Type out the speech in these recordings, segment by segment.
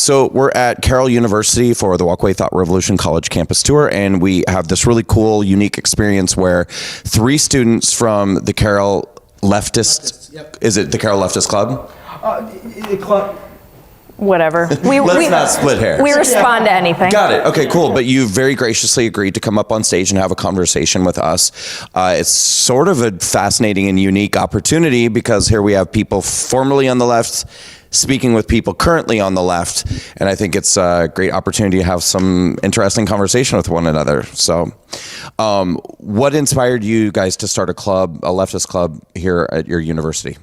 So we're at Carroll University for the Walkway Thought Revolution College Campus Tour, and we have this really cool, unique experience where 3 students from the Carroll Leftist, is it the Carroll Leftist Club? Whatever. Let's not split hairs. We respond to anything. Got it. Okay, cool. But you very graciously agreed to come up on stage and have a conversation with us. It's sort of a fascinating and unique opportunity because here we have people formerly on the left speaking with people currently on the left, and I think it's a great opportunity to have some interesting conversation with one another. So what inspired you guys to start a club, a leftist club here at your university?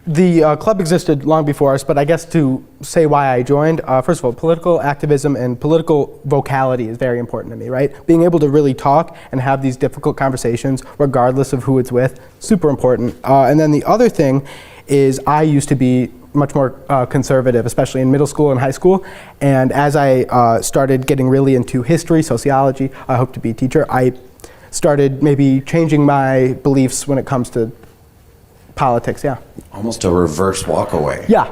The club existed long before us, but I guess to say why I joined, first of all, political activism and political vocality is very important to me, right? Being able to really talk and have these difficult conversations, regardless of who it's with, super important. And then the other thing is I used to be much more conservative, especially in middle school and high school. And as I started getting really into history, sociology, I hope to be a teacher, I started maybe changing my beliefs when it comes to politics, yeah. Almost a reverse walk away. Yeah.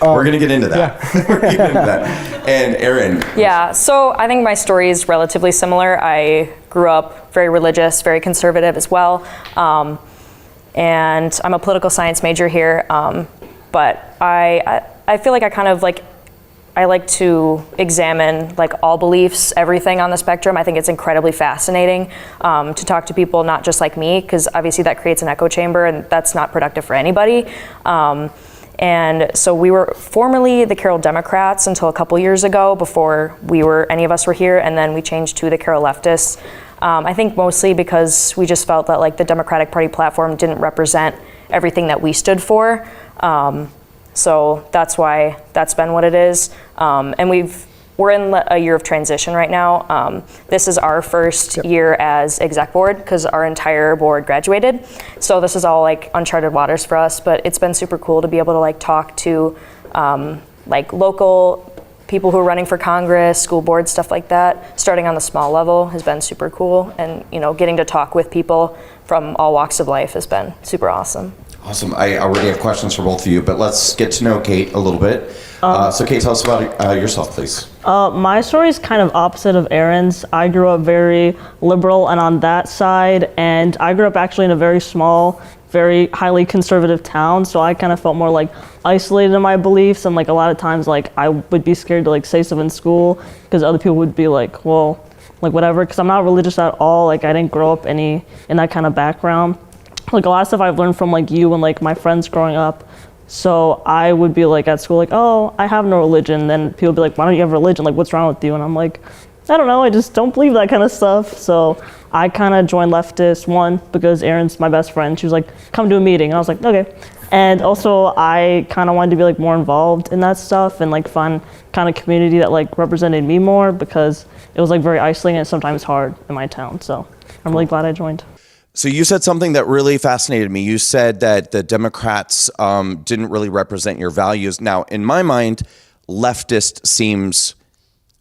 We're going to get into that. Yeah. We're going to get into that. And Erin. Yeah, so I think my story is relatively similar. I grew up very religious, very conservative as well. And I'm a political science major here. But I feel like I like to examine all beliefs, everything on the spectrum. I think it's incredibly fascinating to talk to people not just like me, because obviously that creates an echo chamber and that's not productive for anybody. And so we were formerly the Carroll Democrats until a couple years ago, before any of us were here, and then we changed to the Carroll Leftists. I think mostly because we just felt that the Democratic Party platform didn't represent everything that we stood for. So that's why that's been what it is. And we're in a year of transition right now. This is our first year as exec board because our entire board graduated. So this is all uncharted waters for us, but it's been super cool to be able to talk to local people who are running for Congress, school board, stuff like that. Starting on the small level has been super cool, and getting to talk with people from all walks of life has been super awesome. Awesome. I already have questions for both of you, but let's get to know Kate a little bit. So Kate, tell us about yourself, please. My story is kind of opposite of Erin's. I grew up very liberal and on that side, and I grew up actually in a very small, very highly conservative town, so I kind of felt more isolated in my beliefs, and a lot of times I would be scared to say stuff in school because other people would be well, whatever, because I'm not religious at all. I didn't grow up in that kind of background. A lot of stuff I've learned from you and my friends growing up. So I would be at school oh, I have no religion. Then people would be why don't you have religion? What's wrong with you? And I'm I don't know, I just don't believe that kind of stuff. So I kind of joined Leftist, one, because Erin's my best friend. She was come to a meeting. And I was okay. And also I kind of wanted to be more involved in that stuff and find kind of community that represented me more, because it was very isolating and sometimes hard in my town. So I'm really glad I joined. So you said something that really fascinated me. You said that the Democrats didn't really represent your values. Now, in my mind, leftist seems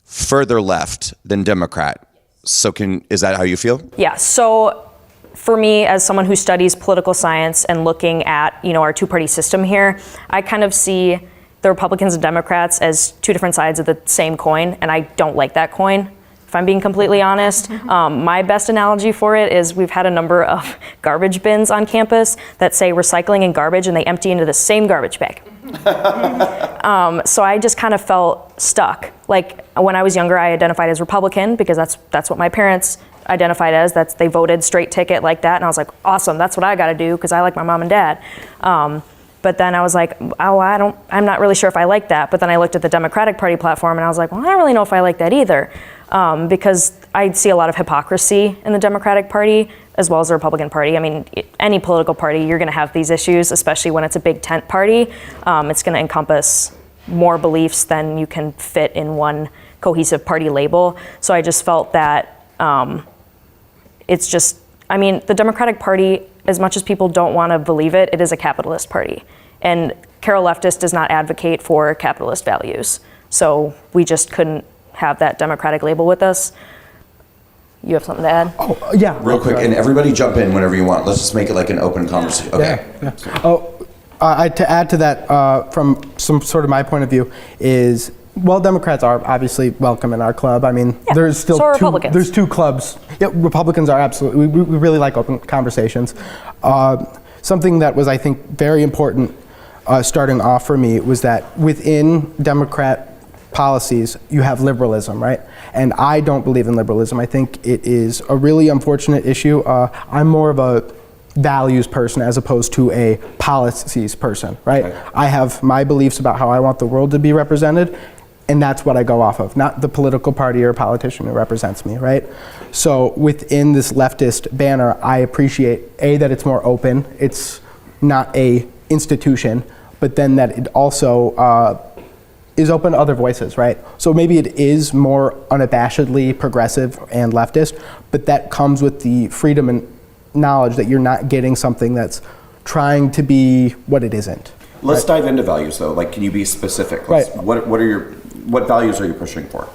further left than Democrat. So is that how you feel? Yeah, so for me, as someone who studies political science and looking at our two-party system here, I kind of see the Republicans and Democrats as two different sides of the same coin, and I don't like that coin, if I'm being completely honest. My best analogy for it is we've had a number of garbage bins on campus that say recycling and garbage, and they empty into the same garbage bag. So I just kind of felt stuck. When I was younger, I identified as Republican because that's what my parents identified as. They voted straight ticket like that, and I was awesome, that's what I gotta do because I like my mom and dad. But then I was I'm not really sure if I like that. But then I looked at the Democratic Party platform and I was well, I don't really know if I like that either. Because I see a lot of hypocrisy in the Democratic Party as well as the Republican Party. I mean, any political party, you're gonna have these issues, especially when it's a big tent party. It's gonna encompass more beliefs than you can fit in one cohesive party label. So I just felt that the Democratic Party, as much as people don't want to believe it, it is a capitalist party. And Carroll Leftist does not advocate for capitalist values. So we just couldn't have that Democratic label with us. You have something to add? Oh, yeah. Real quick, and everybody jump in whenever you want. Let's just make it an open conversation. Okay. Yeah. To add to that, from some sort of my point of view, is well, Democrats are obviously welcome in our club. I mean, there's still so are Republicans. There's two clubs. Yeah, Republicans are absolutely. We really like open conversations. Something that was, I think, very important starting off for me was that within Democrat policies, you have liberalism, right? And I don't believe in liberalism. I think it is a really unfortunate issue. I'm more of a values person as opposed to a policies person, right? I have my beliefs about how I want the world to be represented, and that's what I go off of, not the political party or politician who represents me, right? So within this leftist banner, I appreciate, A, that it's more open, it's not a institution, but then that it also is open to other voices, right? So maybe it is more unabashedly progressive and leftist, but that comes with the freedom and knowledge that you're not getting something that's trying to be what it isn't. Let's dive into values, though. Like, can you be specific? What values are you pushing for?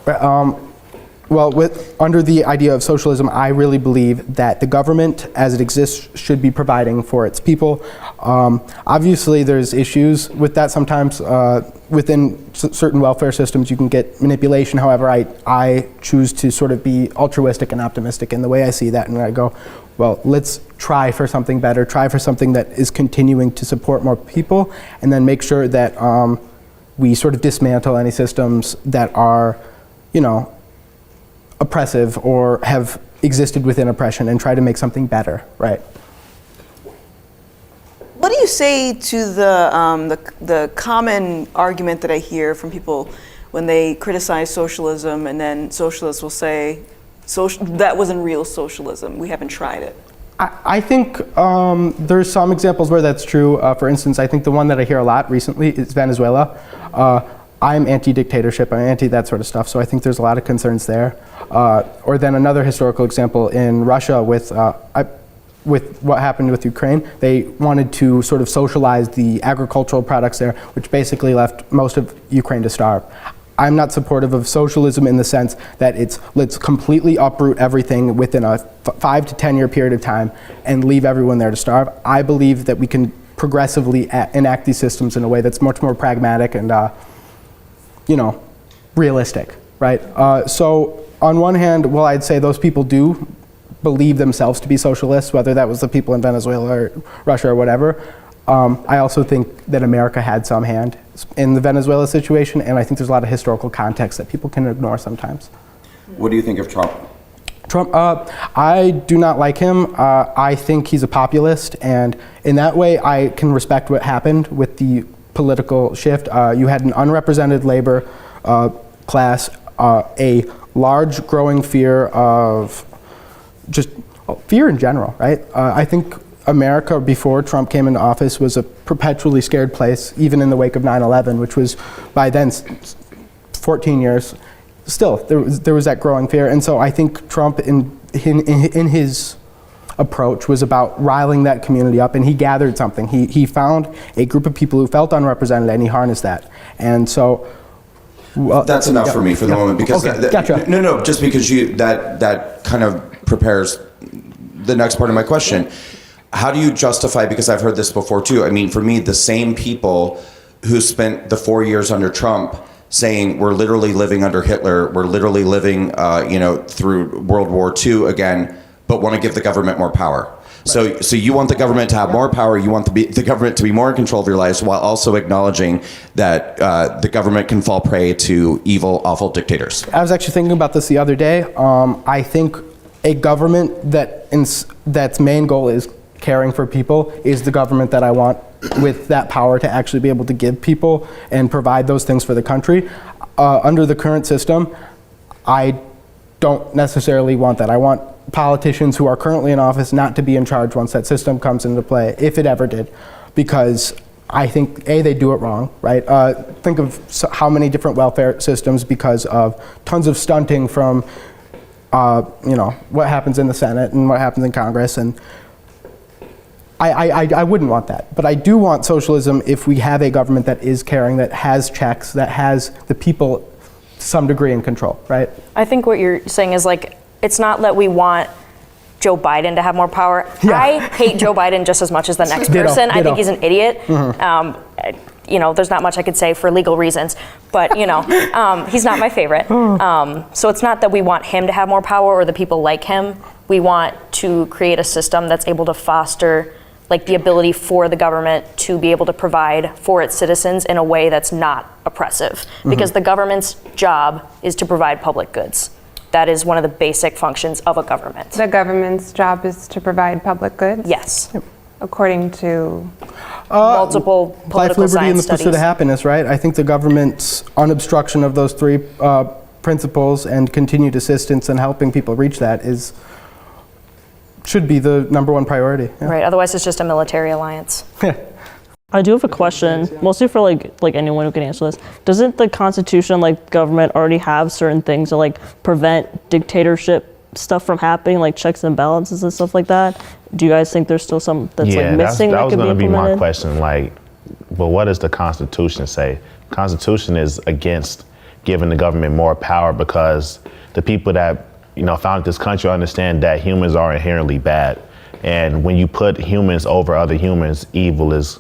Well, under the idea of socialism, I really believe that the government, as it exists, should be providing for its people. Obviously, there's issues with that sometimes. Within certain welfare systems, you can get manipulation. However, I choose to sort of be altruistic and optimistic in the way I see that, and I go, well, let's try for something better, try for something that is continuing to support more people, and then make sure that we sort of dismantle any systems that are, oppressive or have existed within oppression and try to make something better, right? What do you say to the common argument that I hear from people when they criticize socialism, and then socialists will say, that wasn't real socialism, we haven't tried it? I think there's some examples where that's true. For instance, I think the one that I hear a lot recently is Venezuela. I'm anti-dictatorship, I'm anti that sort of stuff, so I think there's a lot of concerns there. Or then another historical example in Russia with what happened with Ukraine. They wanted to sort of socialize the agricultural products there, which basically left most of Ukraine to starve. I'm not supportive of socialism in the sense that let's completely uproot everything within a 5 to 10 year period of time and leave everyone there to starve. I believe that we can progressively enact these systems in a way that's much more pragmatic and realistic, right? So on one hand, well, I'd say those people do believe themselves to be socialists, whether that was the people in Venezuela or Russia or whatever. I also think that America had some hand in the Venezuela situation, and I think there's a lot of historical context that people can ignore sometimes. What do you think of Trump? I do not like him. I think he's a populist, and in that way, I can respect what happened with the political shift. You had an unrepresented labor class, a large growing fear of just fear in general, right? I think America before Trump came into office was a perpetually scared place, even in the wake of 9/11, which was by then 14 years. Still, there was that growing fear, and so I think Trump in his approach was about riling that community up, and he gathered something. He found a group of people who felt unrepresented, and he harnessed that. And so that's enough for me for the moment, because okay, gotcha. No, just because that kind of prepares the next part of my question. How do you justify, because I've heard this before too, I mean, for me, the same people who spent the 4 years under Trump saying we're literally living under Hitler, we're literally living through World War II again, but want to give the government more power. Right. So you want the government to have more power, you want the government to be more in control of your lives, while also acknowledging that the government can fall prey to evil, awful dictators. I was actually thinking about this the other day. I think a government that's main goal is caring for people is the government that I want, with that power to actually be able to give people and provide those things for the country. Under the current system, I don't necessarily want that. I want politicians who are currently in office not to be in charge once that system comes into play, if it ever did, because I think, A, they do it wrong, right? Think of how many different welfare systems, because of tons of stunting from what happens in the Senate and what happens in Congress, and I wouldn't want that. But I do want socialism if we have a government that is caring, that has checks, that has the people to some degree in control, right? I think what you're saying is, like, it's not that we want Joe Biden to have more power. Yeah. I hate Joe Biden just as much as the next Ditto, person. I ditto. think he's an idiot. There's not much I could say for legal reasons, but he's not my favorite. So it's not that we want him to have more power or the people like him. We want to create a system that's able to foster like the ability for the government to be able to provide for its citizens in a way that's not oppressive. Because the government's job is to provide public goods. That is one of the basic functions of a government. The government's job is to provide public goods? Yes. According to? Multiple political life, liberty, science and the studies. pursuit of happiness, right? I think the government's unobstruction of those three principles and continued assistance in helping people reach that should be the number one priority. Yeah. Right, otherwise it's just a military alliance. I do have a question, mostly for like anyone who can answer this. Doesn't the Constitution, like government, already have certain things to like prevent dictatorship stuff from happening, like checks and balances and stuff like that? Do you guys think there's still some that's like missing that could be implemented? That was going to be my question. But what does the Constitution say? Constitution is against giving the government more power because the people that founded this country understand that humans are inherently bad, and when you put humans over other humans, evil is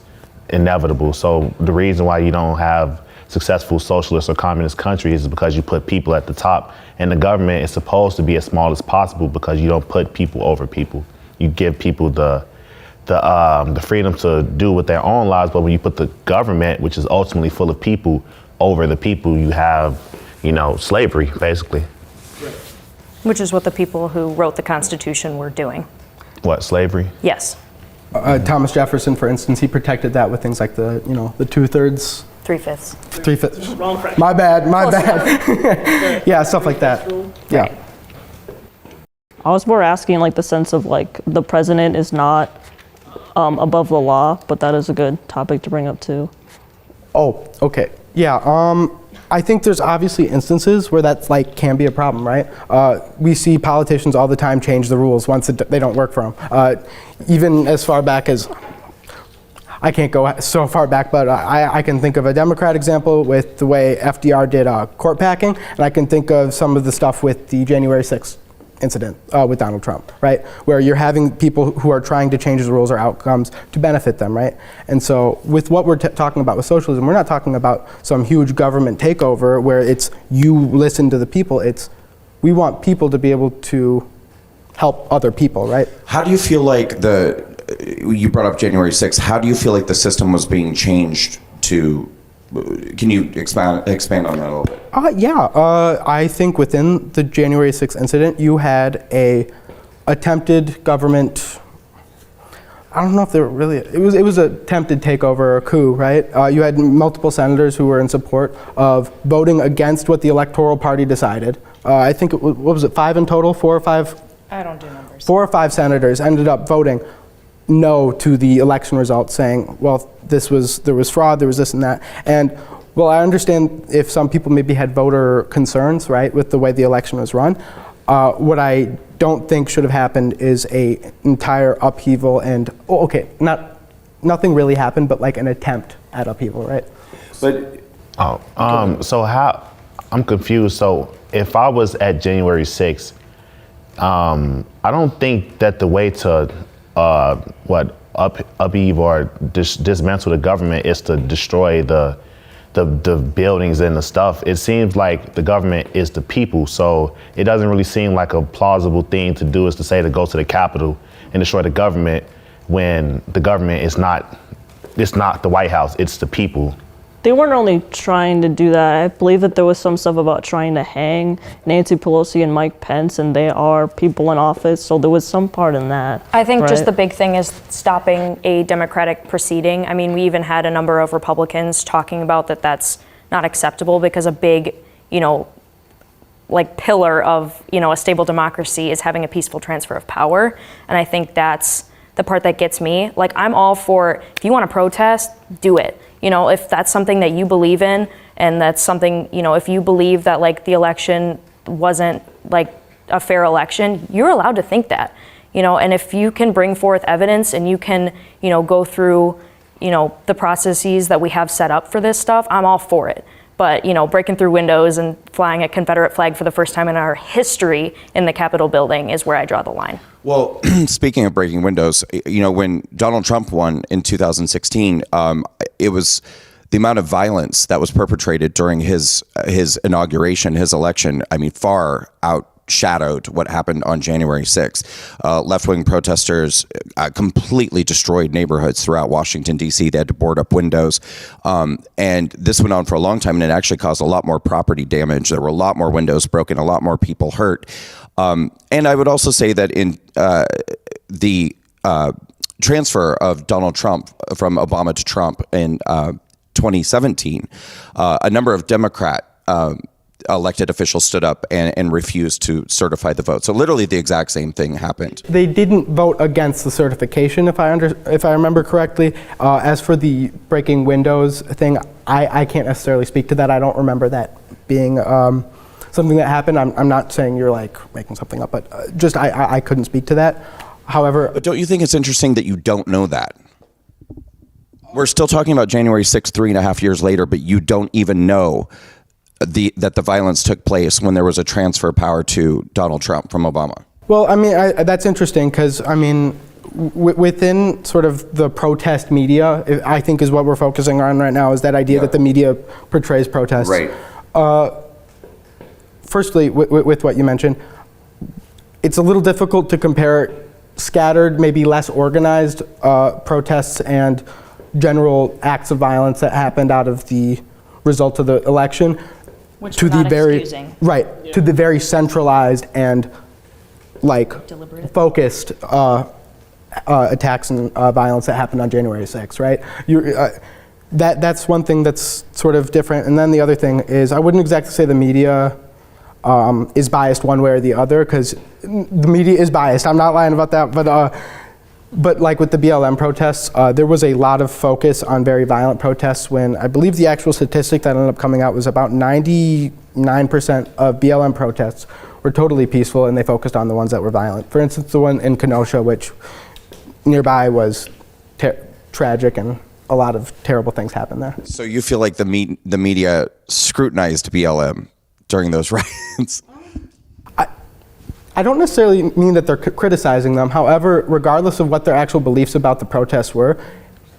inevitable. So the reason why you don't have successful socialist or communist countries is because you put people at the top, and the government is supposed to be as small as possible because you don't put people over people. You give people the freedom to do with their own lives, but when you put the government, which is ultimately full of people, over the people, you have, slavery, basically. Which is what the people who wrote the Constitution were doing. What, slavery? Yes. Thomas Jefferson, for instance, he protected that with things like the 2/3. 3/5. 3/5. Wrong fraction. My bad. Yeah, stuff like that. Yeah. I was more asking like the sense of like the president is not above the law, but that is a good topic to bring up too. Oh, okay. Yeah, I think there's obviously instances where that's can be a problem, right? We see politicians all the time change the rules once they don't work for them. Even as far back as, I can't go so far back, but I can think of a Democrat example with the way FDR did court packing, and I can think of some of the stuff with the January 6th incident with Donald Trump, right? Where you're having people who are trying to change the rules or outcomes to benefit them, right? And so with what we're talking about with socialism, we're not talking about some huge government takeover where it's you listen to the people. It's we want people to be able to help other people, right? How do you feel like you brought up January 6th, how do you feel like the system was being changed to, can you expand on that a little bit? I think within the January 6th incident, you had a attempted government, I don't know if they were really, it was a attempted takeover or a coup, right? You had multiple senators who were in support of voting against what the electoral party decided. I think, what was it, 5 in total, 4 or 5? I don't do numbers. 4 or 5 senators ended up voting no to the election results, saying, well, there was fraud, there was this and that. And well, I understand if some people maybe had voter concerns, right, with the way the election was run. What I don't think should have happened is a entire upheaval and, nothing really happened, but like an attempt at upheaval, right? But so how, I'm confused. So if I was at January 6th, I don't think that the way to upheave or dismantle the government is to destroy the buildings and the stuff. It seems like the government is the people, so it doesn't really seem like a plausible thing to do is to say to go to the Capitol and destroy the government when the government is not, it's not the White House, it's the people. They weren't only trying to do that. I believe that there was some stuff about trying to hang Nancy Pelosi and Mike Pence, and they are people in office, so there was some part in that. I think just right? the big thing is stopping a democratic proceeding. I mean, we even had a number of Republicans talking about that that's not acceptable because a big, pillar of, a stable democracy is having a peaceful transfer of power. And I think that's the part that gets me. I'm all for, if you want to protest, do it. If that's something that you believe in, and that's something, if you believe that the election wasn't a fair election, you're allowed to think that, and if you can bring forth evidence and you can, go through, the processes that we have set up for this stuff, I'm all for it. But, breaking through windows and flying a Confederate flag for the first time in our history in the Capitol building is where I draw the line. Well, speaking of breaking windows, when Donald Trump won in 2016, it was the amount of violence that was perpetrated during his inauguration, his election. I mean, far outshadowed what happened on January 6th. Left-wing protesters completely destroyed neighborhoods throughout Washington, D.C. They had to board up windows. And this went on for a long time, and it actually caused a lot more property damage. There were a lot more windows broken, a lot more people hurt. And I would also say that in the transfer of Donald Trump from Obama to Trump in 2017, a number of Democrat elected officials stood up and refused to certify the vote. So literally the exact same thing happened. They didn't vote against the certification, if I remember correctly. As for the breaking windows thing, I can't necessarily speak to that. I don't remember that being something that happened. I'm not saying you're like making something up, but just I couldn't speak to that. However, but don't you think it's interesting that you don't know that? We're still talking about January 6th, 3.5 years later, but you don't even know that the violence took place when there was a transfer of power to Donald Trump from Obama. Well, I mean, that's interesting because, I mean, within sort of the protest media, I think is what we're focusing on right now, is that idea that the media portrays protests. Right. Firstly, with what you mentioned, it's a little difficult to compare scattered, maybe less organized protests and general acts of violence that happened out of the result of the election to the very to the very centralized and deliberate, focused attacks and violence that happened on January 6th, right? That's one thing that's sort of different. And then the other thing is, I wouldn't exactly say the media is biased one way or the other, because the media is biased. I'm not lying about that, but like with the BLM protests, there was a lot of focus on very violent protests when I believe the actual statistic that ended up coming out was about 99% of BLM protests were totally peaceful, and they focused on the ones that were violent. For instance, the one in Kenosha, which nearby was tragic, and a lot of terrible things happened there. So you feel like the media scrutinized BLM during those riots? I don't necessarily mean that they're criticizing them. However, regardless of what their actual beliefs about the protests were,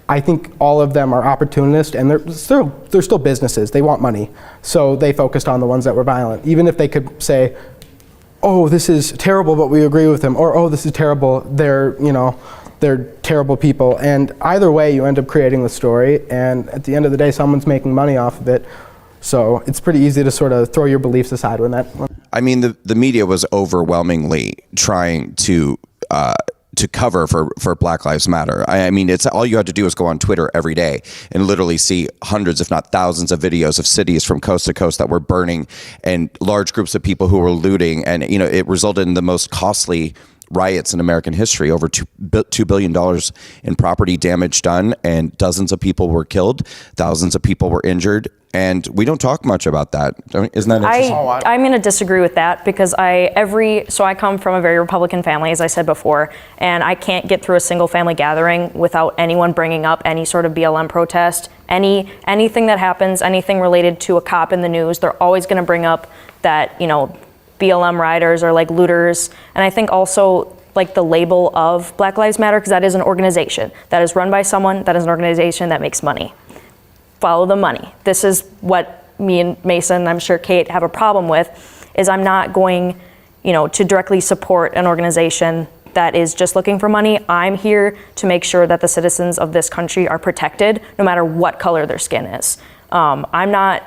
I think all of them are opportunist, and they're still businesses. They want money, so they focused on the ones that were violent. Even if they could say, "Oh, this is terrible, but we agree with them," or "Oh, this is terrible. They're terrible people." And either way, you end up creating the story, and at the end of the day, someone's making money off of it. So it's pretty easy to sort of throw your beliefs aside when that. I mean, the media was overwhelmingly trying to cover for Black Lives Matter. I mean, it's all you had to do is go on Twitter every day and literally see hundreds, if not thousands, of videos of cities from coast to coast that were burning and large groups of people who were looting, and it resulted in the most costly riots in American history. Over $2 billion in property damage done, and dozens of people were killed, thousands of people were injured, and we don't talk much about that. Isn't that interesting? I'm going to disagree with that, because I come from a very Republican family, as I said before, and I can't get through a single family gathering without anyone bringing up any sort of BLM protest, anything that happens, anything related to a cop in the news. They're always going to bring up that, BLM riders are like looters. And I think also like the label of Black Lives Matter, because that is an organization that is run by someone, that is an organization that makes money. Follow the money. This is what me and Mason, I'm sure Kate, have a problem with, is I'm not going, to directly support an organization that is just looking for money. I'm here to make sure that the citizens of this country are protected, no matter what color their skin is. I'm not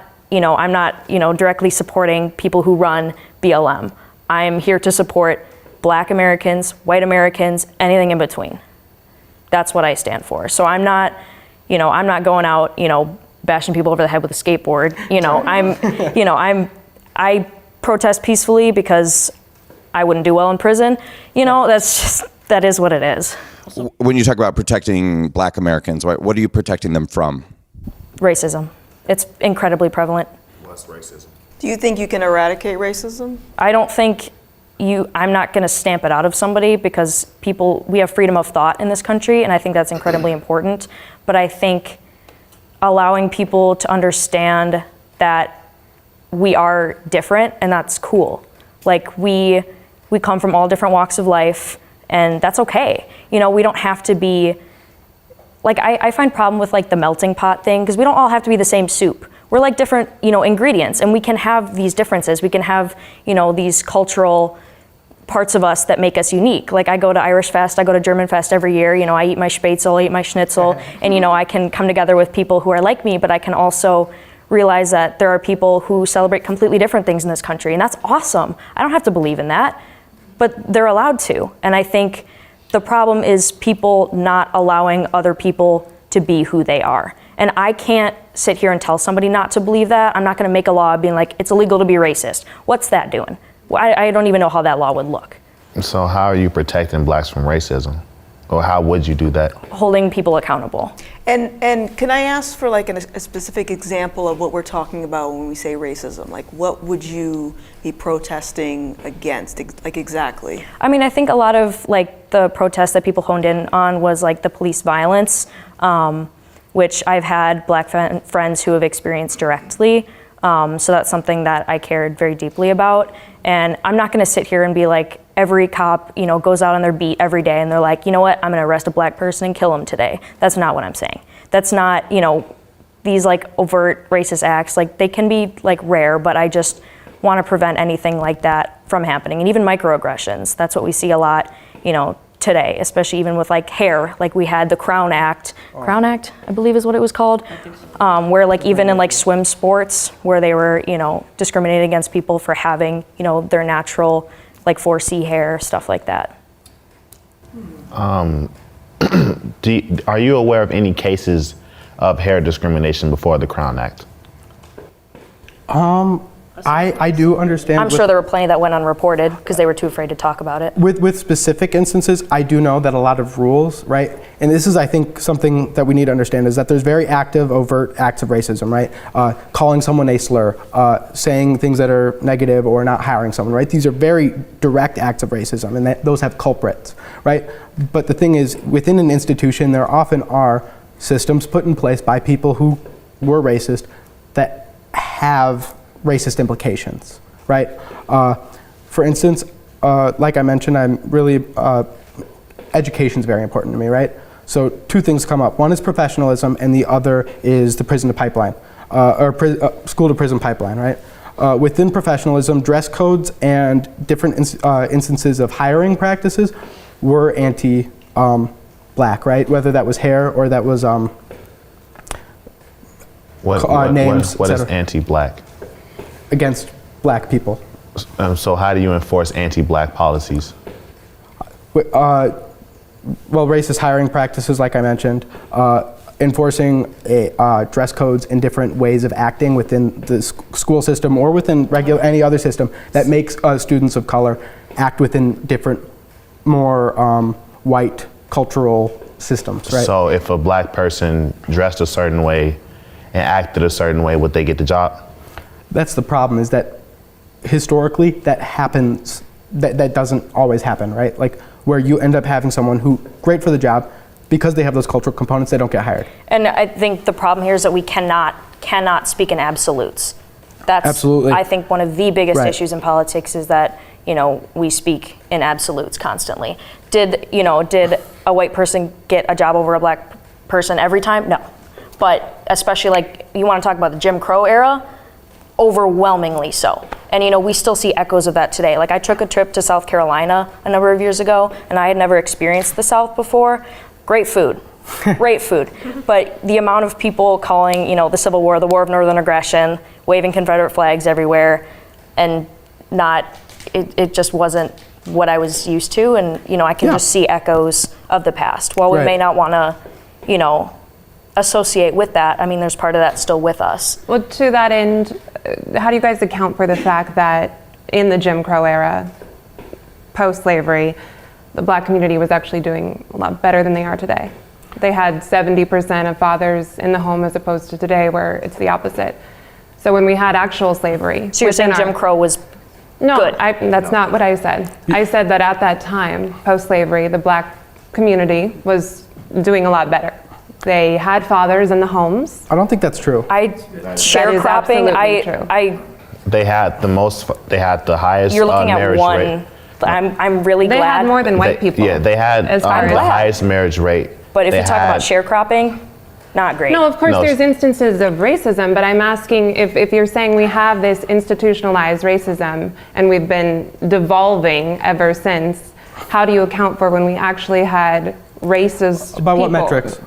directly supporting people who run BLM. I'm here to support Black Americans, white Americans, anything in between. That's what I stand for. So I'm not going out, bashing people over the head with a skateboard. I protest peacefully because I wouldn't do well in prison. That is what it is. When you talk about protecting Black Americans, what are you protecting them from? Racism. It's incredibly prevalent. What's racism? Do you think you can eradicate racism? I don't think I'm not going to stamp it out of somebody, because we have freedom of thought in this country, and I think that's incredibly important. But I think allowing people to understand that we are different, and that's cool. Like we come from all different walks of life, and that's okay. You know, we don't have to be, like I find problem with like the melting pot thing, because we don't all have to be the same soup. We're like different, you know, ingredients, and we can have these differences. We can have, you know, these cultural parts of us that make us unique. Like I go to Irish Fest, I go to German Fest every year, you know, I eat my spätzle, I eat my schnitzel, and you know, I can come together with people who are like me, but I can also realize that there are people who celebrate completely different things in this country, and that's awesome. I don't have to believe in that, but they're allowed to. And I think the problem is people not allowing other people to be who they are. And I can't sit here and tell somebody not to believe that. I'm not gonna make a law being like, it's illegal to be racist. What's that doing? I don't even know how that law would look. So how are you protecting blacks from racism? Or how would you do that? Holding people accountable. And can I ask for like a specific example of what we're talking about when we say racism? Like what would you be protesting against, like exactly? I mean, I think a lot of like the protests that people honed in on was like the police violence, which I've had black friends who have experienced directly. So that's something that I cared very deeply about. And I'm not gonna sit here and be like, every cop, you know, goes out on their beat every day and they're like, you know what, I'm gonna arrest a black person and kill him today. That's not what I'm saying. That's not, you know, these like overt racist acts, like they can be like rare, but I just wanna prevent anything like that from happening. And even microaggressions, that's what we see a lot, you know, today, especially even with like hair. Like we had the Crown Act, I believe is what it was called, where like even in like swim sports, where they were, you know, discriminating against people for having, you know, their natural like 4C hair, stuff like that. Are you aware of any cases of hair discrimination before the Crown Act? I do understand. I'm sure there were plenty that went unreported because they were too afraid to talk about it. With specific instances, I do know that a lot of rules, right? And this is, I think, something that we need to understand is that there's very active, overt acts of racism, right? Calling someone a slur, saying things that are negative, or not hiring someone, right? These are very direct acts of racism, and those have culprits, right? But the thing is, within an institution, there often are systems put in place by people who were racist that have racist implications, right? For instance, like I mentioned, I'm really, education's very important to me, right? So two things come up. One is professionalism, and the other is the prison to pipeline, school to prison pipeline, right? Within professionalism, dress codes and different instances of hiring practices were anti-black, right? Whether that was hair or that was names. What is anti-black? Against black people. So how do you enforce anti-black policies? Well, racist hiring practices, like I mentioned, enforcing dress codes and different ways of acting within the school system or within any other system that makes students of color act within different, more white cultural systems, right? So if a black person dressed a certain way and acted a certain way, would they get the job? That's the problem, is that historically that happens, that doesn't always happen, right? Like where you end up having someone who, great for the job, because they have those cultural components, they don't get hired. And I think the problem here is that we cannot speak in absolutes. That's absolutely, I think, one of the biggest right. issues in politics is that, you know, we speak in absolutes constantly. Did a white person get a job over a black person every time? No. But especially, like, you want to talk about the Jim Crow era, overwhelmingly so. And you know, we still see echoes of that today. Like I took a trip to South Carolina a number of years ago, and I had never experienced the South before. Great food, great food. But the amount of people calling, you know, the Civil War, the War of Northern Aggression, waving Confederate flags everywhere, and it just wasn't what I was used to. And you know, I can just see echoes of the past. While we may not want to, you know, associate with that, I mean, there's part of that still with us. Well, to that end, how do you guys account for the fact that in the Jim Crow era, post-slavery, the black community was actually doing a lot better than they are today? They had 70% of fathers in the home as opposed to today where it's the opposite. So when we had actual slavery. So you're saying Jim Crow was good? That's not what I said. I said that at that time, post-slavery, the black community was doing a lot better. They had fathers in the homes. I don't think that's true. Sharecropping, absolutely true. They had the highest You're looking at marriage one. rate. I'm really They glad. had more than white people. Yeah, they had as far the as- highest marriage rate. But if They you talk about had- sharecropping, not great. No, of course No. there's instances of racism, but I'm asking if you're saying we have this institutionalized racism and we've been devolving ever since, how do you account for when we actually had racist By what people? metrics?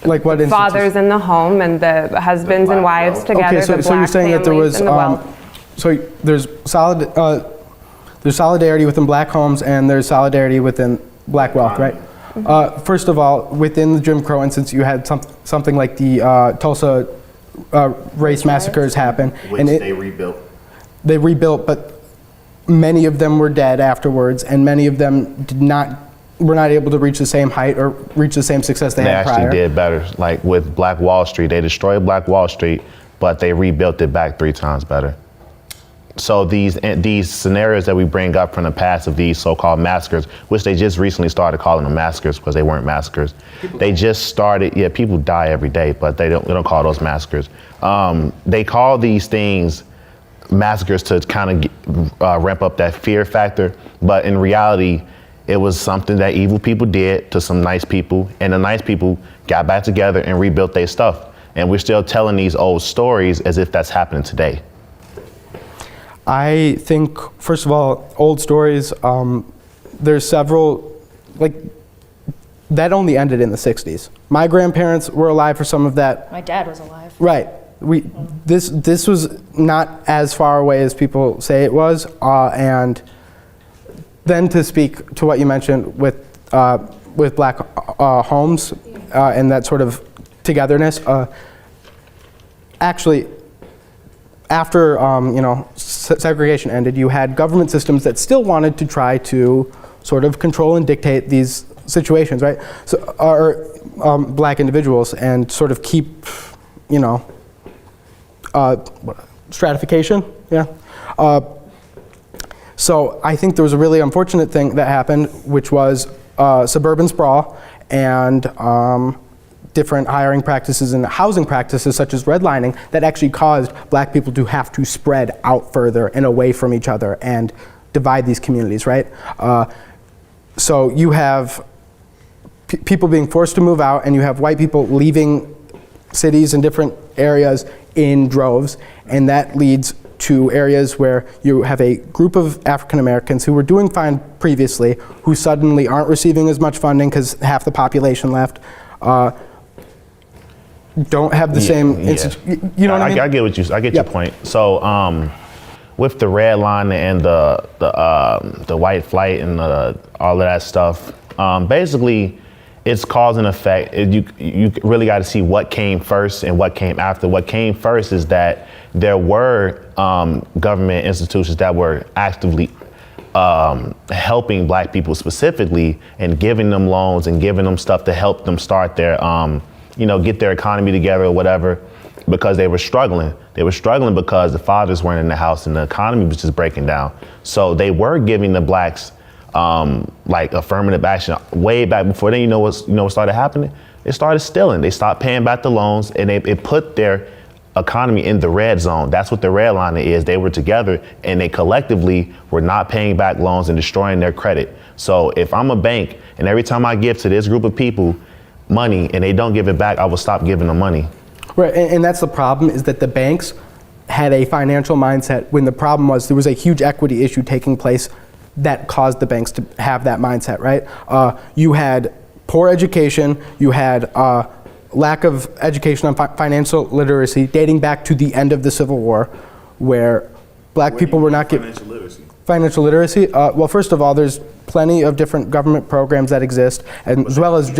Like what instances? Fathers in the home and the husbands and wives together, Okay, so the you're black saying that there families was, and the wealth. so there's solidarity within black homes and there's solidarity within black wealth, right? First of all, within the Jim Crow instance, you had something like the Tulsa race massacres happen. Which they rebuilt. They rebuilt, but many of them were dead afterwards, and many of them were not able to reach the same height or reach the same success they had prior. They actually did better. Like with Black Wall Street, they destroyed Black Wall Street, but they rebuilt it back 3 times better. So these scenarios that we bring up from the past of these so-called massacres, which they just recently started calling them massacres because they weren't massacres. They just started. Yeah, people die every day, but they don't call those massacres. They call these things massacres to kind of ramp up that fear factor, but in reality, it was something that evil people did to some nice people, and the nice people got back together and rebuilt their stuff. And we're still telling these old stories as if that's happening today. I think, first of all, old stories, there's several, like, that only ended in the 60s. My grandparents were alive for some of that. My dad was alive. Right. This was not as far away as people say it was, and then to speak to what you mentioned with black homes and that sort of togetherness, actually, after segregation ended, you had government systems that still wanted to try to sort of control and dictate these situations, right? So, black individuals, and sort of keep, stratification, yeah. So I think there was a really unfortunate thing that happened, which was suburban sprawl and different hiring practices and housing practices such as redlining that actually caused black people to have to spread out further and away from each other and divide these communities, right? So you have people being forced to move out, and you have white people leaving cities and different areas in droves, and that leads to areas where you have a group of African Americans who were doing fine previously, who suddenly aren't receiving as much funding because half the population left, don't have the same, you know what I mean? I get what I get your point. So with the redlining and the white flight and all of that stuff, basically it's cause and effect. You really got to see what came first and what came after. What came first is that there were government institutions that were actively helping black people specifically and giving them loans and giving them stuff to help them start their, get their economy together or whatever, because they were struggling. They were struggling because the fathers weren't in the house and the economy was just breaking down. So they were giving the blacks like affirmative action way back before then. You know what started happening? They started stealing. They stopped paying back the loans, and it put their economy in the red zone. That's what the redlining is. They were together and they collectively were not paying back loans and destroying their credit. So if I'm a bank and every time I give to this group of people money and they don't give it back, I will stop giving them money. Right, and that's the problem, is that the banks had a financial mindset when the problem was there was a huge equity issue taking place that caused the banks to have that mindset, right? You had poor education, you had lack of education on financial literacy dating back to the end of the Civil War, where black people were not getting financial literacy. Financial literacy? Well, first of all, there's plenty of different government programs that exist, and as well as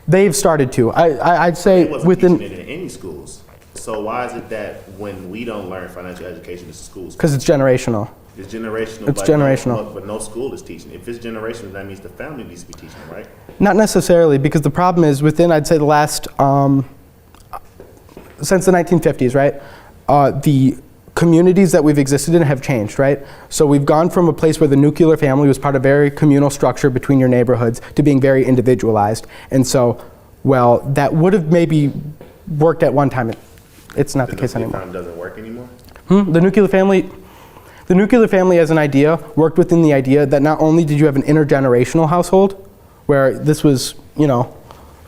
they've started to. I'd say within teaching it in any schools. So why is it that when we don't learn financial education in schools? Because it's generational. It's generational. It's generational. But no school is teaching. If it's generational, that means the family needs to be teaching, right? Not necessarily, because the problem is within, I'd say, the last, since the 1950s, right? The communities that we've existed in have changed, right? So we've gone from a place where the nuclear family was part of a very communal structure between your neighborhoods to being very individualized. And so well, that would have maybe worked at one time. It's not the case anymore. Doesn't work anymore? The nuclear family as an idea worked within the idea that not only did you have an intergenerational household, where this was,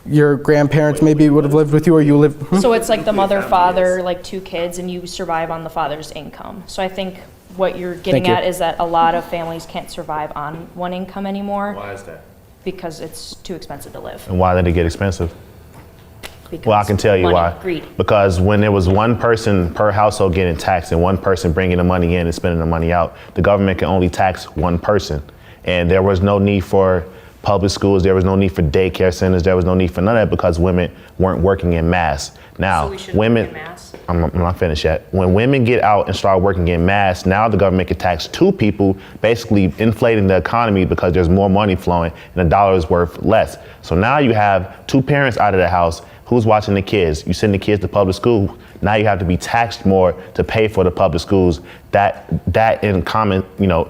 your grandparents maybe would have lived with you, or you lived. So it's like the mother, father, like 2 kids, and you survive on the father's income. So I think what you're getting at is that a lot of families can't survive on one income anymore. Why is that? Because it's too expensive to live. And why did it get expensive? Because Well, I can tell you money, why. Greed. Because when there was one person per household getting taxed and one person bringing the money in and spending the money out, the government can only tax one person. And there was no need for public schools, there was no need for daycare centers, there was no need for none of that because women weren't working in mass. Now, So we should women, work in mass? I'm not finished yet. When women get out and start working in mass, now the government can tax 2 people, basically inflating the economy because there's more money flowing and the dollar is worth less. So now you have 2 parents out of the house. Who's watching the kids? You send the kids to public school. Now you have to be taxed more to pay for the public schools. That in common,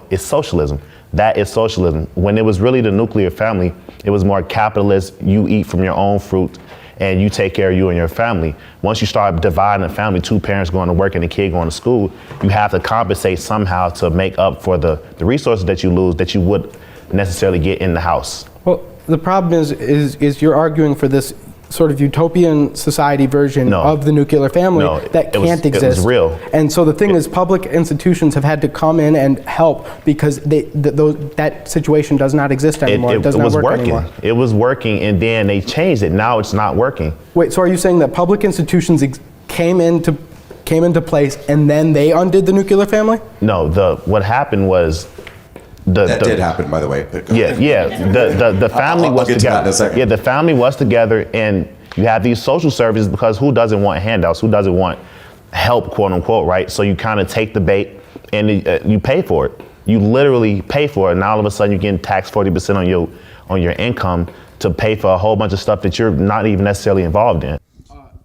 is socialism. That is socialism. When it was really the nuclear family, it was more capitalist. You eat from your own fruit and you take care of you and your family. Once you start dividing the family, 2 parents going to work and a kid going to school, you have to compensate somehow to make up for the resources that you lose that you would necessarily get in the house. Well, the problem is you're arguing for this sort of utopian society version of the nuclear family that can't exist. It was real. And so the thing is, public institutions have had to come in and help because that situation does not exist anymore. It does not work anymore. It was working, and then they changed it. Now it's not working. Wait, so are you saying that public institutions came into place and then they undid the nuclear family? No, what happened was that did happen, by the way. The family was together. Yeah, the family was together, and you have these social services because who doesn't want handouts? Who doesn't want help, quote unquote, right? So you kind of take the bait and you pay for it. You literally pay for it, and all of a sudden you're getting taxed 40% on your income to pay for a whole bunch of stuff that you're not even necessarily involved in.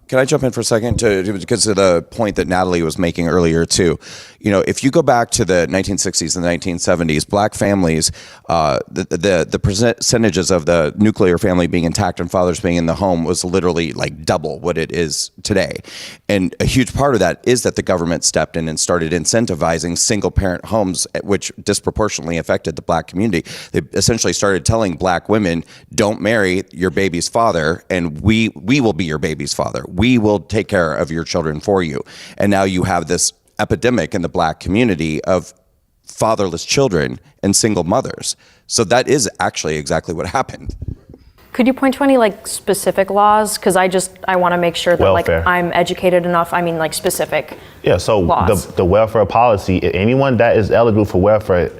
Can I jump in for a second because of the point that Natalie was making earlier too? If you go back to the 1960s and the 1970s, black families, the percentages of the nuclear family being intact and fathers being in the home was literally like double what it is today. And a huge part of that is that the government stepped in and started incentivizing single parent homes, which disproportionately affected the black community. They essentially started telling black women, don't marry your baby's father, and we will be your baby's father. We will take care of your children for you. And now you have this epidemic in the black community of fatherless children and single mothers. So that is actually exactly what happened. Could you point to any specific laws? Because I want to make sure that Welfare. I'm educated enough. I mean specific. Yeah, so laws. the welfare policy, anyone that is eligible for welfare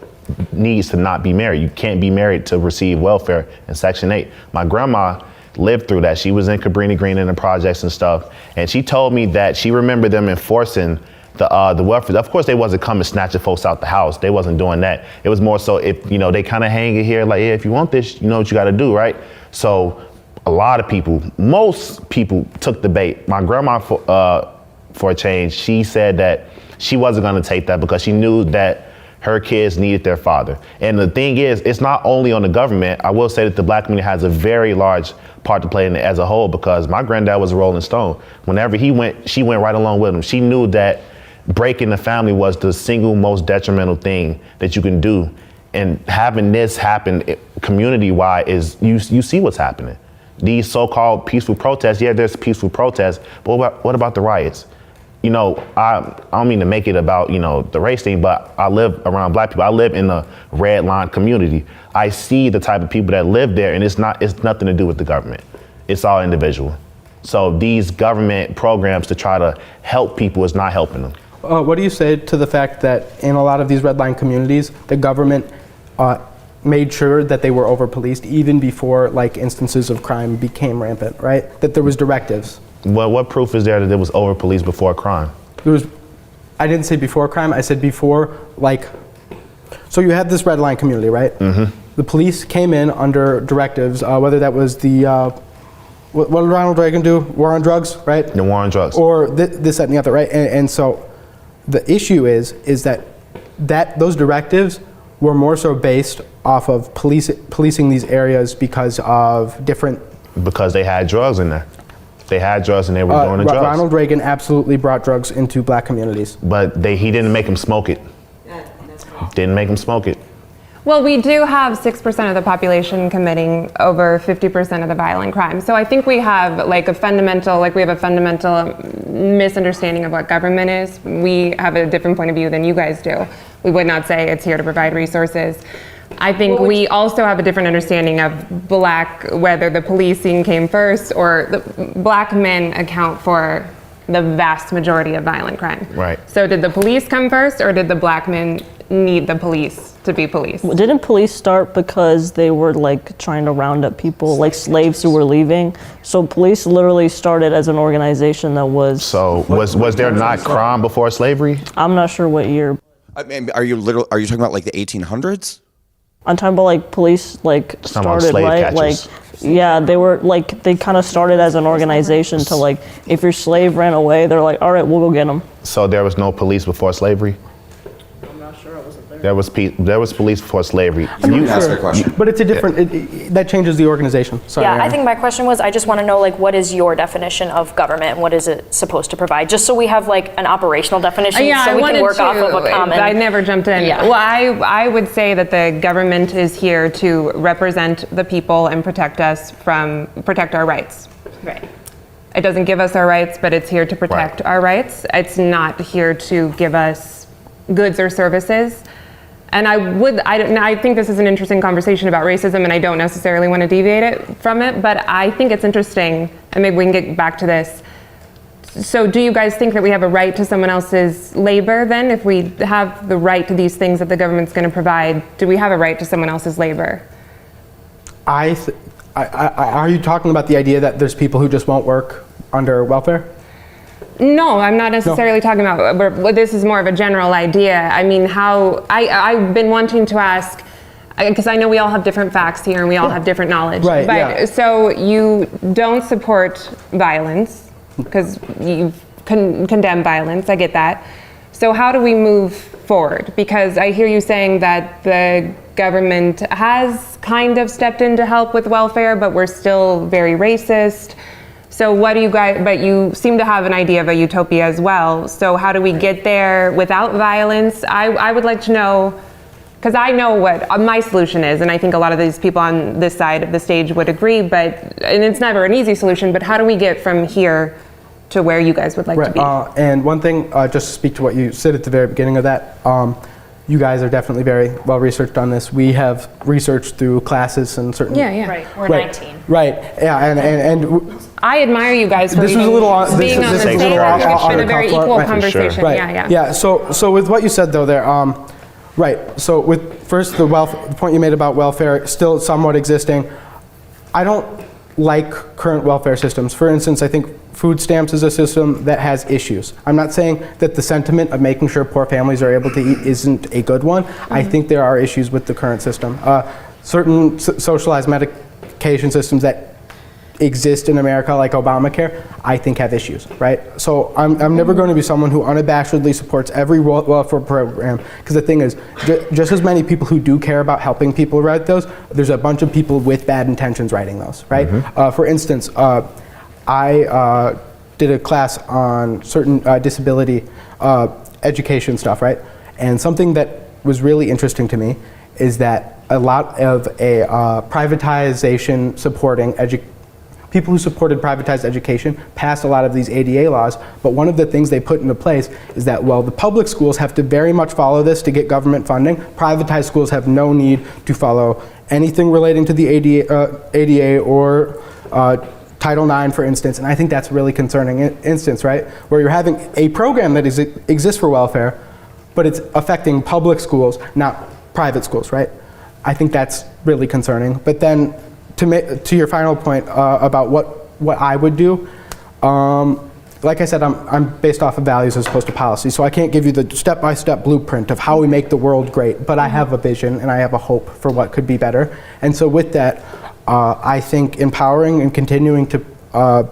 needs to not be married. You can't be married to receive welfare in Section 8. My grandma lived through that. She was in Cabrini Green in the projects and stuff. And she told me that she remembered them enforcing the welfare. Of course, they wasn't coming snatching folks out the house. They wasn't doing that. It was more so if, they kind of hang it here like, yeah, if you want this, you know what you got to do, right? So a lot of people, most people took the bait. My grandma, for a change, she said that she wasn't going to take that because she knew that her kids needed their father. And the thing is, it's not only on the government. I will say that the black community has a very large part to play in it as a whole because my granddad was a Rolling Stone. Whenever he went, she went right along with him. She knew that breaking the family was the single most detrimental thing that you can do. And having this happen community-wide is, you see what's happening. These so-called peaceful protests, yeah, there's peaceful protests, but what about the riots? I don't mean to make it about, the race thing, but I live around black people. I live in the Redline community. I see the type of people that live there, and it's nothing to do with the government. It's all individual. So these government programs to try to help people is not helping them. What do you say to the fact that in a lot of these redline communities, the government made sure that they were over-policed even before instances of crime became rampant, right? That there was directives. Well, what proof is there that it was over-policed before crime? I didn't say before crime, I said before, so you had this redline community, right? Mm-hmm. The police came in under directives, whether that was what did Ronald Reagan do? War on drugs, right? The war on drugs. Or this, that, and the other, right? And so the issue is that those directives were more so based off of policing these areas because of different Because they had drugs in there. They had drugs and they were doing the drugs. Ronald Reagan absolutely brought drugs into black communities. But he didn't make them smoke it. Didn't make them smoke it. Well, we do have 6% of the population committing over 50% of the violent crimes. So I think we have a fundamental misunderstanding of what government is. We have a different point of view than you guys do. We would not say it's here to provide resources. I think we also have a different understanding of whether the policing came first or the black men account for the vast majority of violent crime. Right. So did the police come first or did the black men need the police to be police? Didn't police start because they were trying to round up people, slaves who were leaving? So police literally started as an organization that was. So was there not crime before slavery? I'm not sure what year. I mean, are you talking about the 1800s? I'm talking about police started, slave right? catchers. Yeah, they were they kind of started as an organization to if your slave ran away, they're all right, we'll go get him. So there was no police before slavery? I'm not sure, I wasn't there. There was police before slavery. You asked a question. But it's a different, that changes the organization. Sorry. Yeah, I Aaron. think my question was, I just want to know, what is your definition of government and what is it supposed to provide? Just so we have, an operational definition so we can work off of a common. I never jumped in. Yeah. Well, I would say that the government is here to represent the people and protect our rights. Right. It doesn't give us our rights, but it's here to protect our rights. It's not here to give us goods or services. And I think this is an interesting conversation about racism, and I don't necessarily want to deviate it from it, but I think it's interesting, and maybe we can get back to this. So do you guys think that we have a right to someone else's labor then? If we have the right to these things that the government's going to provide, do we have a right to someone else's labor? are you talking about the idea that there's people who just won't work under welfare? No, I'm not necessarily talking about, this is more of a general idea. I mean, I've been wanting to ask, because I know we all have different facts here and we all have different knowledge. Right, but yeah. So you don't support violence because you condemn violence, I get that. So how do we move forward? Because I hear you saying that the government has kind of stepped in to help with welfare, but we're still very racist. So what do you guys, but you seem to have an idea of a utopia as well. So how do we get there without violence? I would like to know, because I know what my solution is, and I think a lot of these people on this side of the stage would agree, and it's never an easy solution, but how do we get from here to where you guys would like to be? And one thing, just to speak to what you said at the very beginning of that, you guys are definitely very well researched on this. We have researched through classes and certain. Yeah. Right. We're 19. Right. Yeah. And I admire you guys for this was a little being on the stage. It's been a very equal conversation. Right. Yeah. So with what you said though there, right. So with first the point you made about welfare still somewhat existing. I don't like current welfare systems. For instance, I think food stamps is a system that has issues. I'm not saying that the sentiment of making sure poor families are able to eat isn't a good one. I think there are issues with the current system. Certain socialized medication systems that exist in America, like Obamacare, I think have issues, right? So I'm never going to be someone who unabashedly supports every welfare program, because the thing is, just as many people who do care about helping people write those, there's a bunch of people with bad intentions writing those, right? For instance, I did a class on certain disability education stuff, right? And something that was really interesting to me is that a lot of privatization supporting people who supported privatized education passed a lot of these ADA laws, but one of the things they put into place is that, well, the public schools have to very much follow this to get government funding. Privatized schools have no need to follow anything relating to the ADA or Title IX, for instance, and I think that's a really concerning instance, right? Where you're having a program that exists for welfare, but it's affecting public schools, not private schools, right? I think that's really concerning. But then, to your final point about what I would do, like I said, I'm based off of values as opposed to policy, so I can't give you the step-by-step blueprint of how we make the world great, but I have a vision and I have a hope for what could be better. And so with that, I think empowering and continuing to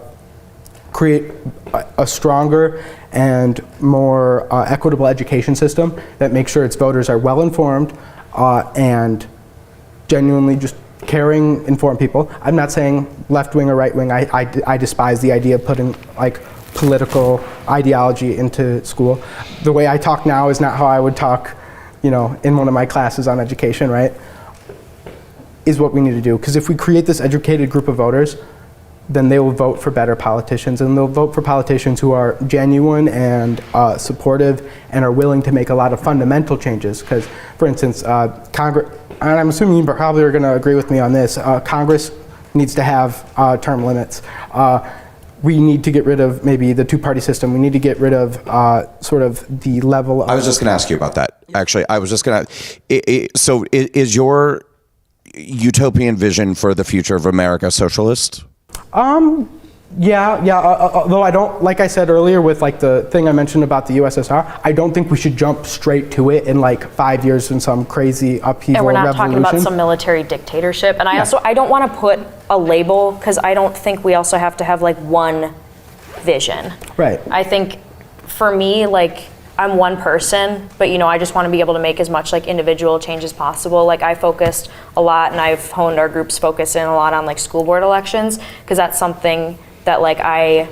create a stronger and more equitable education system that makes sure its voters are well informed and genuinely just caring, informed people. I'm not saying left wing or right wing. I despise the idea of putting like political ideology into school. The way I talk now is not how I would talk, you know, in one of my classes on education, right? Is what we need to do. Because if we create this educated group of voters, then they will vote for better politicians, and they'll vote for politicians who are genuine and supportive and are willing to make a lot of fundamental changes. Because, for instance, Congress, and I'm assuming you probably are going to agree with me on this, Congress needs to have term limits. We need to get rid of maybe the two-party system. We need to get rid of sort of the level of... I was just going to ask you about that. Actually, I was just going to... So is your utopian vision for the future of America socialist? Yeah. Although I don't, like I said earlier with like the thing I mentioned about the USSR, I don't think we should jump straight to it in like 5 years in some crazy upheaval. And we're not revolution. talking about some military dictatorship. And I don't want to put a label, because I don't think we also have to have like one vision. Right. I think for me, like, I'm one person, but you know, I just want to be able to make as much like individual change as possible. Like I focused a lot, and I've honed our group's focus in a lot on like school board elections, because that's something that like I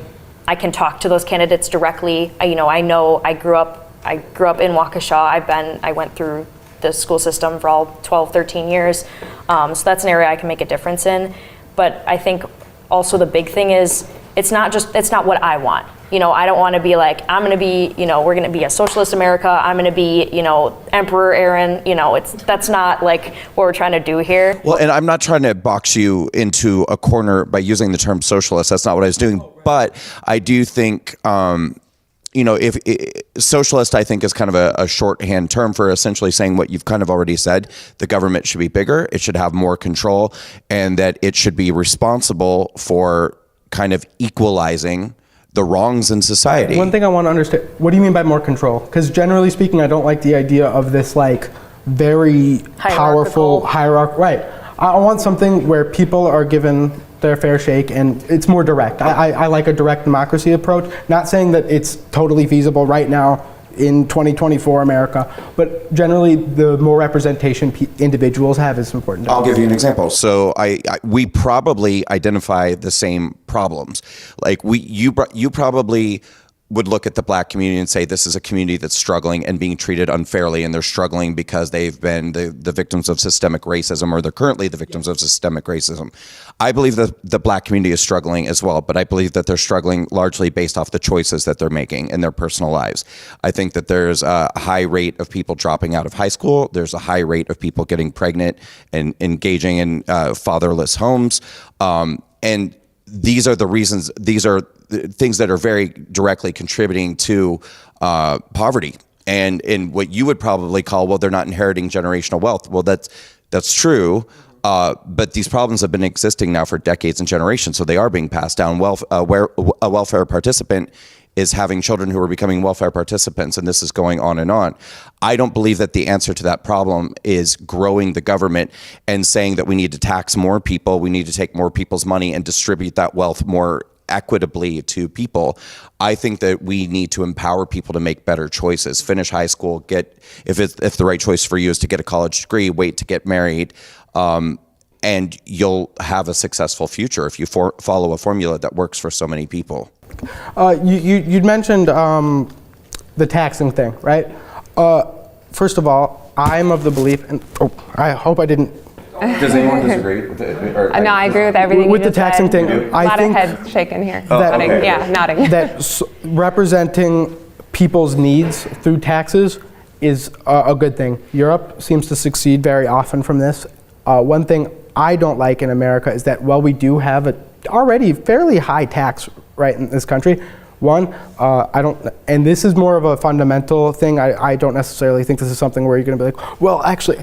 can talk to those candidates directly. I grew up in Waukesha. I went through the school system for all 12, 13 years. So that's an area I can make a difference in. But I think also the big thing is it's not what I want. You know, I don't want to be like, I'm going to be, you know, we're going to be a socialist America. I'm going to be, you know, Emperor Aaron. You know, that's not like what we're trying to do here. Well, and I'm not trying to box you into a corner by using the term socialist. That's not what I was doing. But I do think, you know, if socialist, I think, is kind of a shorthand term for essentially saying what you've kind of already said. The government should be bigger. It should have more control, and that it should be responsible for kind of equalizing the wrongs in society. One thing I want to understand, what do you mean by more control? Because generally speaking, I don't like the idea of this like very powerful hierarchy. Right. I want something where people are given their fair shake and it's more direct. I like a direct democracy approach. Not saying that it's totally feasible right now in 2024 America, but generally the more representation individuals have is important. I'll give you an example. So we probably identify the same problems. Like you probably would look at the black community and say this is a community that's struggling and being treated unfairly, and they're struggling because they've been the victims of systemic racism, or they're currently the victims of systemic racism. I believe that the black community is struggling as well, but I believe that they're struggling largely based off the choices that they're making in their personal lives. I think that there's a high rate of people dropping out of high school. There's a high rate of people getting pregnant and engaging in fatherless homes. And these are the reasons, these are things that are very directly contributing to poverty. And in what you would probably call, well, they're not inheriting generational wealth. Well, that's true. But these problems have been existing now for decades and generations, so they are being passed down. Where a welfare participant is having children who are becoming welfare participants, and this is going on and on. I don't believe that the answer to that problem is growing the government and saying that we need to tax more people, we need to take more people's money and distribute that wealth more equitably to people. I think that we need to empower people to make better choices. Finish high school, if the right choice for you is to get a college degree, wait to get married, and you'll have a successful future if you follow a formula that works for so many people. You'd mentioned the taxing thing, right? First of all, I'm of the belief, and I hope I didn't. Does anyone disagree with it? No, I agree with everything with you the taxing said. thing. I think a lot of heads shaking here. That, Yeah, nodding. That representing people's needs through taxes is a good thing. Europe seems to succeed very often from this. One thing I don't like in America is that while we do have a already fairly high tax rate in this country, and this is more of a fundamental thing. I don't necessarily think this is something where you're going to be like, well, actually,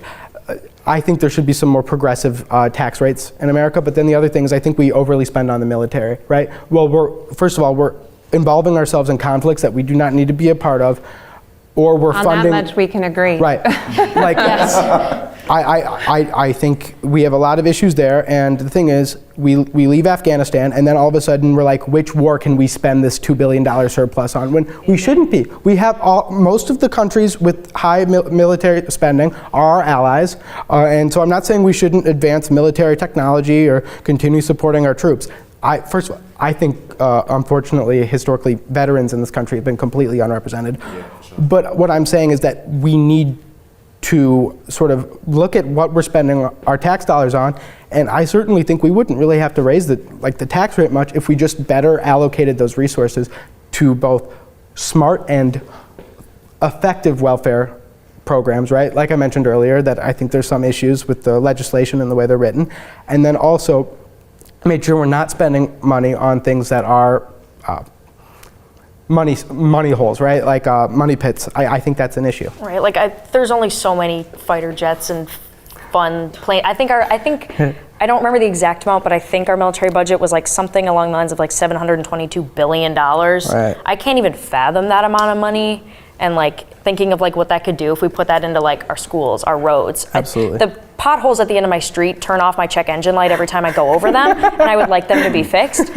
I think there should be some more progressive tax rates in America. But then the other thing is I think we overly spend on the military, right? Well, first of all, we're involving ourselves in conflicts that we do not need to be a part of, or we're funding. On that much we can agree. Right. Like, yes. I think we have a lot of issues there, and the thing is, we leave Afghanistan, and then all of a sudden we're like, which war can we spend this $2 billion surplus on? When we shouldn't be. We have most of the countries with high military spending are our allies, and so I'm not saying we shouldn't advance military technology or continue supporting our troops. First of all, I think, unfortunately, historically, veterans in this country have been completely unrepresented. Yeah, sure. But what I'm saying is that we need to sort of look at what we're spending our tax dollars on, and I certainly think we wouldn't really have to raise the tax rate much if we just better allocated those resources to both smart and effective welfare programs, right? Like I mentioned earlier, that I think there's some issues with the legislation and the way they're written, and then also make sure we're not spending money on things that are money holes, right? Like money pits. I think that's an issue. Right. Like there's only so many fighter jets and fun plane. I think I don't remember the exact amount, but I think our military budget was like something along the lines of like $722 billion. Right. I can't even fathom that amount of money. And like thinking of like what that could do if we put that into like our schools, our roads. Absolutely. The potholes at the end of my street turn off my check engine light every time I go over them, and I would like them to be fixed.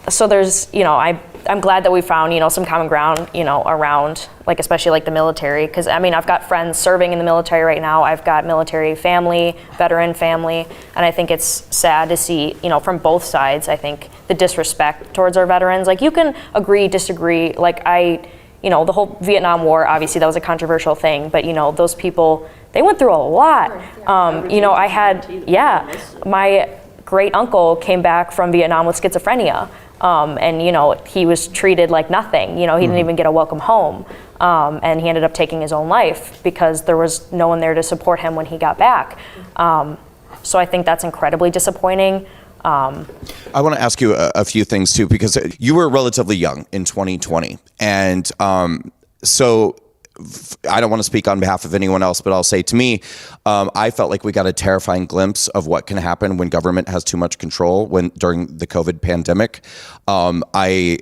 So there's, I'm glad that we found, some common ground, around like, especially like the military. Cause I mean, I've got friends serving in the military right now. I've got military family, veteran family. And I think it's sad to see, from both sides, I think the disrespect towards our veterans. Like you can agree, disagree. Like the whole Vietnam War, obviously that was a controversial thing, but those people, they went through a lot. I had, my great uncle came back from Vietnam with schizophrenia. And he was treated like nothing. He didn't even get a welcome home. And he ended up taking his own life because there was no one there to support him when he got back. So I think that's incredibly disappointing. I want to ask you a few things too, because you were relatively young in 2020. And so I don't want to speak on behalf of anyone else, but I'll say to me, I felt like we got a terrifying glimpse of what can happen when government has too much control during the COVID pandemic. I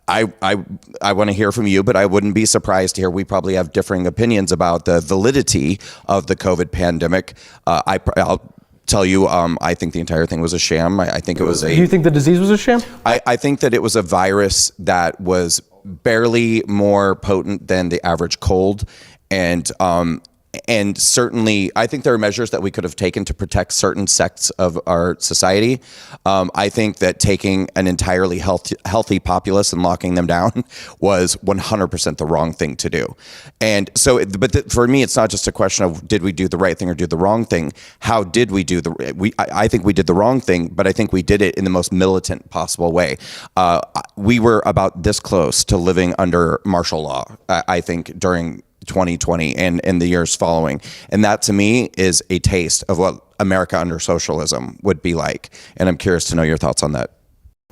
want to hear from you, but I wouldn't be surprised to hear we probably have differing opinions about the validity of the COVID pandemic. I'll tell you, I think the entire thing was a sham. I think it was Do you think the disease was a sham? I think that it was a virus that was barely more potent than the average cold, and certainly I think there are measures that we could have taken to protect certain sects of our society. I think that taking an entirely healthy populace and locking them down was 100% the wrong thing to do. And so, for me, it's not just a question of did we do the right thing or do the wrong thing. How did we do I think we did the wrong thing, but I think we did it in the most militant possible way. We were about this close to living under martial law, I think, during 2020 and in the years following. And that to me is a taste of what America under socialism would be like. And I'm curious to know your thoughts on that.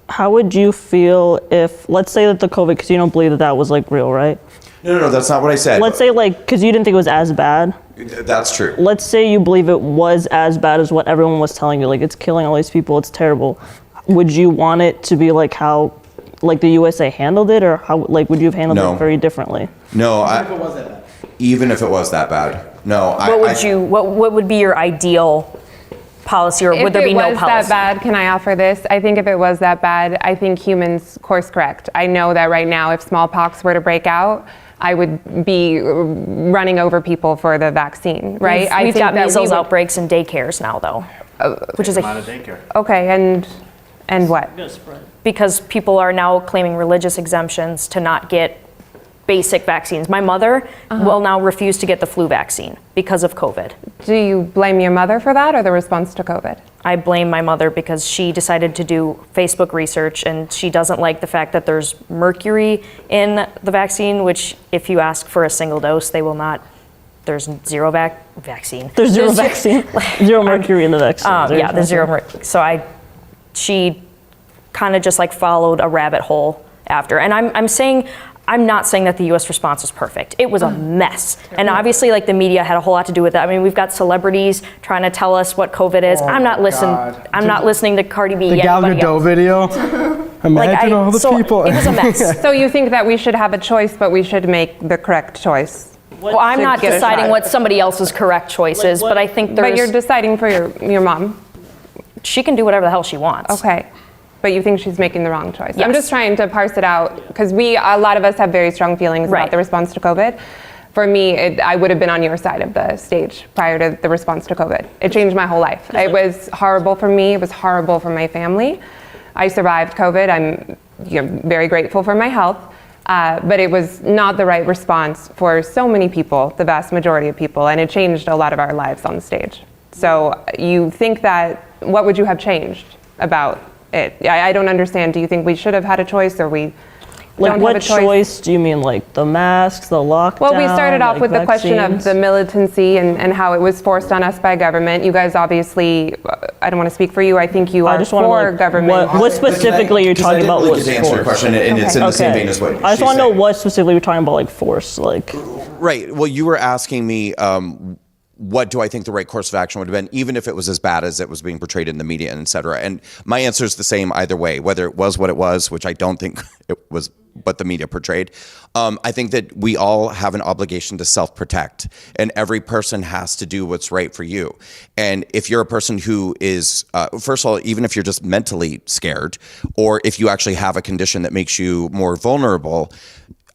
How would you feel if, let's say that the COVID, because you don't believe that was like real, right? No, that's not what I said. Let's say because you didn't think it was as bad. That's true. Let's say you believe it was as bad as what everyone was telling you, like it's killing all these people, it's terrible. Would you want it to be like how like the USA handled it, or how would you have handled it very differently? No, even if it was that bad. No, what would be your ideal policy, or would there be no policy? If it was that bad, can I offer this? I think if it was that bad, I think humans course correct. I know that right now, if smallpox were to break out, I would be running over people for the vaccine, right? We've got measles outbreaks in daycares now, though, which is a lot of daycare. Okay, and what? Because people are now claiming religious exemptions to not get basic vaccines. My mother will now refuse to get the flu vaccine because of COVID. Do you blame your mother for that, or the response to COVID? I blame my mother because she decided to do Facebook research, and she doesn't like the fact that there's mercury in the vaccine, which if you ask for a single dose, they will not. There's zero vaccine. There's zero vaccine. Zero mercury in the vaccine. There's zero mercury. So she kind of just like followed a rabbit hole after. And I'm not saying that the U.S. response was perfect. It was a mess. And obviously, like, the media had a whole lot to do with that. I mean, we've got celebrities trying to tell us what COVID is. I'm not listening to Cardi B. The Gal Gadot video. Imagine all the people. It was a mess. So you think that we should have a choice, but we should make the correct choice? Well, I'm not get a deciding shot. what somebody else's correct choice is, but I think But you're there's, deciding for your mom. she can do whatever the hell she wants. Okay. But you think she's making the wrong choice. I'm Yes. just trying to parse it out because a lot of us have very strong feelings Right. about the response to COVID. For me, I would have been on your side of the stage prior to the response to COVID. It changed my whole life. It was horrible for me. It was horrible for my family. I survived COVID. I'm very grateful for my health. But it was not the right response for so many people, the vast majority of people, and it changed a lot of our lives on the stage. So you think that, what would you have changed about it? I don't understand. Do you think we should have had a choice, or we Like, don't what have a choice? choice do you mean? Like the masks, the lockdown? Well, we started off like with the question of vaccines? the militancy and how it was forced on us by government. You guys obviously, I don't want to speak for you, I think you I are just want to for know government. what specifically you're talking about Because was I didn't really get to answer your force. question, and it's in the same Okay. vein as what I just she's want to know saying. what specifically you're talking about, like force, like. Right. Well, you were asking me, what do I think the right course of action would have been, even if it was as bad as it was being portrayed in the media, and et cetera. And my answer is the same either way, whether it was what it was, which I don't think it was what the media portrayed. I think that we all have an obligation to self-protect, and every person has to do what's right for you. And if you're a person who is, first of all, even if you're just mentally scared, or if you actually have a condition that makes you more vulnerable,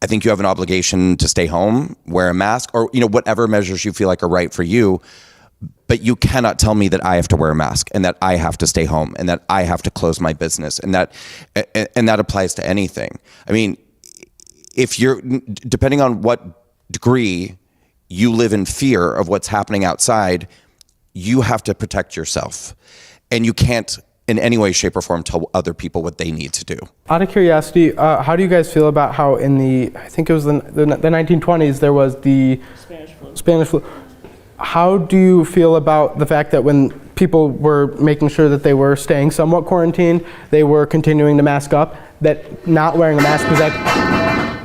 I think you have an obligation to stay home, wear a mask, or whatever measures you feel like are right for you. But you cannot tell me that I have to wear a mask, and that I have to stay home, and that I have to close my business, and that applies to anything. I mean, if you're, depending on what degree you live in fear of what's happening outside, you have to protect yourself, and you can't in any way, shape, or form tell other people what they need to do. Out of curiosity, how do you guys feel about how in I think it was the 1920s, there was the Spanish flu. How do you feel about the fact that when people were making sure that they were staying somewhat quarantined, they were continuing to mask up, that not wearing a mask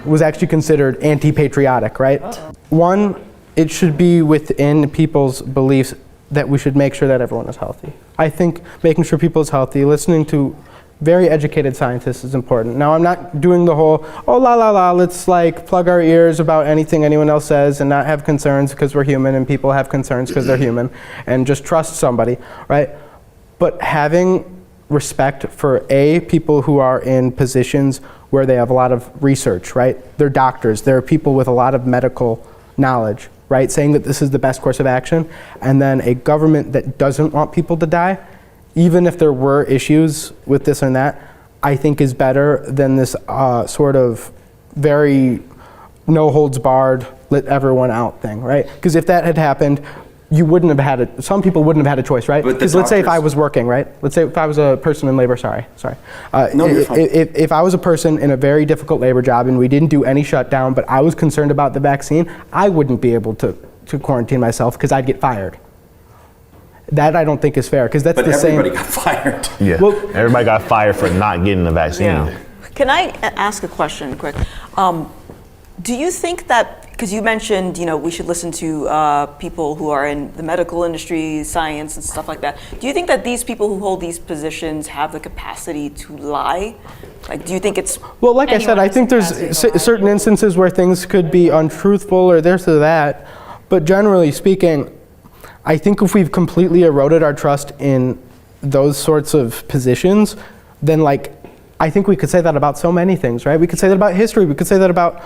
was actually considered anti-patriotic, right? One, it should be within people's beliefs that we should make sure that everyone is healthy. I think making sure people is healthy, listening to very educated scientists is important. Now, I'm not doing the whole, let's like plug our ears about anything anyone else says and not have concerns because we're human and people have concerns because they're human, and just trust somebody, right? But having respect for people who are in positions where they have a lot of research, right? They're doctors, they're people with a lot of medical knowledge, right? Saying that this is the best course of action, and then a government that doesn't want people to die, even if there were issues with this and that, I think is better than this sort of very no holds barred, let everyone out thing, right? Because if that had happened, you wouldn't have had some people wouldn't have had a choice, right? Because let's say if I was working, right? Let's say if I was a person in labor, sorry. No, you're fine. If I was a person in a very difficult labor job and we didn't do any shutdown, but I was concerned about the vaccine, I wouldn't be able to quarantine myself because I'd get fired. That I don't think is fair, because that's the same. But everybody got fired. Yeah, everybody got fired for not getting the vaccine. Yeah. Can I ask a question quick? Do you think that, because you mentioned, we should listen to people who are in the medical industry, science and stuff like that. Do you think that these people who hold these positions have the capacity to lie? Like, do you think it's... Well, like I said, I think there's certain instances where things could be untruthful or this or that, but generally speaking, I think if we've completely eroded our trust in those sorts of positions, then I think we could say that about so many things, right? We could say that about history, we could say that about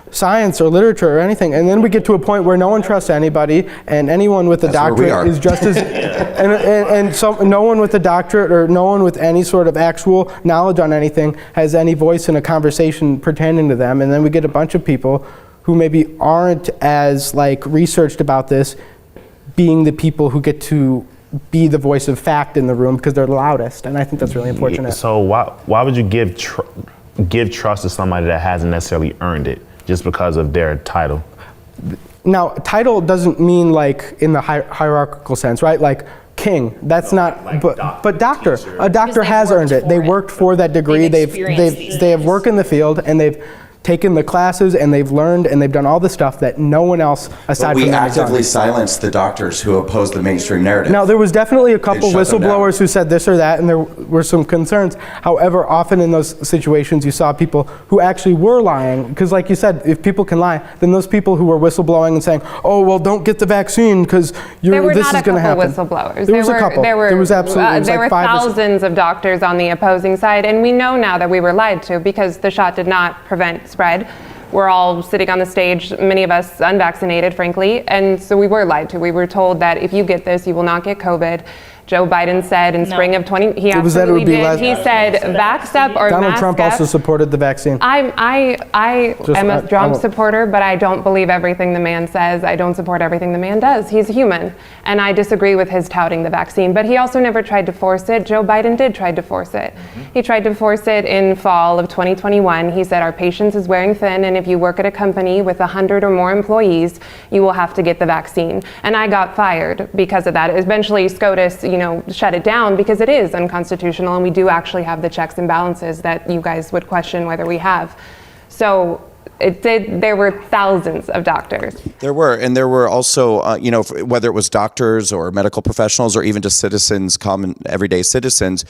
science or literature or anything, and then we get to a point where no one trusts anybody, and anyone with a doctorate is just as, and so no one with a doctorate or no one with any sort of actual knowledge on anything has any voice in a conversation pertaining to them, and then we get a bunch of people who maybe aren't as researched about this, being the people who get to be the voice of fact in the room because they're the loudest, and I think that's really unfortunate. So why would you give trust to somebody that hasn't necessarily earned it just because of their title? Now, title doesn't mean in the hierarchical sense, right? Like king, that's not, but doctor. A doctor has earned it. They worked for that degree. They have worked in the field, and taken the classes and they've learned and they've done all the stuff that no one else aside But we from them has done. actively silenced the doctors who oppose the mainstream narrative. Now, there was definitely a couple shut them down. whistleblowers who said this or that, and there were some concerns. However, often in those situations, you saw people who actually were lying. Because like you said, if people can lie, then those people who were whistleblowing and saying, oh, well, don't get the vaccine because There were this not is going to happen. whistleblowers. There was a couple. There was absolutely, it was there like were 5 or 6. thousands of doctors on the opposing side, and we know now that we were lied to because the shot did not prevent spread. We're all sitting on the stage, many of us unvaccinated, frankly, and so we were lied to. We were told that if you get this, you will not get COVID. Joe Biden said in spring of 20, he It was that it absolutely would be did. less- He said, vaxxed up or Donald masked Trump up. also supported the vaccine. I am a I Trump won't- supporter, but I don't believe everything the man says. I don't support everything the man does. He's human, and I disagree with his touting the vaccine. But he also never tried to force it. Joe Biden did try to force it. He tried to force it in fall of 2021. He said our patience is wearing thin, and if you work at a company with 100 or more employees, you will have to get the vaccine. And I got fired because of that. Eventually, SCOTUS, shut it down because it is unconstitutional, and we do actually have the checks and balances that you guys would question whether we have. So there were thousands of doctors. There were, and there were also, whether it was doctors or medical professionals or even just citizens, common everyday citizens,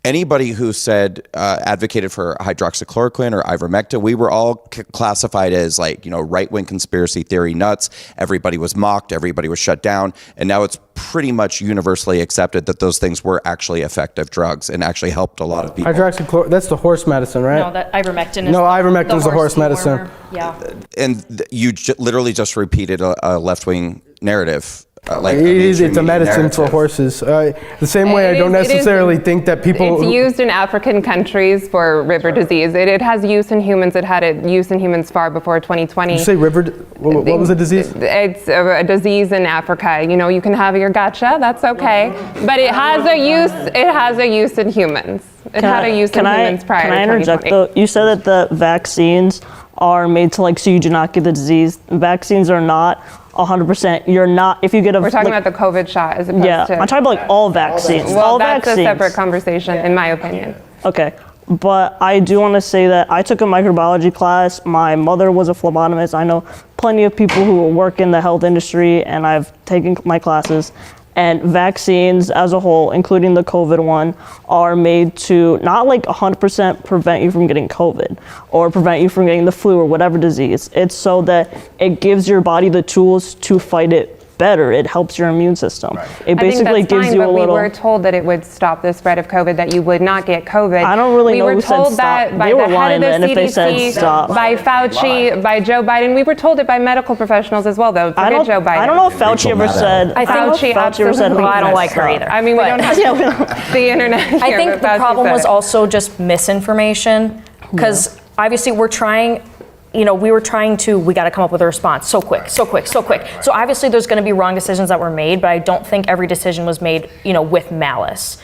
anybody who said, advocated for hydroxychloroquine or ivermectin, we were all classified as right-wing conspiracy theory nuts. Everybody was mocked, everybody was shut down, and now it's pretty much universally accepted that those things were actually effective drugs and actually helped a lot of people. Hydroxychloroquine, that's the horse medicine, right? No, that ivermectin is No, ivermectin's the horse medicine. dewormer. Yeah. And you literally just repeated a left-wing narrative. It's a medicine for horses. The same way I don't necessarily think that people... It's used in African countries for river disease. It has use in humans. It had use in humans far before 2020. Did you say river... What was the disease? It's a disease in Africa. You can have your gotcha, that's okay. But it has a use. It has a use in humans. It had a use in humans prior to 2020. Can I interject though? You said that the vaccines are made to so you do not get the disease. Vaccines are not 100%. You're not, if you get a... We're talking about the COVID shot as opposed to... Yeah, I'm talking about all vaccines. Well, all that's vaccines. a separate conversation, in my opinion. Okay, but I do want to say that I took a microbiology class. My mother was a phlebotomist. I know plenty of people who work in the health industry, and I've taken my classes. And vaccines as a whole, including the COVID one, are made to not 100% prevent you from getting COVID or prevent you from getting the flu or whatever disease. It's so that it gives your body the tools to fight it better. It helps your immune system. It basically gives you a little... We were told that it would stop the spread of COVID, that you would not get COVID. I don't really know who said stop. We were told that by They were the head of the lying then if they said CDC, stop. by Fauci, by Joe Biden. We were told it by medical professionals as well, though. Forget Joe Biden. I don't know if Fauci ever said... Fauci absolutely. I don't like her either. I mean, we don't have the internet here, I think but the Fauci problem said was it. also just misinformation, because obviously we were trying to, we got to come up with a response so quick. So obviously there's going to be wrong decisions that were made, but I don't think every decision was made, with malice.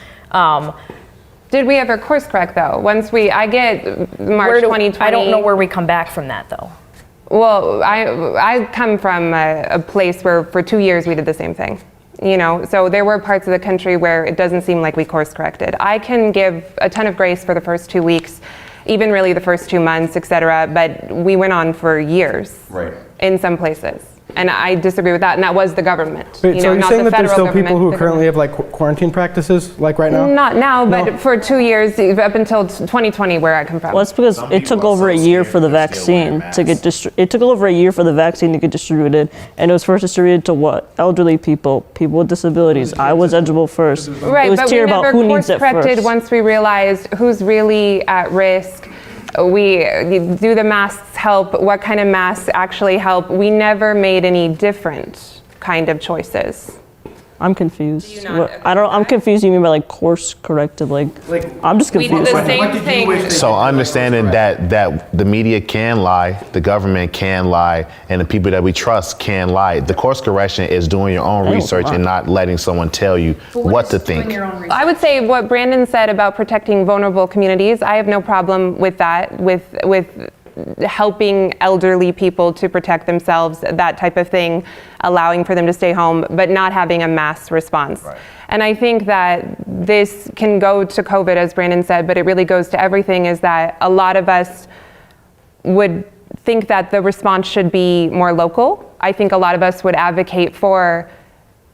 Did we ever course correct though? I get March 2020. I don't know where we come back from that though. Well, I come from a place where for 2 years we did the same thing. So there were parts of the country where it doesn't seem like we course corrected. I can give a ton of grace for the first 2 weeks, even really the first 2 months, et cetera, but we went on for years in some places. And I disagree with that, and that was the government. Wait, so are you not saying the that there's federal still people who government, currently have quarantine practices right now? Not now, No? but for 2 years, up until 2020, where I come from. Well, it's because it took over a year for the vaccine to get it took over a year for the vaccine to get distributed, and it was first distributed to what? Elderly people, people with disabilities. I was eligible first. Right, it was but we clear about never who needs course it corrected first. once we realized who's really at risk. Do the masks help? What kind of masks actually help? We never made any different kind of choices. I'm confused. I'm confused. You mean by course corrected? I'm just We confused. did the same thing. So understanding that the media can lie, the government can lie, and the people that we trust can lie. The course correction is doing your own research and not letting someone tell you what to think. I would say what Brandon said about protecting vulnerable communities, I have no problem with that, with helping elderly people to protect themselves, that type of thing, allowing for them to stay home, but not having a mass response. Right. And I think that this can go to COVID, as Brandon said, but it really goes to everything, is that a lot of us would think that the response should be more local. I think a lot of us would advocate for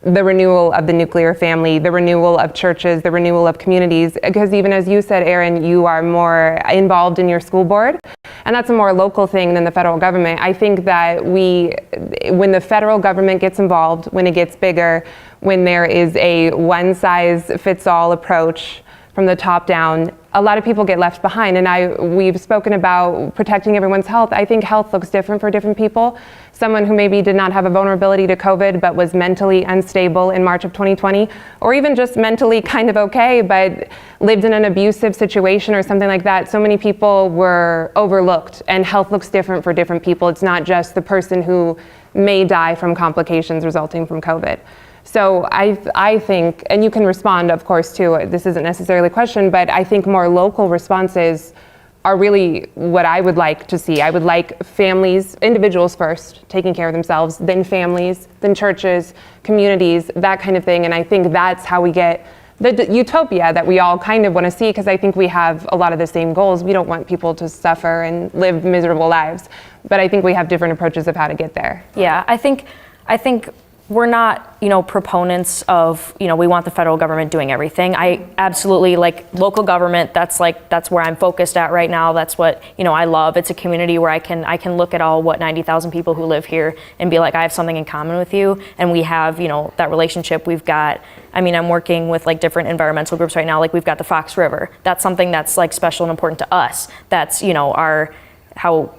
the renewal of the nuclear family, the renewal of churches, the renewal of communities, because even as you said, Aaron, you are more involved in your school board, and that's a more local thing than the federal government. I think that when the federal government gets involved, when it gets bigger, when there is a one-size-fits-all approach from the top down, a lot of people get left behind. And we've spoken about protecting everyone's health. I think health looks different for different people. Someone who maybe did not have a vulnerability to COVID but was mentally unstable in March of 2020, or even just mentally kind of okay but lived in an abusive situation or something like that. So many people were overlooked, and health looks different for different people. It's not just the person who may die from complications resulting from COVID. So I think, and you can respond, of course, to this isn't necessarily a question, but I think more local responses are really what I would like to see. I would like families, individuals first, taking care of themselves, then families, then churches, communities, that kind of thing. And I think that's how we get the utopia that we all kind of want to see, because I think we have a lot of the same goals. We don't want people to suffer and live miserable lives, but I think we have different approaches of how to get there. Yeah, I think we're not, proponents of, we want the federal government doing everything. I absolutely local government. That's where I'm focused at right now. That's what, I love. It's a community where I can look at all 90,000 people who live here and be like, I have something in common with you. And we have, that relationship. We've got, I'm working with different environmental groups right now. We've got the Fox River. That's something that's special and important to us. That's, how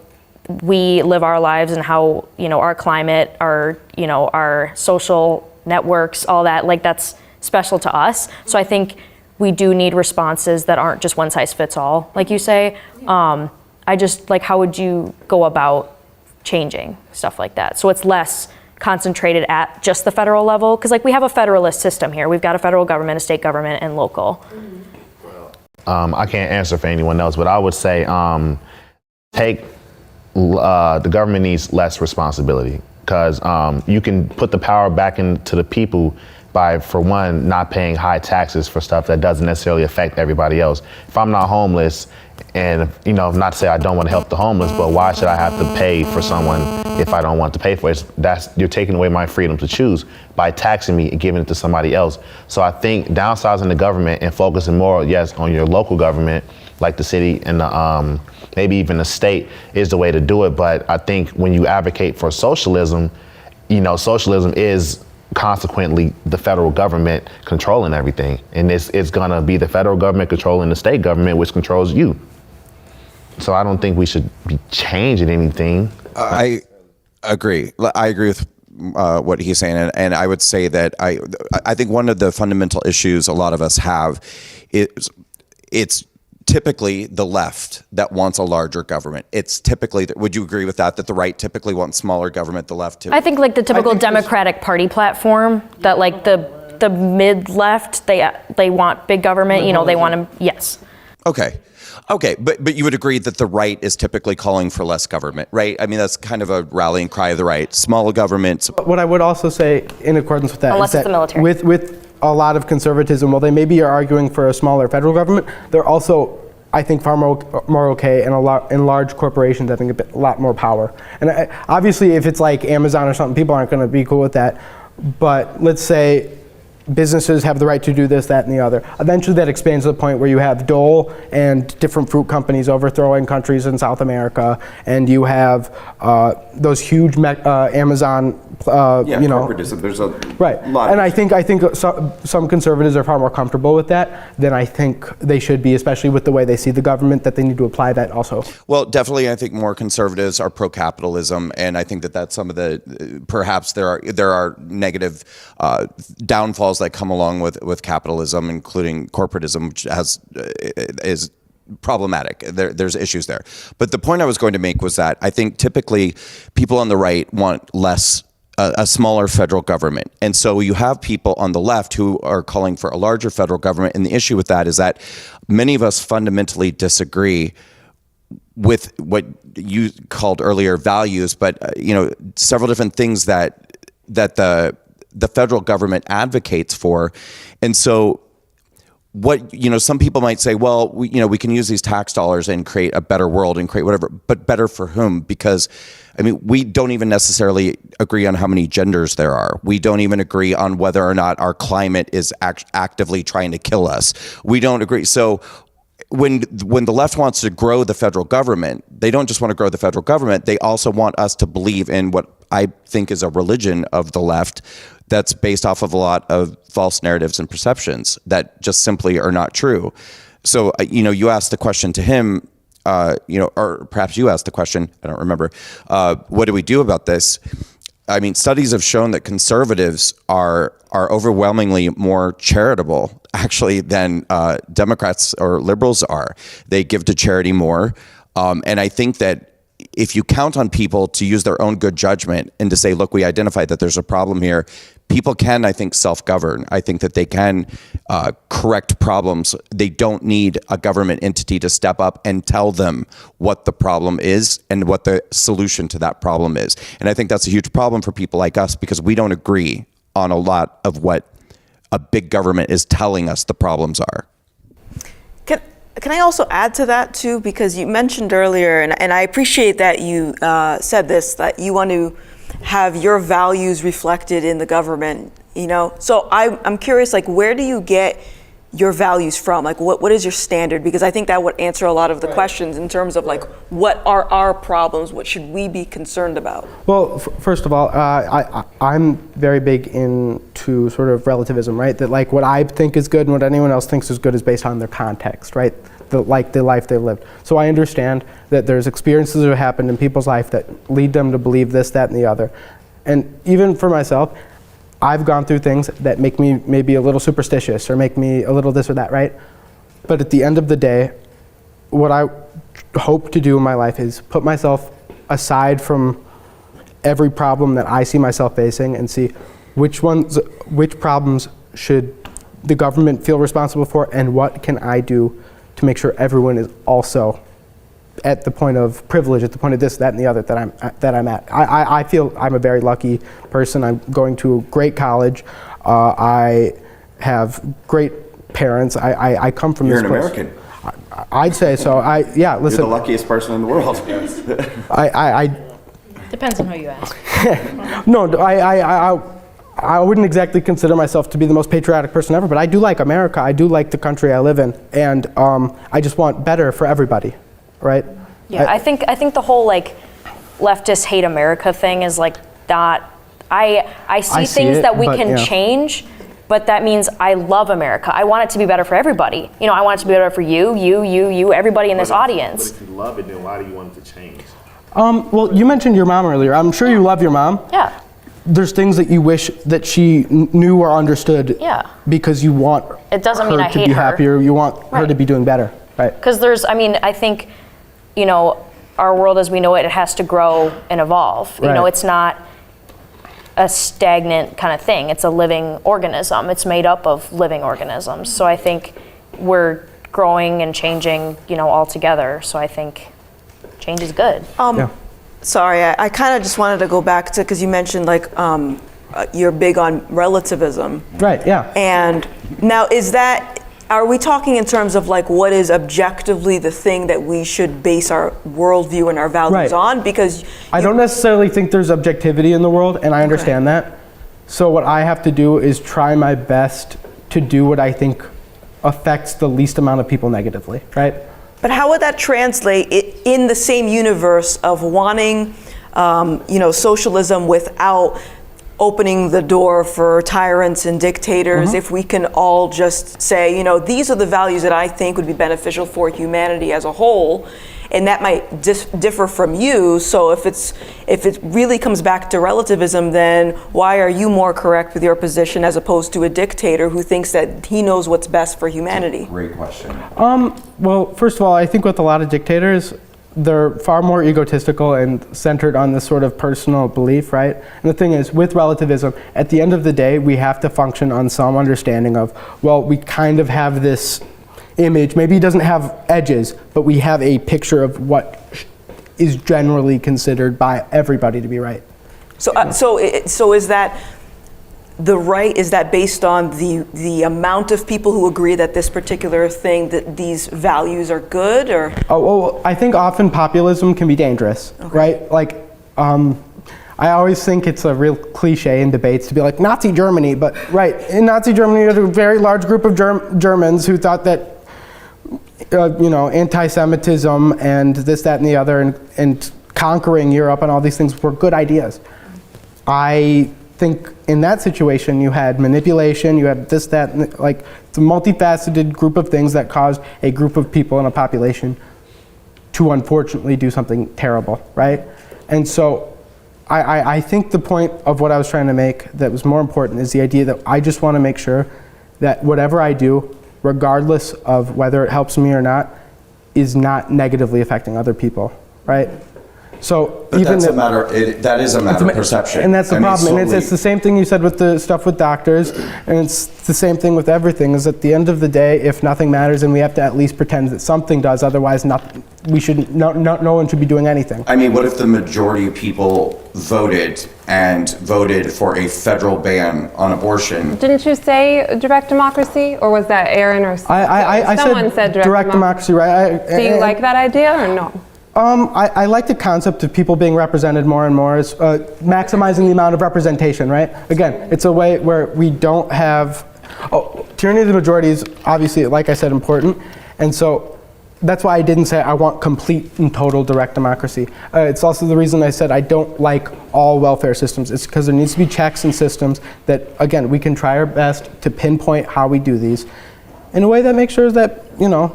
we live our lives and how, our climate, our social networks, all that, that's special to us. So I think we do need responses that aren't just one size fits all, like you say. I just, how would you go about changing stuff like that? So it's less concentrated at just the federal level, because we have a federalist system here. We've got a federal government, a state government, and local. I can't answer for anyone else, but I would say the government needs less responsibility, because you can put the power back into the people by, for one, not paying high taxes for stuff that doesn't necessarily affect everybody else. If I'm not homeless, and not to say I don't want to help the homeless, but why should I have to pay for someone if I don't want to pay for it? You're taking away my freedom to choose by taxing me and giving it to somebody else. So I think downsizing the government and focusing more, yes, on your local government, like the city and the maybe even the state, is the way to do it. But I think when you advocate for socialism, socialism is consequently the federal government controlling everything. And it's gonna be the federal government controlling the state government, which controls you. So I don't think we should be changing anything. I agree. I agree with what he's saying. And I would say that I think one of the fundamental issues a lot of us have is it's typically the left that wants a larger government. It's typically, would you agree with that the right typically wants smaller government, the left too? I think the typical Democratic Party platform, that the mid-left, they want big government, they want to, yes. Okay, but you would agree that the right is typically calling for less government, right? That's kind of a rallying cry of the right. Smaller government. What I would also say, in accordance with that, unless is that it's the military. With a lot of conservatism, while they maybe are arguing for a smaller federal government, they're also, I think, far more okay in large corporations having a lot more power. And obviously, if it's like Amazon or something, people aren't going to be cool with that. But let's say businesses have the right to do this, that, and the other. Eventually that expands to the point where you have Dole and different fruit companies overthrowing countries in South America, and you have those huge Amazon, corporatism. There's a right. lot. And I think some conservatives are far more comfortable with that than I think they should be, especially with the way they see the government, that they need to apply that also. Well, definitely, I think more conservatives are pro-capitalism, and I think that some of the perhaps there are negative downfalls that come along with capitalism, including corporatism, which is problematic. There's issues there. But the point I was going to make was that I think typically people on the right want a smaller federal government. And so you have people on the left who are calling for a larger federal government. And the issue with that is that many of us fundamentally disagree with what you called earlier values, but several different things that the federal government advocates for. And so what, some people might say, well, we can use these tax dollars and create a better world and create whatever, but better for whom? Because, we don't even necessarily agree on how many genders there are. We don't even agree on whether or not our climate is actively trying to kill us. We don't agree. So when the left wants to grow the federal government, they don't just want to grow the federal government. They also want us to believe in what I think is a religion of the left that's based off of a lot of false narratives and perceptions that just simply are not true. So, you asked the question to him, or perhaps you asked the question, I don't remember, what do we do about this? Studies have shown that conservatives are overwhelmingly more charitable, actually, than Democrats or liberals are. They give to charity more. And I think that if you count on people to use their own good judgment and to say, look, we identified that there's a problem here, people can, I think, self-govern. I think that they can correct problems. They don't need a government entity to step up and tell them what the problem is and what the solution to that problem is. And I think that's a huge problem for people like us because we don't agree on a lot of what a big government is telling us the problems are. Can I also add to that too? Because you mentioned earlier, and I appreciate that you said this, that you want to have your values reflected in the government, So I'm curious, where do you get your values from? What is your standard? Because I think that would answer a lot of the questions in terms of what are our problems? What should we be concerned about? Well, first of all, I'm very big into sort of relativism, right? That what I think is good and what anyone else thinks is good is based on their context, right? The life they've lived. So I understand that there's experiences that have happened in people's life that lead them to believe this, that, and the other. And even for myself, I've gone through things that make me maybe a little superstitious or make me a little this or that, right? But at the end of the day, what I hope to do in my life is put myself aside from every problem that I see myself facing and see which problems should the government feel responsible for and what can I do to make sure everyone is also at the point of privilege, at the point of this, that, and the other that I'm at. I feel I'm a very lucky person. I'm going to a great college. I have great parents. I come from this place. You're an American. I'd say so. Listen. You're the luckiest person in the world. Depends on who you ask. No, I wouldn't exactly consider myself to be the most patriotic person ever, but I do like America. I do like the country I live in, and I just want better for everybody, right? Yeah, I think the whole leftist hate America thing is not. I see things that we can change, but that means I love America. I want it to be better for everybody. I want it to be better for you, everybody in this audience. But if you love it, then why do you want it to change? Well, you mentioned your mom earlier. I'm sure you love your mom. Yeah. There's things that you wish that she knew or understood. Yeah. Because you want it doesn't mean I her to hate be her. happier. You want her to be doing better, right? Because I think, our world as we know it, it has to grow and evolve. Right. It's not a stagnant kind of thing. It's a living organism. It's made up of living organisms. So I think we're growing and changing, all together. So I think change is good. Sorry, I kind of just wanted to go back to, because you mentioned you're big on relativism. Right, yeah. And now are we talking in terms of what is objectively the thing that we should base our worldview and our values on? Because I don't necessarily think there's objectivity in the world, and I understand that. So what I have to do is try my best to do what I think affects the least amount of people negatively, right? But how would that translate in the same universe of wanting, socialism without opening the door for tyrants and dictators? If we can all just say, these are the values that I think would be beneficial for humanity as a whole, and that might differ from you. So if it really comes back to relativism, then why are you more correct with your position as opposed to a dictator who thinks that he knows what's best for humanity? Great question. Well, first of all, I think with a lot of dictators, they're far more egotistical and centered on this sort of personal belief, right? And the thing is, with relativism, at the end of the day, we have to function on some understanding of, well, we kind of have this image. Maybe it doesn't have edges, but we have a picture of what is generally considered by everybody to be right. So is that the right, is that based on the amount of people who agree that this particular thing, that these values are good, or? Oh, well, I think often populism can be dangerous, right? Like, I always think it's a real cliche in debates to be like Nazi Germany, but right, in Nazi Germany there's a very large group of Germans who thought that, anti-Semitism and this, that, and the other, and conquering Europe and all these things were good ideas. I think in that situation you had manipulation, you had this, that, and like it's a multifaceted group of things that caused a group of people in a population to unfortunately do something terrible, right? And so I think the point of what I was trying to make that was more important is the idea that I just want to make sure that whatever I do, regardless of whether it helps me or not, is not negatively affecting other people, right? So But even that's a matter. That is a matter of perception, and that's the I mean, problem. And it's solely- the same thing you said with the stuff with doctors, and it's the same thing with everything. Is at the end of the day, if nothing matters, then we have to at least pretend that something does. Otherwise, we shouldn't. No one should be doing anything. I mean, what if the majority of people voted for a federal ban on abortion? Didn't you say direct democracy, or was that Aaron or I someone said direct democracy, right? Do you like that idea or no? I like the concept of people being represented more and more, as maximizing the amount of representation, right? Again, it's a way where we don't have, tyranny of the majority is obviously, like I said, important. And so that's why I didn't say I want complete and total direct democracy. It's also the reason I said I don't like all welfare systems. It's because there needs to be checks and systems that, again, we can try our best to pinpoint how we do these in a way that makes sure that,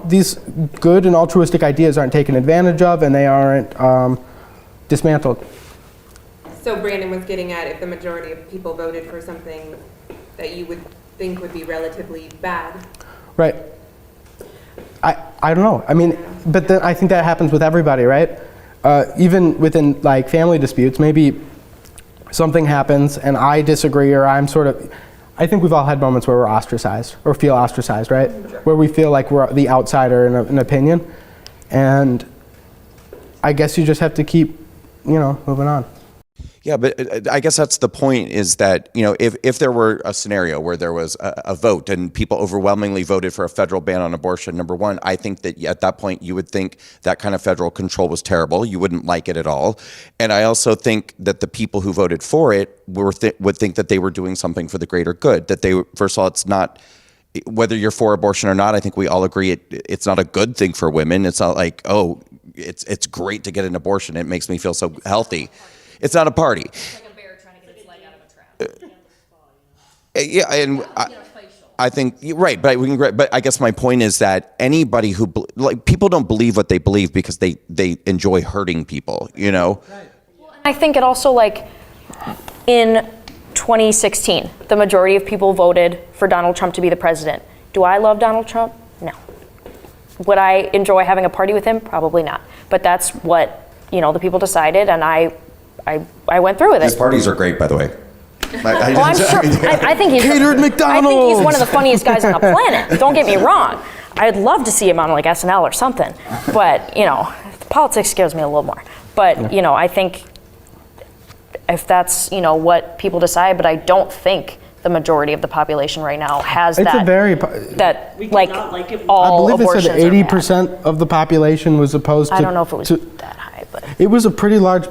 these good and altruistic ideas aren't taken advantage of and they aren't dismantled. So Brandon was getting at if the majority of people voted for something that you would think would be relatively bad. Right. I don't know. I mean, but then I think that happens with everybody, right? Even within like family disputes, maybe something happens and I disagree, or I'm sort of, I think we've all had moments where we're ostracized or feel ostracized, right? Sure. Where we feel like we're the outsider in an opinion. And I guess you just have to keep, moving on. Yeah, but I guess that's the point, is that, if there were a scenario where there was a vote and people overwhelmingly voted for a federal ban on abortion, number one, I think that at that point you would think that kind of federal control was terrible. You wouldn't like it at all. And I also think that the people who voted for it would think that they were doing something for the greater good. That they, first of all, it's not, whether you're for abortion or not, I think we all agree it's not a good thing for women. It's not like, it's great to get an abortion. It makes me feel so healthy. It's not a party. It's like a bear trying to get its leg out of a trap. Yeah, and I think you're right, but I guess my point is that anybody who people don't believe what they believe because they enjoy hurting people, Right. I think it also, in 2016, the majority of people voted for Donald Trump to be the president. Do I love Donald Trump? No. Would I enjoy having a party with him? Probably not. But that's what, the people decided, and I went through with it. These parties are great, by the way. I'm sure. I think he's catered McDonald's. I think he's one of the funniest guys on the planet. Don't get me wrong. I'd love to see him on SNL or something. But politics scares me a little more. But I think if that's what people decide, but I don't think the majority of the population right now has it's that. A very all I believe it said abortions 80% of the population was opposed to. I don't know if it was that high, but it was a pretty large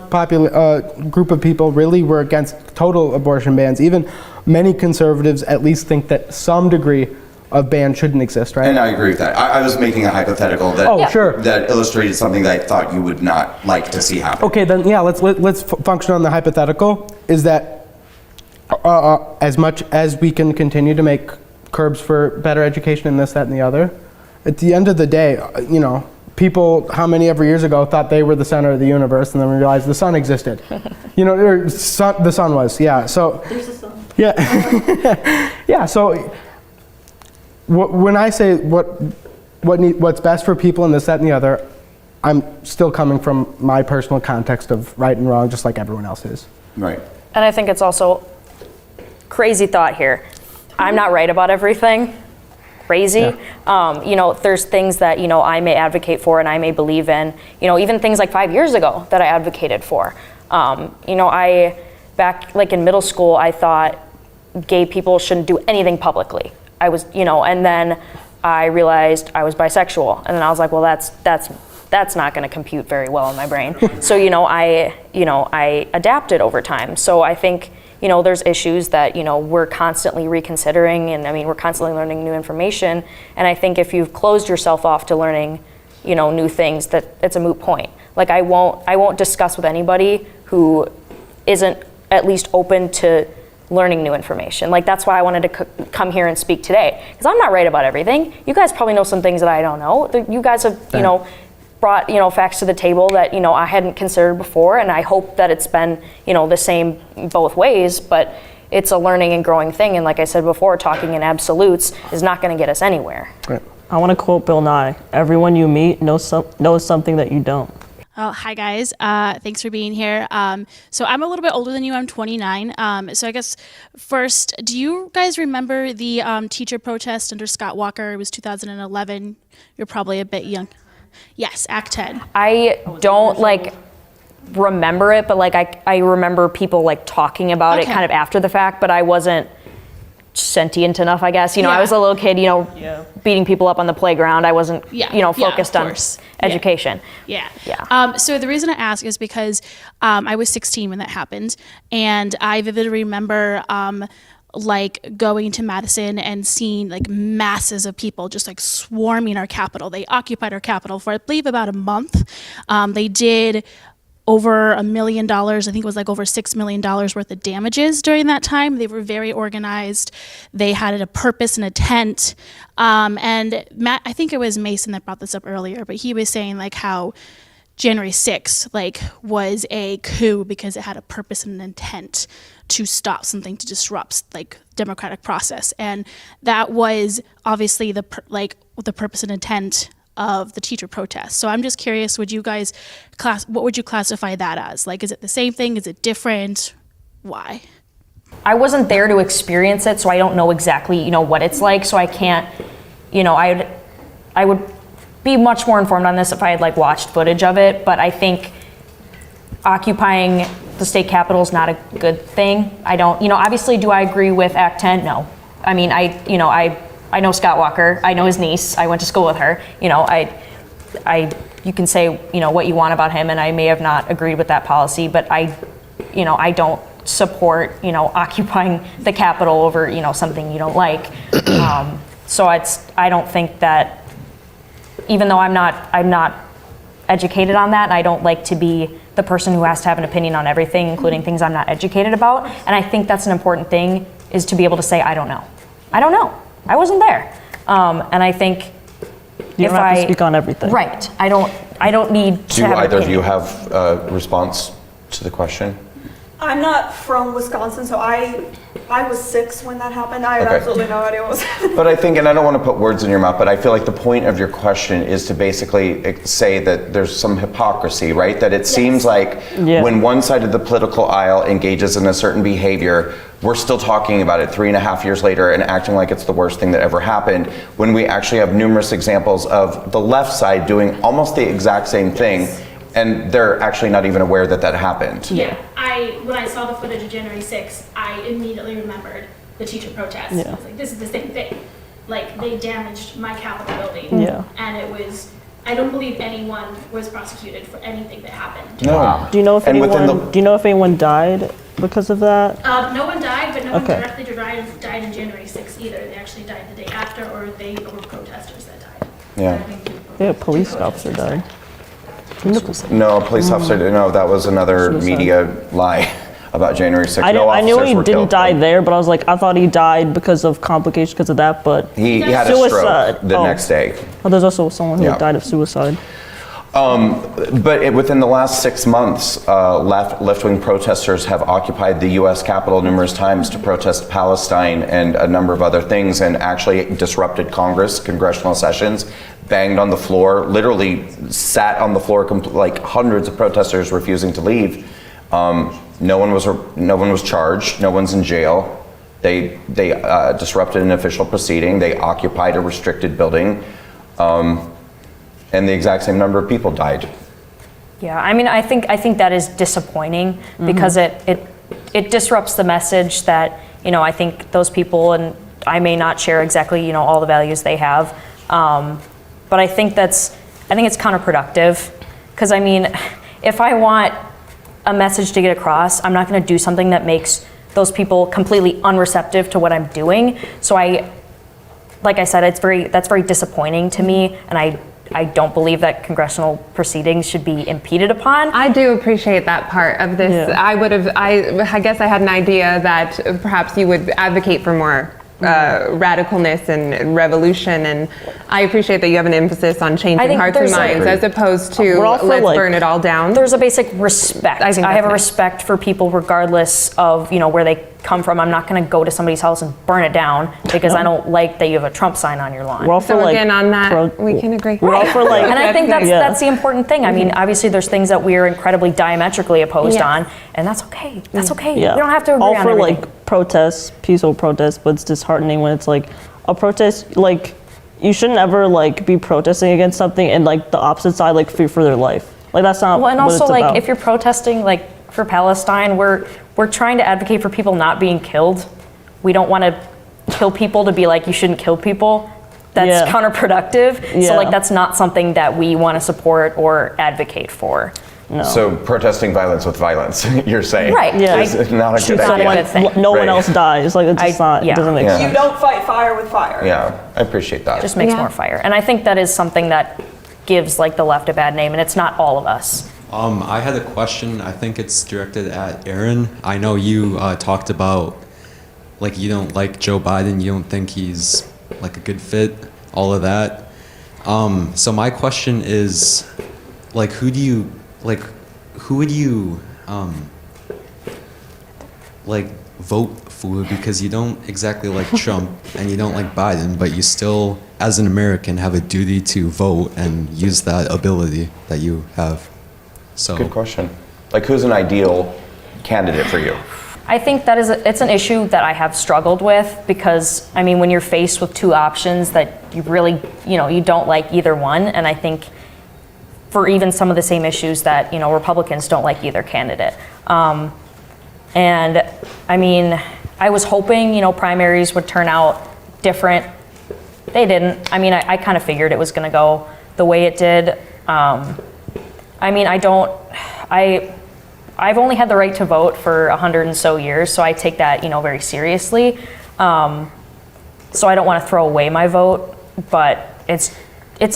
group of people really were against total abortion bans. Even many conservatives at least think that some degree of ban shouldn't exist, right? And I agree with that. I was making a hypothetical that sure. that illustrated something that I thought you would not like to see happen. Okay, then let's function on the hypothetical. Is that as much as we can continue to make curbs for better education and this, that, and the other, at the end of the day, people, how many ever years ago, thought they were the center of the universe, and then we realized the sun existed. The sun was, yeah. So There's the sun. Yeah, yeah. So when I say what's best for people and this, that, and the other, I'm still coming from my personal context of right and wrong, just like everyone else is. Right. And I think it's also crazy thought here. I'm not right about everything. Crazy. Yeah. There's things that, I may advocate for and I may believe in, even things like 5 years ago that I advocated for. I back in middle school, I thought gay people shouldn't do anything publicly. I was, and then I realized I was bisexual, and then I was like, well, that's not going to compute very well in my brain. So, I adapted over time. So I think, there's issues that, we're constantly reconsidering, and I mean, we're constantly learning new information. And I think if you've closed yourself off to learning, new things, that it's a moot point. Like I won't discuss with anybody who isn't at least open to learning new information. Like that's why I wanted to come here and speak today, because I'm not right about everything. You guys probably know some things that I don't know. You guys have, brought facts to the table that I hadn't considered before, and I hope that it's been the same both ways. But it's a learning and growing thing, and like I said before, talking in absolutes is not going to get us anywhere. Right. I want to quote Bill Nye: "Everyone you meet knows something that you don't." Oh, hi guys. Thanks for being here. So I'm a little bit older than you. I'm 29. So I guess first, do you guys remember the teacher protest under Scott Walker? It was 2011. You're probably a bit young. Yes, Act 10. I don't remember it, but I remember people talking about it kind of after the fact, but I wasn't sentient enough, I guess. I was a little kid, beating people up on the playground. I wasn't, focused on education. Yeah. So the reason I ask is because I was 16 when that happened, and I vividly remember going to Madison and seeing masses of people just swarming our Capitol. They occupied our Capitol for I believe about a month. They did over $1 million. I think it was over $6 million worth of damages during that time. They were very organized. They had a purpose and intent. And Matt, I think it was Mason that brought this up earlier, but he was saying how January 6th was a coup because it had a purpose and an intent to stop something, to disrupt democratic process. And that was obviously the purpose and intent of the teacher protest. So I'm just curious, what would you classify that as? Is it the same thing? Is it different? Why? I wasn't there to experience it, so I don't know exactly, what it's like. So I can't, I would be much more informed on this if I had watched footage of it. But I think occupying the state capitol is not a good thing. I don't, obviously, do I agree with Act 10? No. I mean, I know Scott Walker. I know his niece. I went to school with her. You can say, what you want about him, and I may have not agreed with that policy, but I don't support, occupying the Capitol over, something you don't like. So I don't think that, even though I'm not educated on that, and I don't like to be the person who has to have an opinion on everything, including things I'm not educated about. And I think that's an important thing, is to be able to say, I don't know. I don't know. I wasn't there. And I think you don't have to speak on everything. Right. I don't need to Do have either an of you opinion. have a response to the question? I'm not from Wisconsin, so I was 6 when that happened. I have Okay. absolutely no idea what was happening. But I think, and I don't want to put words in your mouth, but I feel like the point of your question is to basically say that there's some hypocrisy, right? That it seems like when one side of the political aisle engages in a certain behavior, we're still talking about it 3.5 years later and acting like it's the worst thing that ever happened, when we actually have numerous examples of the left side doing almost the exact same thing, and they're actually not even aware that that happened. Yeah, when I saw the footage of January 6th, I immediately remembered the teacher protest. Yeah. I was like, this is the same thing. They damaged my Capitol building. Yeah. And it was, I don't believe anyone was prosecuted for anything that happened. No. Wow. Do you know if And within anyone died because of that? No one died, but no one Okay. directly died in January 6th either. They actually died the day after, or they were protesters that died. Yeah. Yeah, a police officer died. No, police officer, no, that was another Suicide. media lie about January 6th. I knew he were didn't killed. die there, but I was like, I thought he died because of complications because of that, but He had a Suicide. stroke the Oh. next day. there's also someone who Yeah. died of suicide. But within the last 6 months, left-wing protesters have occupied the U.S. Capitol numerous times to protest Palestine and a number of other things, and actually disrupted Congress, congressional sessions, banged on the floor, literally sat on the floor, like hundreds of protesters refusing to leave. No one was charged. No one's in jail. They disrupted an official proceeding. They occupied a restricted building. And the exact same number of people died. Yeah, I mean, I think that is disappointing because it disrupts the message that I think those people, and I may not share exactly, all the values they have, but I think it's counterproductive, because I mean, if I want a message to get across, I'm not going to do something that makes those people completely unreceptive to what I'm doing. So like I said, that's very disappointing to me, and I don't believe that congressional proceedings should be impeded upon. I do appreciate that part of this. Yeah. I guess I had an idea that perhaps you would advocate for more radicalness and revolution, and I appreciate that you have an emphasis on changing hearts and minds as opposed to let's burn it all down. There's a basic respect. I have a respect for people regardless of where they come from. I'm not going to go to somebody's house and burn it down because I don't like that you have a Trump sign on your lawn. We're all for, So again, on that, we can agree. We're all for And I think that's the important thing. I mean, obviously there's things that we're incredibly diametrically opposed on, and that's okay. That's okay. Yeah. We don't have to agree all on for everything. Protests, peaceful protests, but it's disheartening when it's like a protest, like you shouldn't ever be protesting against something and the opposite side fear for their life. That's not Well, and what also it's about. if you're protesting for Palestine, we're trying to advocate for people not being killed. We don't want to kill people to be you shouldn't kill people. That's counterproductive. Yeah. So that's not something that we want to support or advocate for. No. So protesting violence with violence, you're saying, Right. Yeah. is not a good not a idea. good thing. No one Right. else dies. It's just not. yeah. It doesn't make Yeah. sense. You don't fight fire with fire. Yeah, I appreciate that. Just makes Yeah. more fire. And I think that is something that gives the left a bad name, and it's not all of us. I had a question. I think it's directed at Aaron. I know you talked about you don't like Joe Biden. You don't think he's a good fit. All of that. So my question is, who would you vote for? Because you don't exactly like Trump and you don't like Biden, but you still, as an American, have a duty to vote and use that ability that you have. So Good question. Who's an ideal candidate for you? I think that it's an issue that I have struggled with, because I mean, when you're faced with two options that you really, you don't like either one, and I think for even some of the same issues that, Republicans don't like either candidate. And I mean, I was hoping, primaries would turn out different. They didn't. I mean, I kind of figured it was going to go the way it did. I mean, I've only had the right to vote for 100 and so years, so I take that, very seriously. So I don't want to throw away my vote, but it's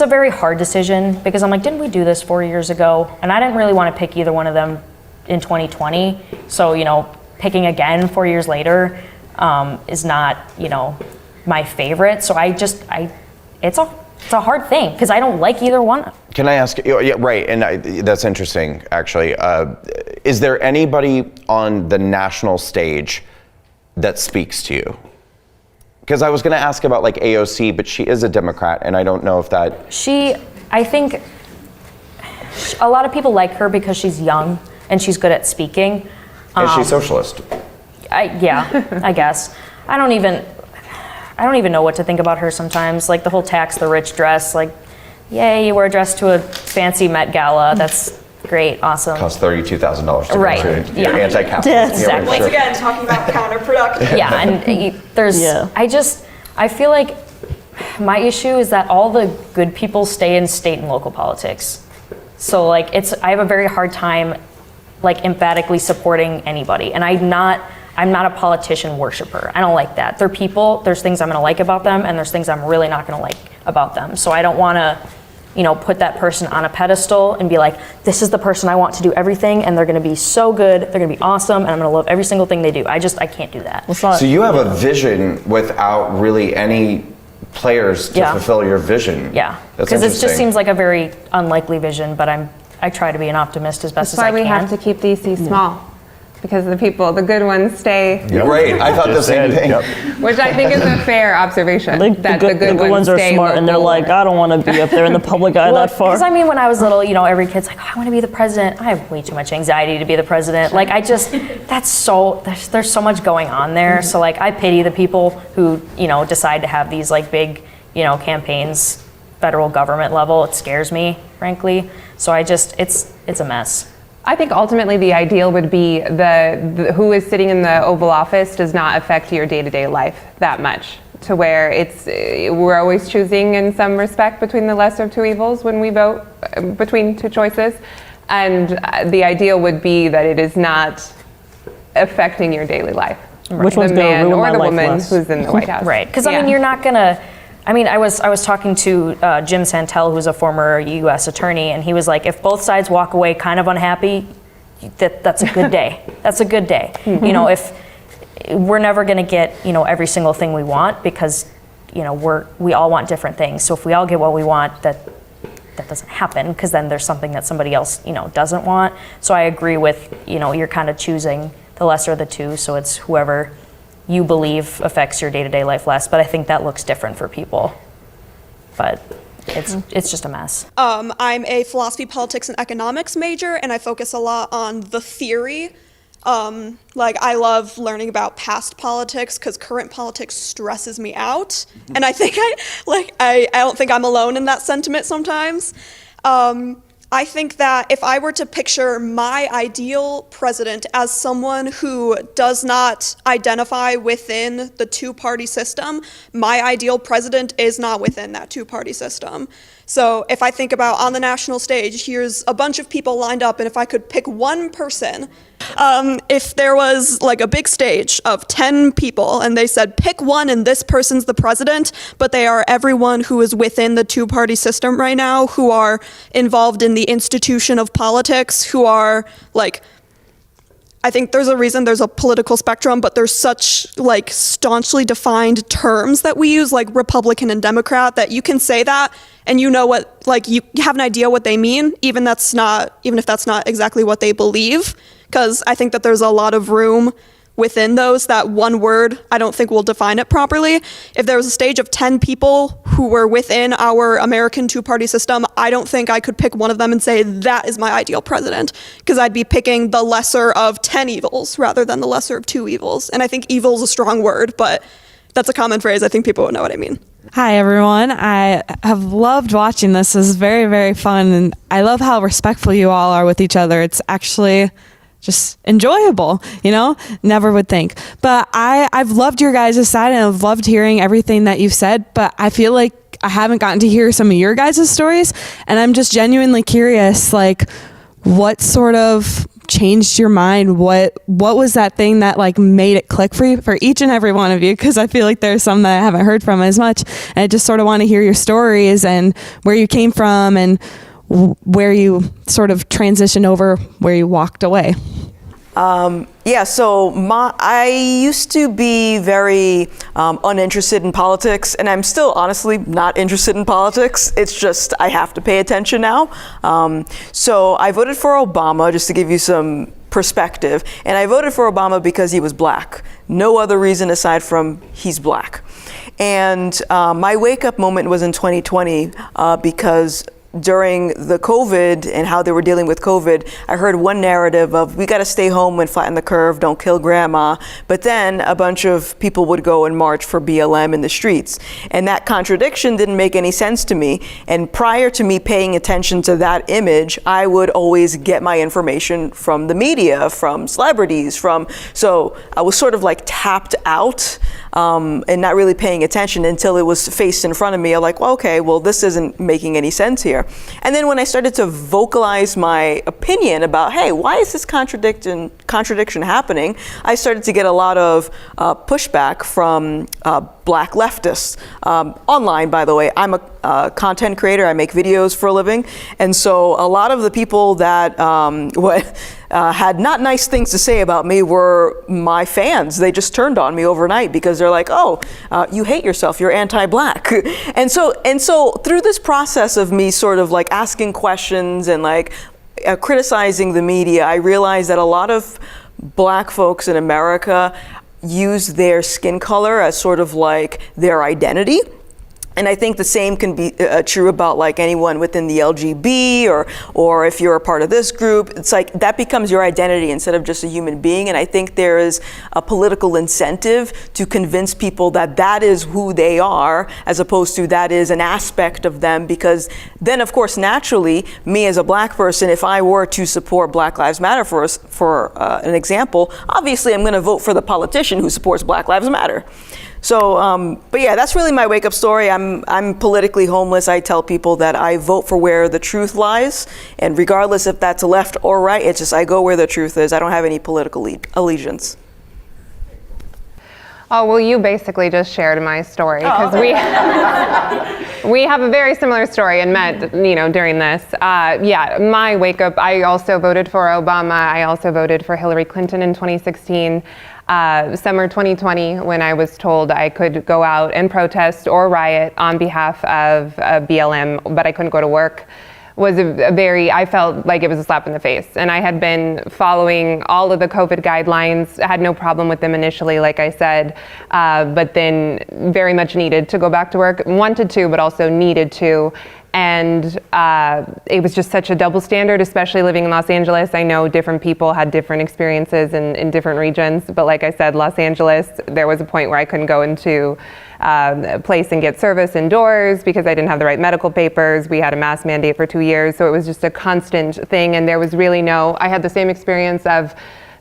a very hard decision, because I'm didn't we do this 4 years ago? And I didn't really want to pick either one of them in 2020. So, picking again 4 years later is not, my favorite. So it's a hard thing, because I don't like either one. Can I ask? Yeah, right, and that's interesting, actually. Is there anybody on the national stage that speaks to you? Because I was going to ask about AOC, but she is a Democrat, and I don't know if that... I think a lot of people like her because she's young and she's good at speaking. Is she socialist? Yeah, I guess. I don't even know what to think about her sometimes. The whole tax the rich dress, yay, you wear a dress to a fancy Met Gala. That's great, awesome. Costs $32,000 to Right, go to. yeah. You're anti-capitalist. Yeah, exactly. Once again, talking about counterproductive. Yeah, and there's, I feel like my issue is that all the good people stay in state and local politics. So I have a very hard time emphatically supporting anybody. And I'm not a politician worshiper. I don't like that. They're people, there's things I'm gonna like about them, and there's things I'm really not gonna like about them. So I don't wanna, put that person on a pedestal and be this is the person I want to do everything, and they're gonna be so good, they're gonna be awesome, and I'm gonna love every single thing they do. I can't do that. So you have a vision without really any players to fulfill your vision. Yeah, That's because it just interesting. seems like a very unlikely vision, but I try to be an optimist as best That's as I why can. we have to keep DC small, because the good ones stay. Right, I thought the same thing. Which I think is a fair observation. The good ones are stay smart, and they're local. I don't want to be up there in the public eye that far. Because I mean, when I was little, every kid's oh, I want to be the president. I have way too much anxiety to be the president. There's so much going on there. So I pity the people who, decide to have these big, campaigns, federal government level. It scares me, frankly. So it's a mess. I think ultimately the ideal would be the who is sitting in the Oval Office does not affect your day-to-day life that much, to where we're always choosing in some respect between the lesser of two evils when we vote between two choices. And the ideal would be that it is not affecting your daily life. Which The one's gonna man ruin or my the life woman less? who's in the White House. Right, because I mean, you're not gonna. I mean, I was talking to Jim Santel, who's a former U.S. attorney, and he was like, if both sides walk away kind of unhappy, that's a good day. That's a good day. You know, if we're never gonna get every single thing we want, because we all want different things. So if we all get what we want, that doesn't happen, because then there's something that somebody else doesn't want. So I agree with you're kind of choosing the lesser of the two. So it's whoever you believe affects your day-to-day life less. But I think that looks different for people. But it's just a mess. I'm a philosophy, politics, and economics major, and I focus a lot on the theory. I love learning about past politics because current politics stresses me out. And I think I don't think I'm alone in that sentiment sometimes. I think that if I were to picture my ideal president as someone who does not identify within the two-party system, my ideal president is not within that two-party system. So if I think about on the national stage, here's a bunch of people lined up, and if I could pick one person, if there was like a big stage of 10 people and they said, pick one and this person's the president, but they are everyone who is within the two-party system right now, who are involved in the institution of politics, who are I think there's a reason there's a political spectrum, but there's such staunchly defined terms that we use, like Republican and Democrat, that you can say that and you know what, you have an idea what they mean, even if that's not exactly what they believe. Because I think that there's a lot of room within those that one word I don't think will define it properly. If there was a stage of 10 people who were within our American two-party system, I don't think I could pick one of them and say that is my ideal president, because I'd be picking the lesser of 10 evils rather than the lesser of 2 evils. And I think evil is a strong word, but that's a common phrase. I think people would know what I mean. Hi, everyone. I have loved watching this. This is very, very fun, and I love how respectful you all are with each other. It's actually just enjoyable, never would think. But I've loved your guys' side, and I've loved hearing everything that you've said, but I feel like I haven't gotten to hear some of your guys' stories, and I'm just genuinely curious, what sort of changed your mind? What was that thing that made it click for you, for each and every one of you? Because I feel like there's some that I haven't heard from as much, and I just sort of want to hear your stories and where you came from and where you sort of transitioned over, where you walked away. So I used to be very uninterested in politics, and I'm still honestly not interested in politics. It's just I have to pay attention now. So I voted for Obama, just to give you some perspective, and I voted for Obama because he was black. No other reason aside from he's black. And my wake-up moment was in 2020 because during the COVID and how they were dealing with COVID, I heard one narrative of we got to stay home and flatten the curve, don't kill grandma. But then a bunch of people would go and march for BLM in the streets. And that contradiction didn't make any sense to me. And prior to me paying attention to that image, I would always get my information from the media, from celebrities, so I was sort of tapped out and not really paying attention until it was faced in front of me. I'm like, well, okay, well, this isn't making any sense here. And then when I started to vocalize my opinion about, hey, why is this contradiction happening? I started to get a lot of pushback from black leftists. Online, by the way, I'm a content creator. I make videos for a living. And so a lot of the people that had not nice things to say about me were my fans. They just turned on me overnight because they're like, oh, you hate yourself, you're anti-black. And so through this process of me sort of asking questions and criticizing the media, I realized that a lot of black folks in America use their skin color as sort of their identity. And I think the same can be true about like anyone within the LGB or if you're a part of this group. It's like that becomes your identity instead of just a human being. And I think there is a political incentive to convince people that that is who they are, as opposed to that is an aspect of them. Because then, of course, naturally, me as a Black person, if I were to support Black Lives Matter for an example, obviously I'm going to vote for the politician who supports Black Lives Matter. So, but yeah, that's really my wake-up story. I'm politically homeless. I tell people that I vote for where the truth lies, and regardless if that's left or right, it's just I go where the truth is. I don't have any political allegiance. Oh, well, you basically just shared my story, because we have a very similar story and met, during this. Yeah, my wake-up, I also voted for Obama. I also voted for Hillary Clinton in 2016. Summer 2020, when I was told I could go out and protest or riot on behalf of BLM, but I couldn't go to work, was I felt like it was a slap in the face. And I had been following all of the COVID guidelines, had no problem with them initially, like I said, but then very much needed to go back to work, wanted to, but also needed to. And it was just such a double standard, especially living in Los Angeles. I know different people had different experiences in different regions, but like I said, Los Angeles, there was a point where I couldn't go into a place and get service indoors because I didn't have the right medical papers. We had a mask mandate for 2 years, so it was just a constant thing, and there was really I had the same experience of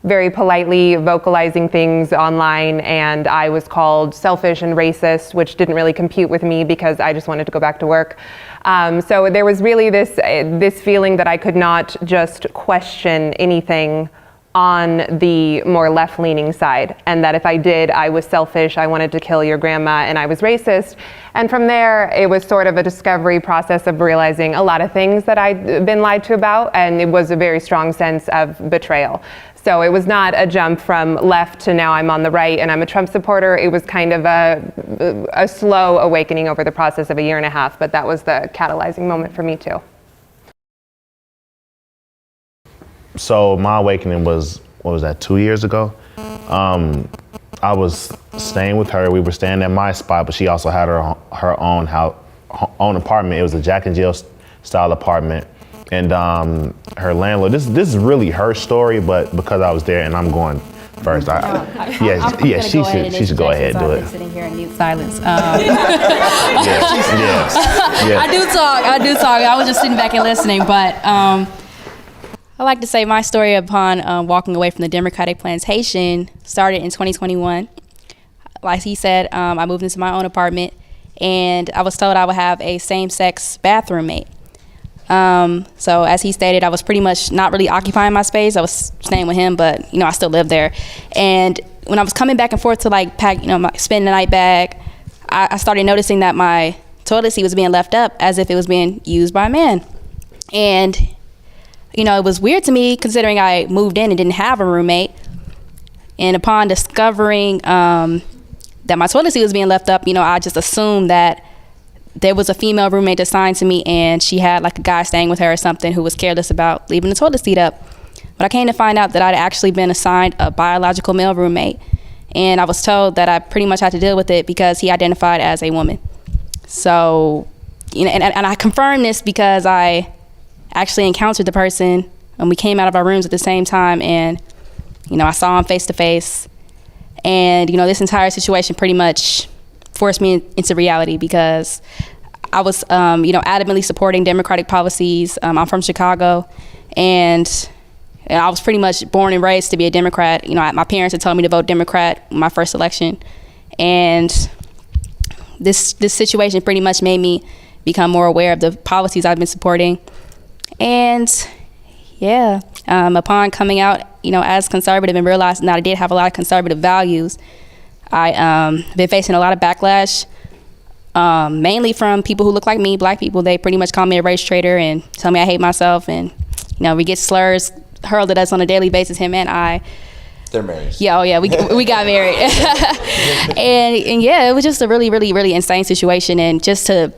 very politely vocalizing things online, and I was called selfish and racist, which didn't really compute with me because I just wanted to go back to work. So there was really this feeling that I could not just question anything on the more left-leaning side, and that if I did, I was selfish, I wanted to kill your grandma, and I was racist. And from there, it was sort of a discovery process of realizing a lot of things that I'd been lied to about, and it was a very strong sense of betrayal. So it was not a jump from left to now I'm on the right and I'm a Trump supporter. It was kind of a slow awakening over the process of a year and a half, but that was the catalyzing moment for me too. So my awakening was, 2 years ago? I was staying with her. We were staying at my spot, but she also had her own apartment. It was a Jack and Jill style apartment. And her landlord, this is really her story, but because I was there and I'm going first, she should go ahead and do it. Sitting here in mute silence. Yes. I do talk. I was just sitting back and listening, but I like to say my story upon walking away from the Democratic plantation started in 2021. Like he said, I moved into my own apartment, and I was told I would have a same-sex bathroom mate. So as he stated, I was pretty much not really occupying my space. I was staying with him, but I still lived there. And when I was coming back and forth to pack, spend the night bag, I started noticing that my toilet seat was being left up as if it was being used by a man. And, it was weird to me considering I moved in and didn't have a roommate. And upon discovering that my toilet seat was being left up, I just assumed that there was a female roommate assigned to me, and she had a guy staying with her or something who was careless about leaving the toilet seat up. But I came to find out that I'd actually been assigned a biological male roommate, and I was told that I pretty much had to deal with it because he identified as a woman. So, and I confirmed this because I actually encountered the person, and we came out of our rooms at the same time, and I saw him face to face, and this entire situation pretty much forced me into reality because I was, adamantly supporting Democratic policies. I'm from Chicago, and I was pretty much born and raised to be a Democrat. My parents had told me to vote Democrat in my first election, and this situation pretty much made me become more aware of the policies I've been supporting. And yeah, upon coming out, as conservative and realizing that I did have a lot of conservative values, I been facing a lot of backlash, mainly from people who look like me, Black people. They pretty much call me a race traitor and tell me I hate myself, and we get slurs hurled at us on a daily basis. Him and I. They're married. Yeah, we got married, and yeah, it was just a really, really, really insane situation. And just to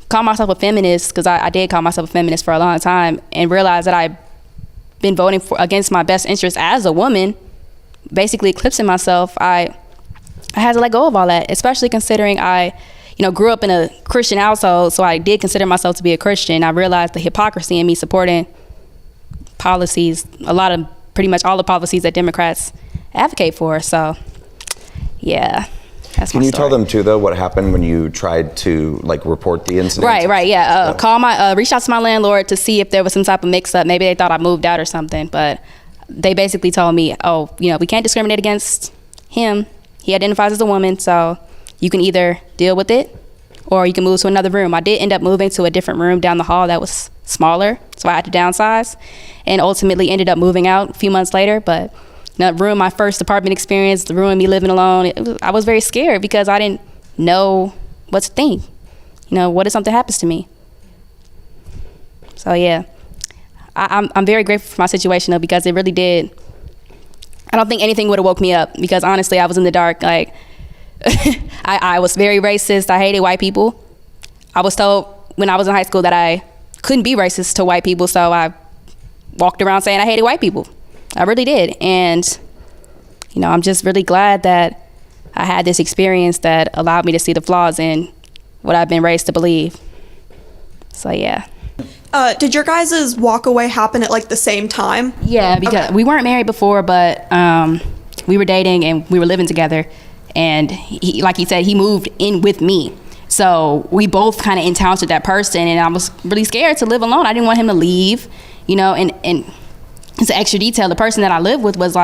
call myself a feminist, because I did call myself a feminist for a long time, and realize that I've been voting against my best interest as a woman, basically eclipsing myself. I had to let go of all that, especially considering I grew up in a Christian household, so I did consider myself to be a Christian. I realized the hypocrisy in me supporting policies, pretty much all the policies that Democrats advocate for. So, yeah. That's my Can you story. tell them too, though, what happened when you tried to report the incident? Right, yeah. Reached out to my landlord to see if there was some type of mix-up. Maybe they thought I moved out or something, but they basically told me, we can't discriminate against him. He identifies as a woman, so you can either deal with it or you can move to another room. I did end up moving to a different room down the hall that was smaller, so I had to downsize, and ultimately ended up moving out a few months later, but that ruined my first apartment experience, ruined me living alone. I was very scared because I didn't know what to think. What if something happens to me? So yeah, I'm very grateful for my situation though, because it really did. I don't think anything would have woke me up, because honestly, I was in the dark. I was very racist. I hated white people. I was told when I was in high school that I couldn't be racist to white people, so I walked around saying I hated white people. I really did. And, I'm just really glad that I had this experience that allowed me to see the flaws in what I've been raised to believe. So, yeah. Did your guys' walk away happen at the same time? Yeah, because we weren't married before, but we were dating and we were living together. And he, like he said, he moved in with me. So we both kind of encountered that person, and I was really scared to live alone. I didn't want him to leave, and it's an extra detail. The person that I lived with was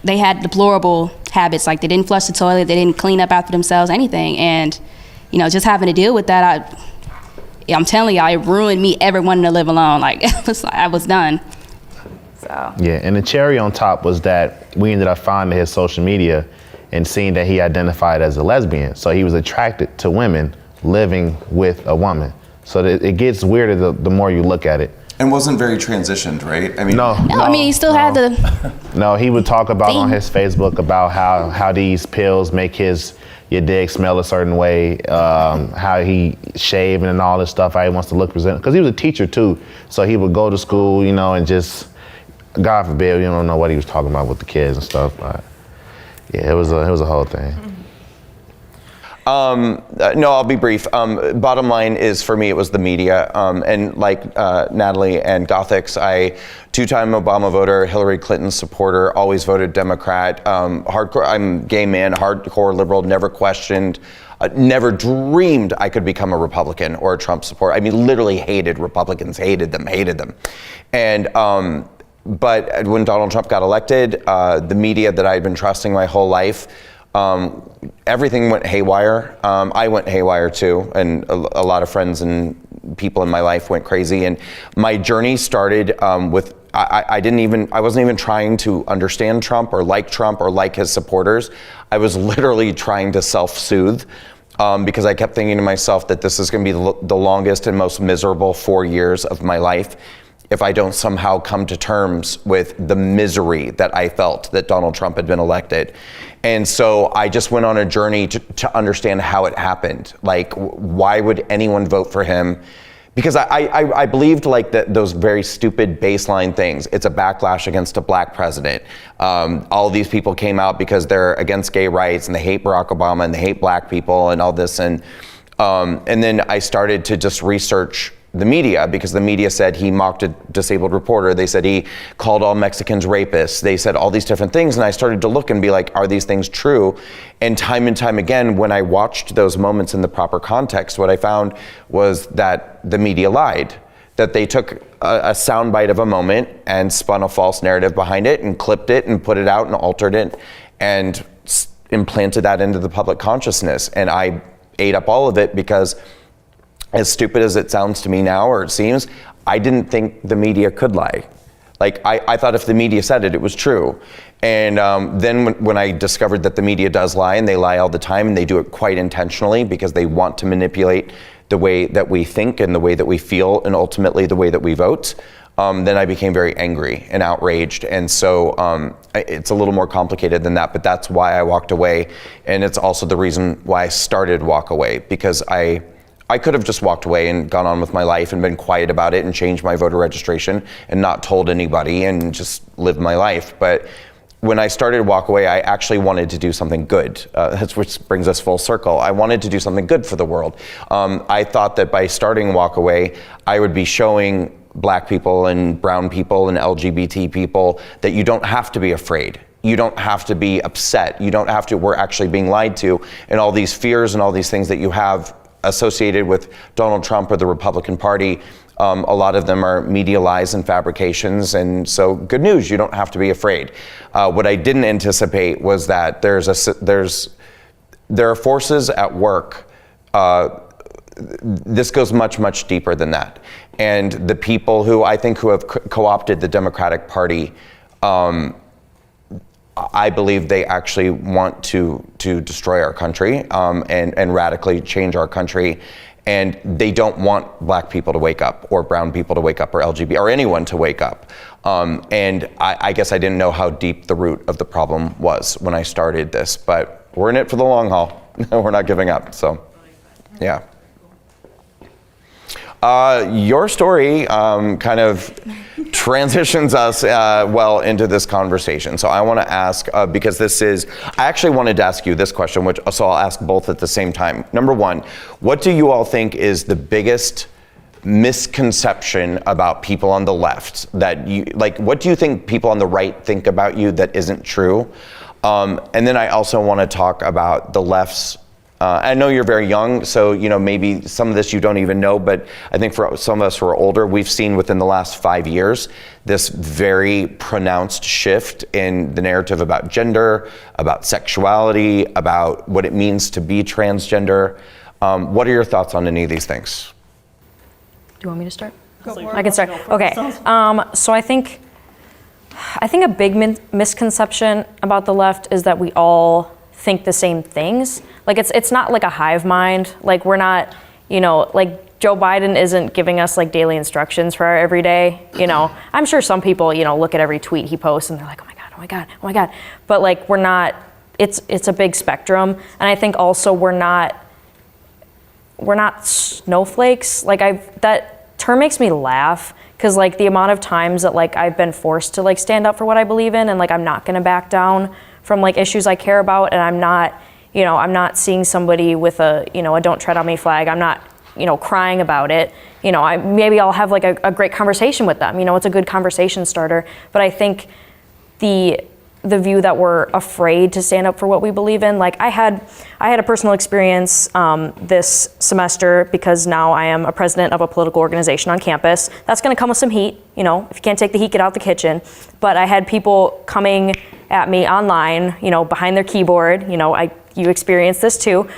they had deplorable habits. They didn't flush the toilet, they didn't clean up after themselves, anything. And, just having to deal with that, I'm telling you, it ruined me ever wanting to live alone. I was done. So. Yeah, and the cherry on top was that we ended up finding his social media and seeing that he identified as a lesbian. So he was attracted to women living with a woman. So it gets weirder the more you look at it. And wasn't very transitioned, right? I mean, no. He still had the. No, he would talk about on his Facebook about how these pills make your dick smell a certain way, how he shaving and all this stuff, how he wants to look presentable. Because he was a teacher too, so he would go to school, and just, God forbid, you don't know what he was talking about with the kids and stuff. But yeah, it was a whole thing. No, I'll be brief. Bottom line is, for me, it was the media. And like Natalie and Gothix, two-time Obama voter, Hillary Clinton supporter, always voted Democrat. Hardcore. I'm gay man, hardcore liberal, never questioned, never dreamed I could become a Republican or a Trump supporter. I mean, literally hated Republicans, hated them. And but when Donald Trump got elected, the media that I had been trusting my whole life, everything went haywire. I went haywire too, and a lot of friends and people in my life went crazy. And my journey started with I wasn't even trying to understand Trump or like his supporters. I was literally trying to self-soothe because I kept thinking to myself that this is going to be the longest and most miserable 4 years of my life if I don't somehow come to terms with the misery that I felt that Donald Trump had been elected. And so I just went on a journey to understand how it happened. Why would anyone vote for him? Because I believed those very stupid baseline things. It's a backlash against a black president. All these people came out because they're against gay rights and they hate Barack Obama and they hate black people and all this. And then I started to just research the media, because the media said he mocked a disabled reporter. They said he called all Mexicans rapists. They said all these different things. And I started to look and be like, are these things true? And time again, when I watched those moments in the proper context, what I found was that the media lied, that they took a soundbite of a moment and spun a false narrative behind it and clipped it and put it out and altered it and implanted that into the public consciousness. And I ate up all of it because, as stupid as it sounds to me now, or it seems, I didn't think the media could lie. I thought if the media said it, it was true. And then when I discovered that the media does lie, and they lie all the time, and they do it quite intentionally because they want to manipulate the way that we think and the way that we feel and ultimately the way that we vote, then I became very angry and outraged. And so it's a little more complicated than that, but that's why I walked away. And it's also the reason why I started Walk Away, because I could have just walked away and gone on with my life and been quiet about it and changed my voter registration and not told anybody and just lived my life. But when I started Walkaway, I actually wanted to do something good. That's which brings us full circle. I wanted to do something good for the world. I thought that by starting Walkaway, I would be showing Black people and brown people and LGBT people that you don't have to be afraid. You don't have to be upset. You don't have to, we're actually being lied to, and all these fears and all these things that you have associated with Donald Trump or the Republican Party. A lot of them are media lies and fabrications, and so good news, you don't have to be afraid. What I didn't anticipate was that there are forces at work. This goes much, much deeper than that. And the people who I think who have co-opted the Democratic Party, I believe they actually want to destroy our country and radically change our country. And they don't want Black people to wake up, or brown people to wake up, or LGBT, or anyone to wake up. And I guess I didn't know how deep the root of the problem was when I started this, but we're in it for the long haul. We're not giving up, so yeah. Your story kind of transitions us well into this conversation. So I want to ask, because this is, I actually wanted to ask you this question, so I'll ask both at the same time. Number one, what do you all think is the biggest misconception about people on the left that you, like, what do you think people on the right think about you that isn't true? And then I also want to talk about the left's I know you're very young, so maybe some of this you don't even know, but I think for some of us who are older, we've seen within the last 5 years this very pronounced shift in the narrative about gender, about sexuality, about what it means to be transgender. What are your thoughts on any of these things? Do you want me to start? I can start. Okay. So I think a big misconception about the left is that we all think the same things. Like it's not like a hive mind. Like we're not, like Joe Biden isn't giving us like daily instructions for our everyday. I'm sure some people, look at every tweet he posts and they're like, oh my God, oh my God, oh my God. But like we're not. It's a big spectrum, and I think also we're not snowflakes. Like that term makes me laugh, because like the amount of times that like I've been forced to like stand up for what I believe in, and like I'm not gonna back down from like issues I care about, and I'm not seeing somebody with a don't tread on me flag. I'm not crying about it. Maybe I'll have like a great conversation with them. It's a good conversation starter. But I think the view that we're afraid to stand up for what we believe in, like I had a personal experience this semester, because now I am a president of a political organization on campus. That's going to come with some heat. If you can't take the heat, get out the kitchen. But I had people coming at me online, behind their keyboard. You experienced this too,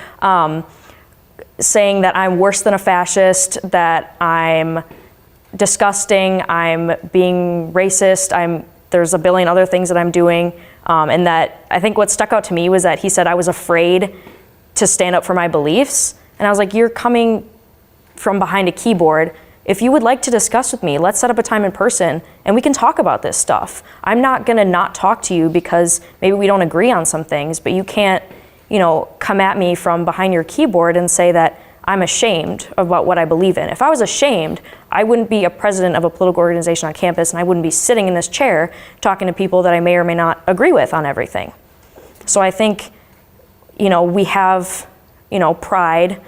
saying that I'm worse than a fascist, that I'm disgusting, I'm being racist, there's a billion other things that I'm doing, and that I think what stuck out to me was that he said I was afraid to stand up for my beliefs. And I was like, you're coming from behind a keyboard. If you would like to discuss with me, let's set up a time in person and we can talk about this stuff. I'm not gonna not talk to you because maybe we don't agree on some things, but you can't, come at me from behind your keyboard and say that I'm ashamed about what I believe in. If I was ashamed, I wouldn't be a president of a political organization on campus, and I wouldn't be sitting in this chair talking to people that I may or may not agree with on everything. So I think, we have, pride.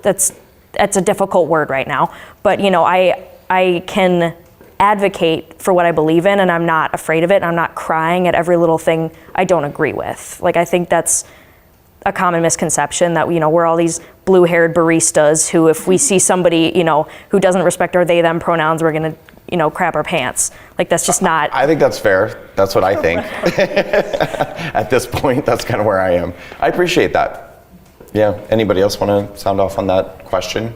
That's a difficult word right now, but I can advocate for what I believe in, and I'm not afraid of it. I'm not crying at every little thing I don't agree with. Like I think that's a common misconception that we're all these blue-haired baristas who, if we see somebody who doesn't respect our they them pronouns, we're gonna crap our pants. Like that's just not. I think that's fair. That's what I think. At this point, that's kind of where I am. I appreciate that. Yeah. Anybody else want to sound off on that question?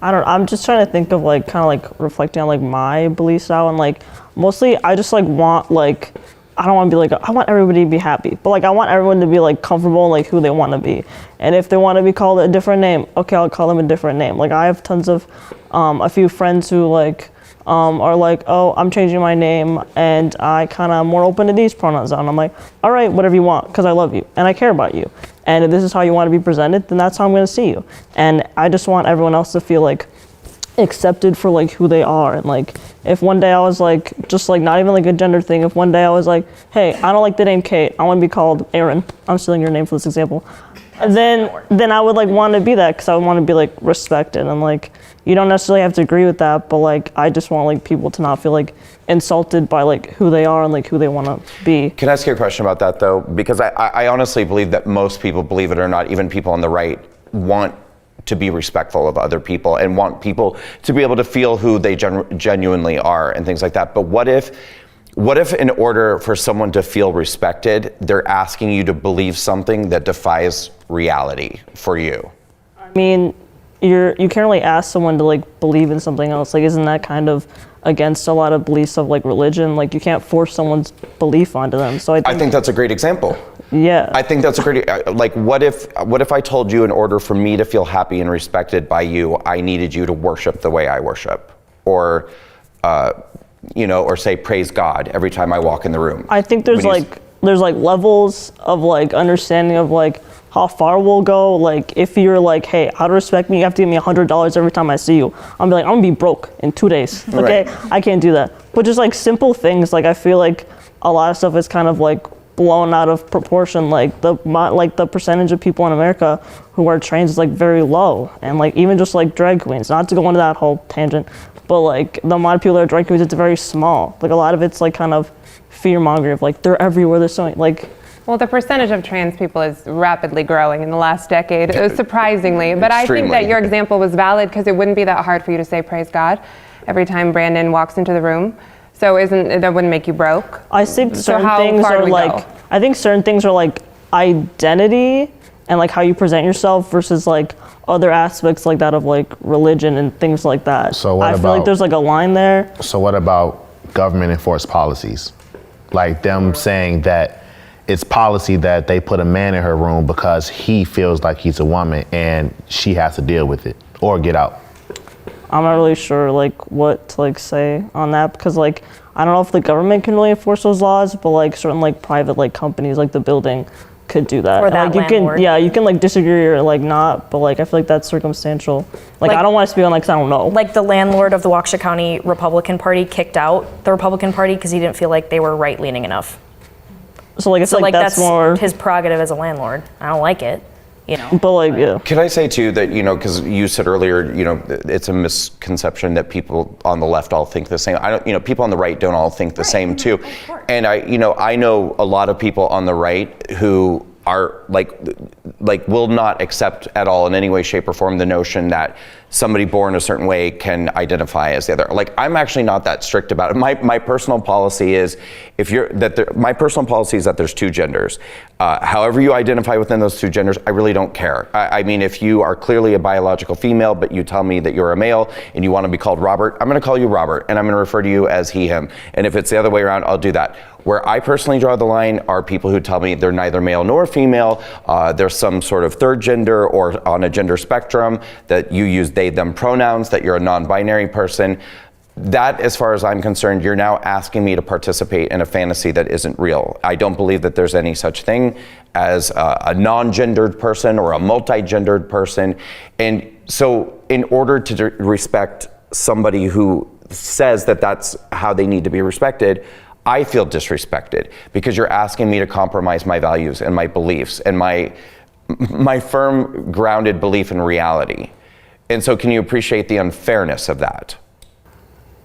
I'm just trying to think of like kind of like reflecting on like my belief style, and like mostly I just like want like. I don't want to be like, I want everybody to be happy, but like I want everyone to be like comfortable in like who they want to be. And if they want to be called a different name, okay, I'll call them a different name. Like I have tons of, a few friends who like, are like, oh, I'm changing my name and I kind of more open to these pronouns. And I'm like, all right, whatever you want, because I love you and I care about you. And if this is how you want to be presented, then that's how I'm going to see you. And I just want everyone else to feel like accepted for like who they are, and like if one day I was like, just like not even like a gender thing, if one day I was like, hey, I don't like the name Kate, I want to be called Aaron, I'm stealing your name for this example, then I would like want to be that, because I would want to be like respected, and like you don't necessarily have to agree with that, but like I just want like people to not feel like insulted by like who they are and like who they want to be. Can I ask you a question about that though? Because I honestly believe that most people, believe it or not, even people on the right, want to be respectful of other people and want people to be able to feel who they genuinely are and things like that. But what if in order for someone to feel respected, they're asking you to believe something that defies reality for you? I mean, you can't really ask someone to like believe in something else. Like, isn't that kind of against a lot of beliefs of like religion? Like, you can't force someone's belief onto them. So I think that's a great example. Yeah. I think that's a great, like, what if I told you in order for me to feel happy and respected by you, I needed you to worship the way I worship, or or say praise God every time I walk in the room? I think there's like levels of like understanding of like how far we'll go. Like, if you're like, hey, out of respect me, you have to give me $100 every time I see you, I'm gonna be broke in 2 days. Okay, right. I can't do that. But just like simple things, like I feel like a lot of stuff is kind of like blown out of proportion. Like the percentage of people in America who are trans is like very low, and like even just like drag queens, not to go into that whole tangent, but like the amount of people that are drag queens, it's very small. Like a lot of it's like kind of fear mongering of like they're everywhere, they're so like. Well, the percentage of trans people is rapidly growing in the last decade, surprisingly. But I think that your example was valid, because it wouldn't be that hard for you to say praise God every time Brandon walks into the room. So that wouldn't make you broke? I think certain things are like, I think certain things are like identity and like how you present yourself versus like other aspects like that of like religion and things like that. So what I feel like there's like a line there. So what about government enforced policies? Like them saying that it's policy that they put a man in her room because he feels like he's a woman and she has to deal with it or get out. I'm not really sure like what to like say on that, because like I don't know if the government can really enforce those laws, but like certain like private like companies like the building could do that. Or that like, you can like disagree or like not, but like I feel like that's circumstantial. Like I don't want to speak on like, 'cause I don't know. Like the landlord of the Waukesha County Republican Party kicked out the Republican Party because he didn't feel like they were right-leaning enough. So like it's like that's more his prerogative as a landlord. I don't like it, But like, yeah. Can I say too that, because you said earlier, it's a misconception that people on the left all think the same. People on the right don't all think the same too. And I know a lot of people on the right who are like will not accept at all in any way, shape, or form the notion that somebody born a certain way can identify as the other. Like, I'm actually not that strict about it. My personal policy is my personal policy is that there's two genders. However you identify within those two genders, I really don't care. I mean, if you are clearly a biological female, but you tell me that you're a male and you want to be called Robert, I'm going to call you Robert, and I'm going to refer to you as he, him. And if it's the other way around, I'll do that. Where I personally draw the line are people who tell me they're neither male nor female, there's some sort of third gender or on a gender spectrum, that you use they, them pronouns, that you're a non-binary person. That, as far as I'm concerned, you're now asking me to participate in a fantasy that isn't real. I don't believe that there's any such thing as a non-gendered person or a multi-gendered person. And so in order to respect somebody who says that that's how they need to be respected, I feel disrespected because you're asking me to compromise my values and my beliefs and my firm, grounded belief in reality. And so can you appreciate the unfairness of that?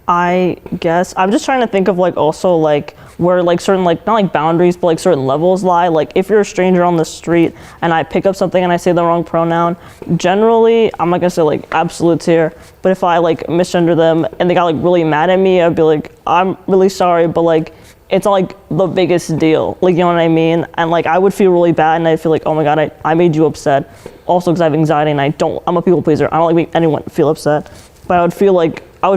I guess I'm just trying to think of like also like where like certain like not like boundaries but like certain levels lie. Like if you're a stranger on the street and I pick up something and I say the wrong pronoun, generally I'm not gonna say like absolutes here, but if I like misgender them and they got like really mad at me, I'd be like, I'm really sorry, but like it's not like the biggest deal, like, you know what I mean? And like I would feel really bad and I feel like, oh my god, I made you upset, also because I have anxiety and I'm a people pleaser, I don't like make anyone feel upset, but I would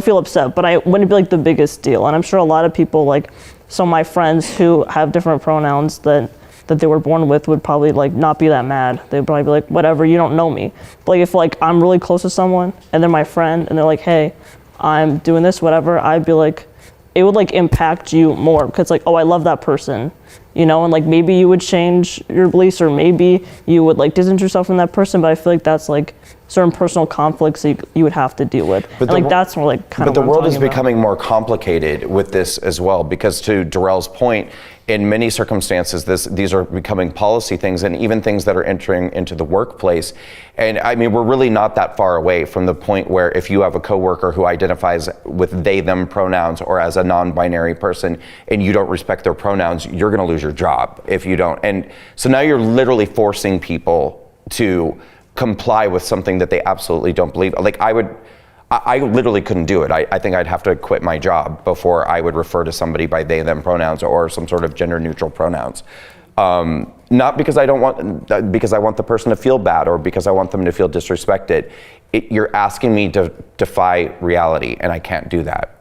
feel upset, but I wouldn't be like the biggest deal. And I'm sure a lot of people, like some of my friends who have different pronouns that they were born with would probably like not be that mad. They'd probably be like, whatever, you don't know me. But like if like I'm really close to someone and they're my friend and they're like, hey, I'm doing this, whatever, I'd be like, it would like impact you more because like, oh, I love that person, and like maybe you would change your beliefs or maybe you would like distance yourself from that person, but I feel like that's like certain personal conflicts you would have to deal with. But and like that's more like kind But of the world is becoming more complicated with this as well, because to Darrell's point, in many circumstances, these are becoming policy things, and even things that are entering into the workplace. And I mean, we're really not that far away from the point where if you have a coworker who identifies with they, them pronouns or as a non-binary person, and you don't respect their pronouns, you're gonna lose your job if you don't. And so now you're literally forcing people to comply with something that they absolutely don't believe. Like I literally couldn't do it. I think I'd have to quit my job before I would refer to somebody by they, them pronouns or some sort of gender neutral pronouns. Not because I don't want, because I want the person to feel bad or because I want them to feel disrespected. You're asking me to defy reality, and I can't do that.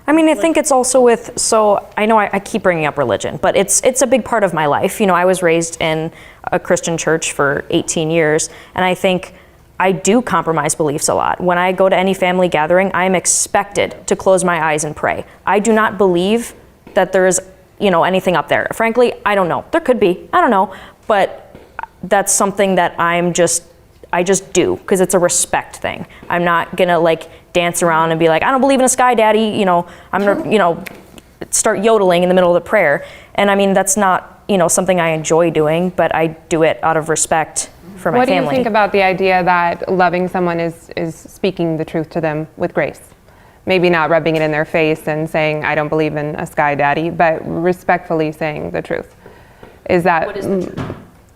I mean, I think it's also with, so I know I keep bringing up religion, but it's a big part of my life. You know, I was raised in a Christian church for 18 years, and I think I do compromise beliefs a lot. When I go to any family gathering, I am expected to close my eyes and pray. I do not believe that there is, you know, anything up there. Frankly, I don't know. There could be, I don't know, but that's something that I just do because it's a respect thing. I'm not gonna like dance around and be like, I don't believe in a sky daddy, you know, I'm gonna, you know, start yodeling in the middle of the prayer. And I mean, that's not, you know, something I enjoy doing, but I do it out of respect for my family. What do you think about the idea that loving someone is speaking the truth to them with grace? Maybe not rubbing it in their face and saying, I don't believe in a sky daddy, but respectfully saying the truth. Is that... What is the truth?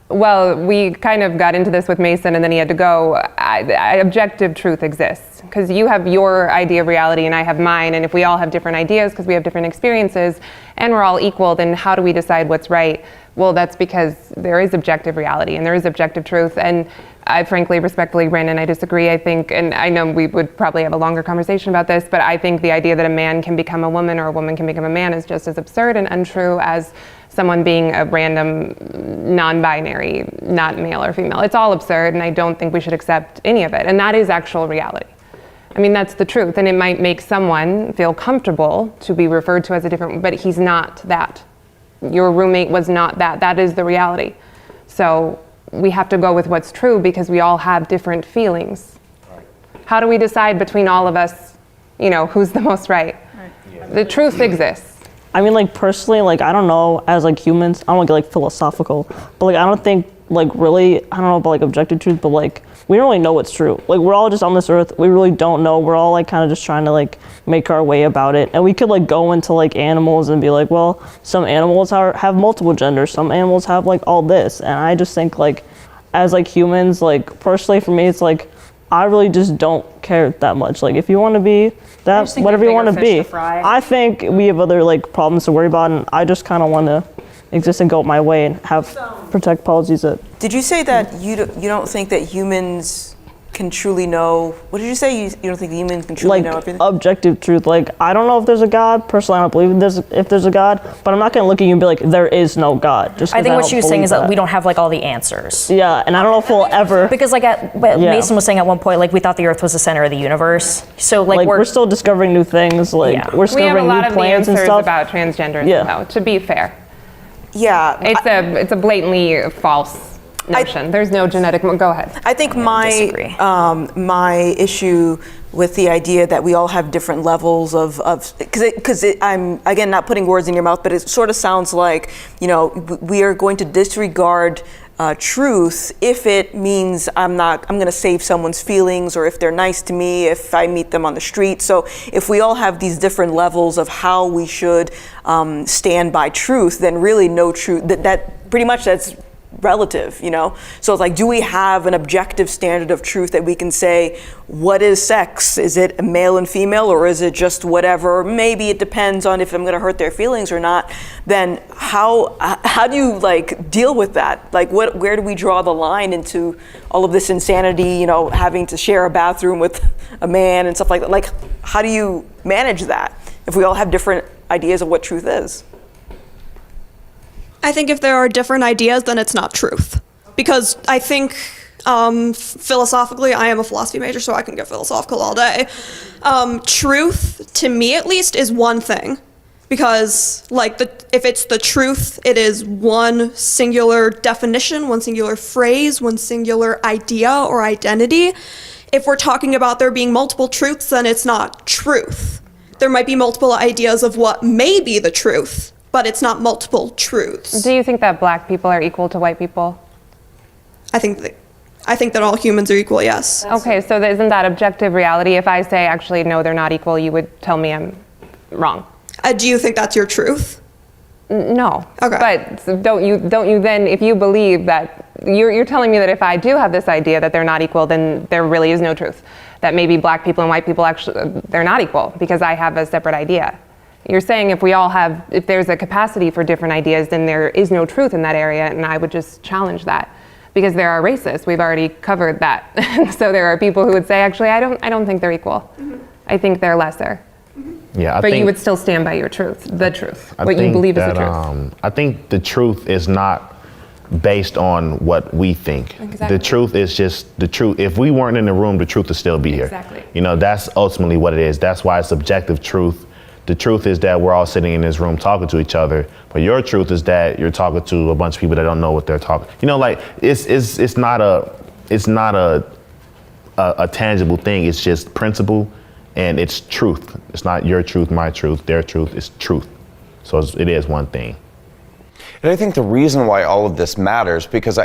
Well, we kind of got into this with Mason and then he had to go. Objective truth exists because you have your idea of reality and I have mine, and if we all have different ideas because we have different experiences and we're all equal, then how do we decide what's right? Well, that's because there is objective reality and there is objective truth. And I frankly, respectfully, Brandon, I disagree. I think, and I know we would probably have a longer conversation about this, but I think the idea that a man can become a woman or a woman can become a man is just as absurd and untrue as someone being a random non-binary, not male or female. It's all absurd, and I don't think we should accept any of it. And that is actual reality. I mean, that's the truth. And it might make someone feel comfortable to be referred to as a different, but he's not that. Your roommate was not that. That is the reality. So we have to go with what's true because we all have different feelings. How do we decide between all of us, you know, who's the most right? The truth exists. I mean, like, personally, like, I don't know, as, like, humans, I don't want to get, like, philosophical, but, like, I don't think, like, really, I don't know about, like, objective truth, but, like, we don't really know what's true. Like, we're all just on this earth, we really don't know, we're all, like, kind of just trying to, like, make our way about it, and we could, like, go into, like, animals and be like, well, some animals have multiple genders, some animals have, like, all this, and I just think, like, as, like, humans, like, personally, for me, it's, like, I really just don't care that much. Like, if you want to be that, whatever you want to be. I think we have other like problems to worry about, and I just kind of want to exist and go my way and have protect policies that. Did you say that you don't think that humans can truly know? What did you say? You don't think humans can truly know everything? Objective truth. Like, I don't know if there's a God. Personally, I don't believe if there's a God. But I'm not gonna look at you and be like, there is no God. Just I think what she was saying is that we don't have like all the answers. Yeah, and I don't know if we'll ever. Because like Mason was saying at one point, like we thought the Earth was the center of the universe. So like we're still discovering new things. Like we're discovering new plants and stuff. We have a lot of the answers about transgenderism, though. To be fair. Yeah. It's a blatantly false notion. There's no genetic. Go ahead. I think my issue with the idea that we all have different levels of because I'm again not putting words in your mouth, but it sort of sounds like, you know, we are going to disregard truth if it means I'm going to save someone's feelings, or if they're nice to me, if I meet them on the street. So if we all have these different levels of how we should stand by truth, then really no truth. That pretty much that's relative, you know? So it's like, do we have an objective standard of truth that we can say, what is sex? Is it a male and female, or is it just whatever? Maybe it depends on if I'm gonna hurt their feelings or not. Then how do you like deal with that? Like where do we draw the line into all of this insanity, you know, having to share a bathroom with a man and stuff like that? Like, how do you manage that if we all have different ideas of what truth is? I think if there are different ideas, then it's not truth. Because I think philosophically, I am a philosophy major, so I can get philosophical all day. Truth, to me at least, is one thing. Because like if it's the truth, it is one singular definition, one singular phrase, one singular idea or identity. if we're talking about there being multiple truths, then it's not truth. There might be multiple ideas of what may be the truth, but it's not multiple truths. Do you think that black people are equal to white people? I think that all humans are equal, yes. Okay, so isn't that objective reality? If I say, actually, no, they're not equal, you would tell me I'm wrong. Do you think that's your truth? No. Okay. But don't you then, if you believe that, you're telling me that if I do have this idea that they're not equal, then there really is no truth. That maybe black people and white people actually, they're not equal because I have a separate idea. You're saying if there's a capacity for different ideas, then there is no truth in that area, and I would just challenge that. Because there are racists, we've already covered that. So there are people who would say, actually, I don't think they're equal. Mm-hmm. I think they're lesser. Mm-hmm. Yeah, but you would still stand by your truth, the truth, what you believe is the truth. I think the truth is not based on what we think. Exactly. The truth is just the truth. If we weren't in the room, the truth would still be here. Exactly. You know, that's ultimately what it is. That's why it's subjective truth. The truth is that we're all sitting in this room talking to each other, but your truth is that you're talking to a bunch of people that don't know what they're talking. You know, like it's not a tangible thing. It's just principle, and it's truth. It's not your truth, my truth, their truth. It's truth. So it is one thing. And I think the reason why all of this matters, because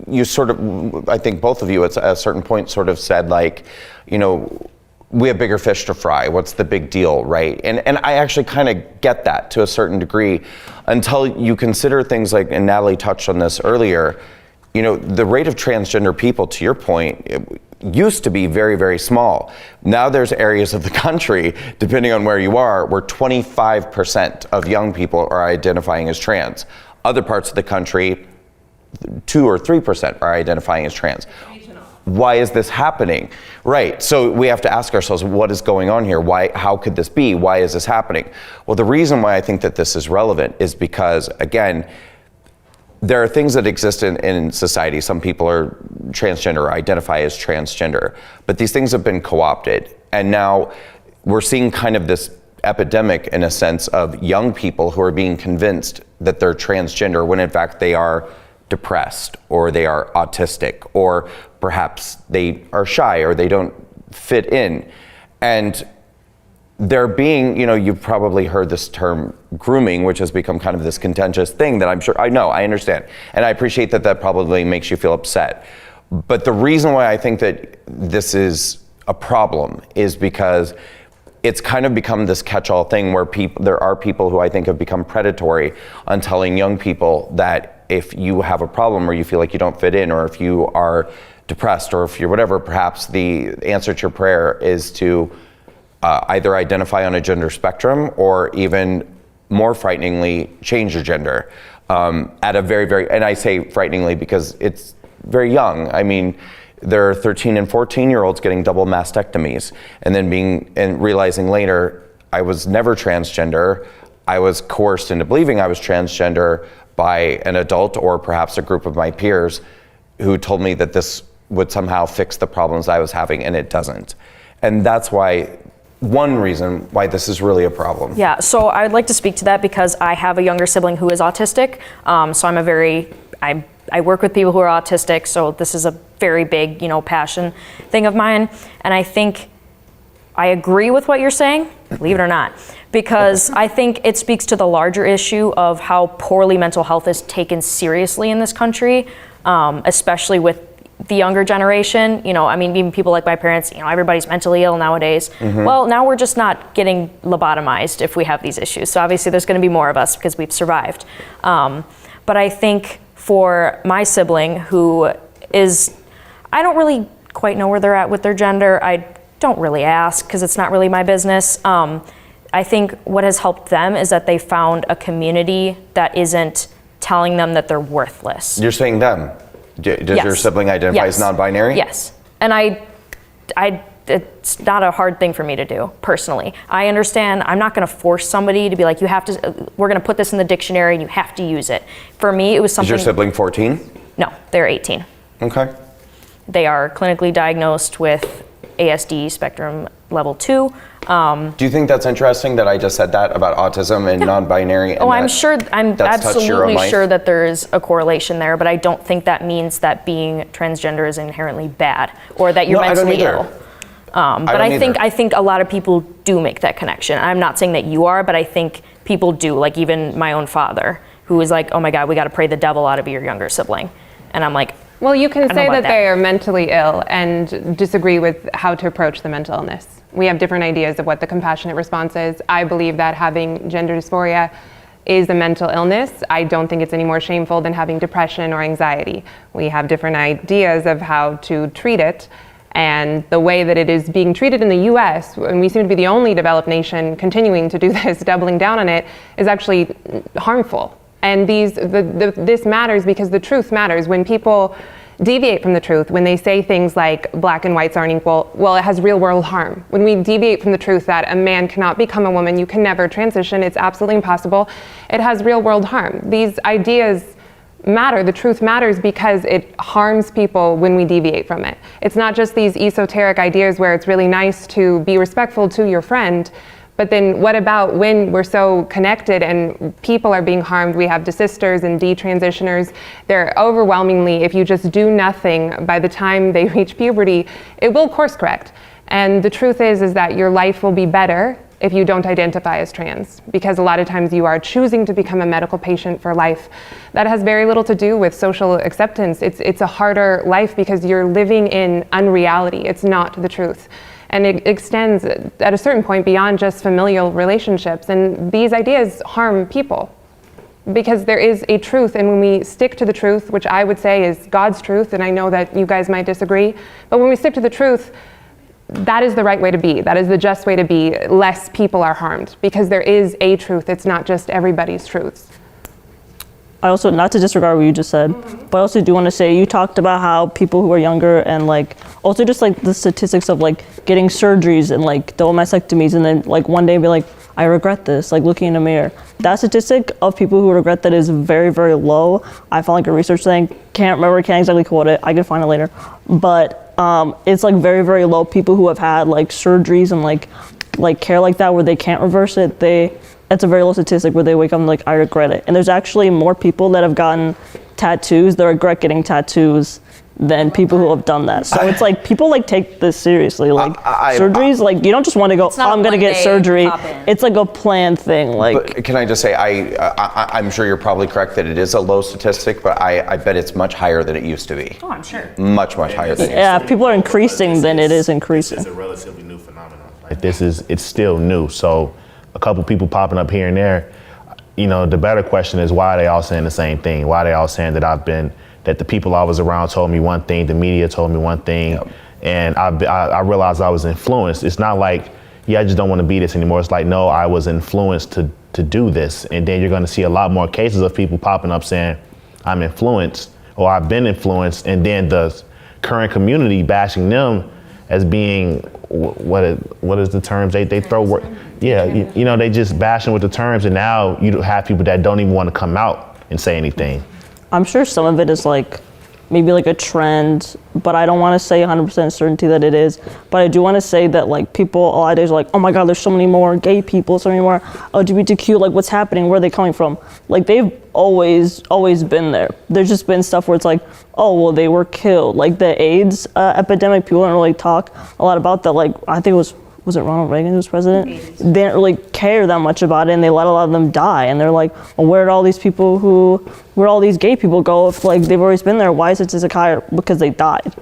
you sort of, I think both of you at a certain point sort of said, like, you know, we have bigger fish to fry. What's the big deal, right? And I actually kind of get that to a certain degree until you consider things like, and Natalie touched on this earlier, you know, the rate of transgender people, to your point, it used to be very, very small. Now there's areas of the country, depending on where you are, where 25% of young people are identifying as trans. Other parts of the country, 2 or 3% are identifying as trans. Why is this happening? Right, so we have to ask ourselves, what is going on here? How could this be? Why is this happening? Well, the reason why I think that this is relevant is because, again, there are things that exist in society. Some people are transgender or identify as transgender, but these things have been co-opted. And now we're seeing kind of this epidemic in a sense of young people who are being convinced that they're transgender when in fact they are depressed, or they are autistic, or perhaps they are shy, or they don't fit in. And they're being, you know, you've probably heard this term grooming, which has become kind of this contentious thing that I'm sure, I understand. And I appreciate that probably makes you feel upset. But the reason why I think that this is a problem is because it's kind of become this catch-all thing where there are people who I think have become predatory on telling young people that if you have a problem or you feel like you don't fit in, or if you are depressed, or if you're whatever, perhaps the answer to your prayer is to either identify on a gender spectrum, or even more frighteningly, change your gender at a very, very, and I say frighteningly because it's very young. I mean, there are 13 and 14-year-olds getting double mastectomies, and then realizing later, I was never transgender. I was coerced into believing I was transgender by an adult or perhaps a group of my peers who told me that this would somehow fix the problems I was having, and it doesn't. And that's one reason why this is really a problem. Yeah, so I'd like to speak to that because I have a younger sibling who is autistic. So I work with people who are autistic, so this is a very big, passion thing of mine. And I think I agree with what you're saying, believe it or not, because I think it speaks to the larger issue of how poorly mental health is taken seriously in this country, especially with the younger generation. Even people like my parents, everybody's mentally ill nowadays. Mm-hmm. Well, now we're just not getting lobotomized if we have these issues. So obviously there's going to be more of us because we've survived. But I think for my sibling who is, I don't really quite know where they're at with their gender. I don't really ask because it's not really my business. I think what has helped them is that they found a community that isn't telling them that they're worthless. You're saying them? Does Yes. your sibling identify as non-binary? Yes. And it's not a hard thing for me to do, personally. I understand I'm not going to force somebody to be like, we're going to put this in the dictionary and you have to use it. For me, it was something. Is your sibling 14? No, they're 18. Okay. They are clinically diagnosed with ASD spectrum level 2. Do you think that's interesting that I just said that about autism and non-binary? And I'm that's touched your own absolutely life? sure that there is a correlation there, but I don't think that means that being transgender is inherently bad or that you're No, I don't mentally either. ill. But I think a lot of people do make that connection. I'm not saying that you are, but I think people do. Like even my own father, who is like, "Oh my God, we got to pray the devil out of your younger sibling," and I'm like, Well, you can I don't say know that about they are mentally ill and disagree with how to approach the mental illness. We have different ideas of what the compassionate response is. I believe that having gender dysphoria is a mental illness. I don't think it's any more shameful than having depression or anxiety. We have different ideas of how to treat it. And the way that it is being treated in the US, and we seem to be the only developed nation continuing to do this, doubling down on it, is actually harmful. And this matters because the truth matters. When people deviate from the truth, when they say things like black and whites aren't equal, well, it has real world harm. When we deviate from the truth that a man cannot become a woman, you can never transition, it's absolutely impossible, it has real world harm. These ideas matter, the truth matters because it harms people when we deviate from it. It's not just these esoteric ideas where it's really nice to be respectful to your friend, but then what about when we're so connected and people are being harmed? We have desisters and detransitioners. They're overwhelmingly, if you just do nothing, by the time they reach puberty, it will course correct. And the truth is that your life will be better if you don't identify as trans, because a lot of times you are choosing to become a medical patient for life. That has very little to do with social acceptance. It's a harder life because you're living in unreality. It's not the truth. And it extends at a certain point beyond just familial relationships. And these ideas harm people because there is a truth. And when we stick to the truth, which I would say is God's truth, and I know that you guys might disagree, but when we stick to the truth, that is the right way to be. That is the just way to be. Less people are harmed because there is a truth. It's not just everybody's truths. I also, not to disregard what you just said, but I also do want to say you talked about how people who are younger and like also just like the statistics of like getting surgeries and like double mastectomies and then like one day be like, I regret this, like looking in a mirror. That statistic of people who regret that is very, very low. I found like a research thing, can't exactly quote it, I can find it later. But it's like very, very low. People who have had like surgeries and like care like that where they can't reverse it, it's a very low statistic where they wake up and like, I regret it. And there's actually more people that have gotten tattoos that regret getting tattoos than people who have done that. So it's like people like take this seriously. Like surgeries, like you don't just want to go, I'm gonna get surgery. It's like a planned thing. Like, but can I just say, I'm sure you're probably correct that it is a low statistic, but I bet it's much higher than it used to be. oh, I'm sure. Much higher than it used to be. yeah, if people are increasing, then it is increasing. It's a relatively new phenomenon. Like it's still new. So a couple people popping up here and there, you know, the better question is why are they all saying the same thing? Why are they all saying that the people I was around told me one thing, the media told me one thing, and I realized I was influenced. It's not like, I just don't want to be this anymore. It's like, no, I was influenced to do this. And then you're going to see a lot more cases of people popping up saying, I'm influenced, or I've been influenced, and then the current community bashing them as being, what is the terms they throw? You know, they just bashing with the terms, and now you have people that don't even want to come out and say anything. I'm sure some of it is like maybe like a trend, but I don't want to say 100% certainty that it is. But I do want to say that like people a lot of days are like, oh my God, there's so many more gay people, so many more LGBTQ, like what's happening, where are they coming from? Like they've always been there. There's just been stuff where it's like, oh, well, they were killed. Like the AIDS epidemic, people don't really talk a lot about that. Like I think was it Ronald Reagan who was president? They didn't really care that much about it, and they let a lot of them die. And they're like, well, where'd all these gay people go if like they've always been there? Why is it to Zakaiya? Because they died.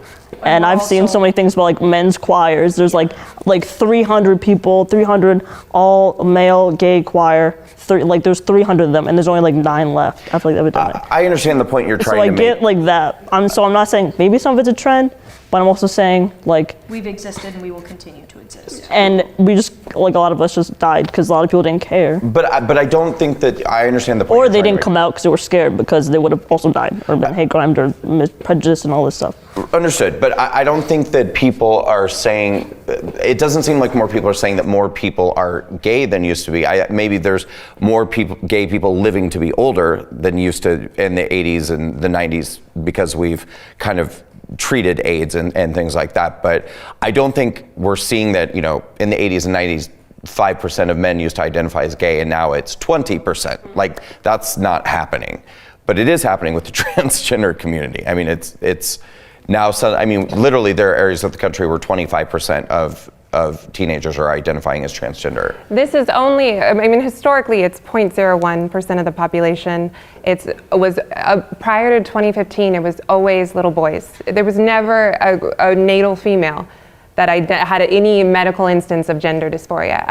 And I've seen so many things about like men's choirs. There's like 300 people, 300 all male gay choir. There's 300 of them, and there's only like 9 left after like the epidemic. I understand the point you're trying to make. So I get like that. I'm not saying maybe some of it's a trend, but I'm also saying like We've existed and we will continue to exist. and we just like a lot of us just died because a lot of people didn't care. But I don't think that I understand the point. Or they didn't come out because they were scared because they would have also died or been hate crimed or prejudice and all this stuff. Understood, but I don't think that people are saying, it doesn't seem like more people are saying that more people are gay than used to be. Maybe there's more gay people living to be older than used to in the 80s and the 90s because we've kind of treated AIDS and things like that. But I don't think we're seeing that, in the 80s and 90s, 5% of men used to identify as gay, and now it's 20%. Like, that's not happening. But it is happening with the transgender community. I mean, it's now, literally there are areas of the country where 25% of teenagers are identifying as transgender. This is only, historically it's 0.01% of the population. Prior to 2015, it was always little boys. There was never a natal female that had any medical instance of gender dysphoria.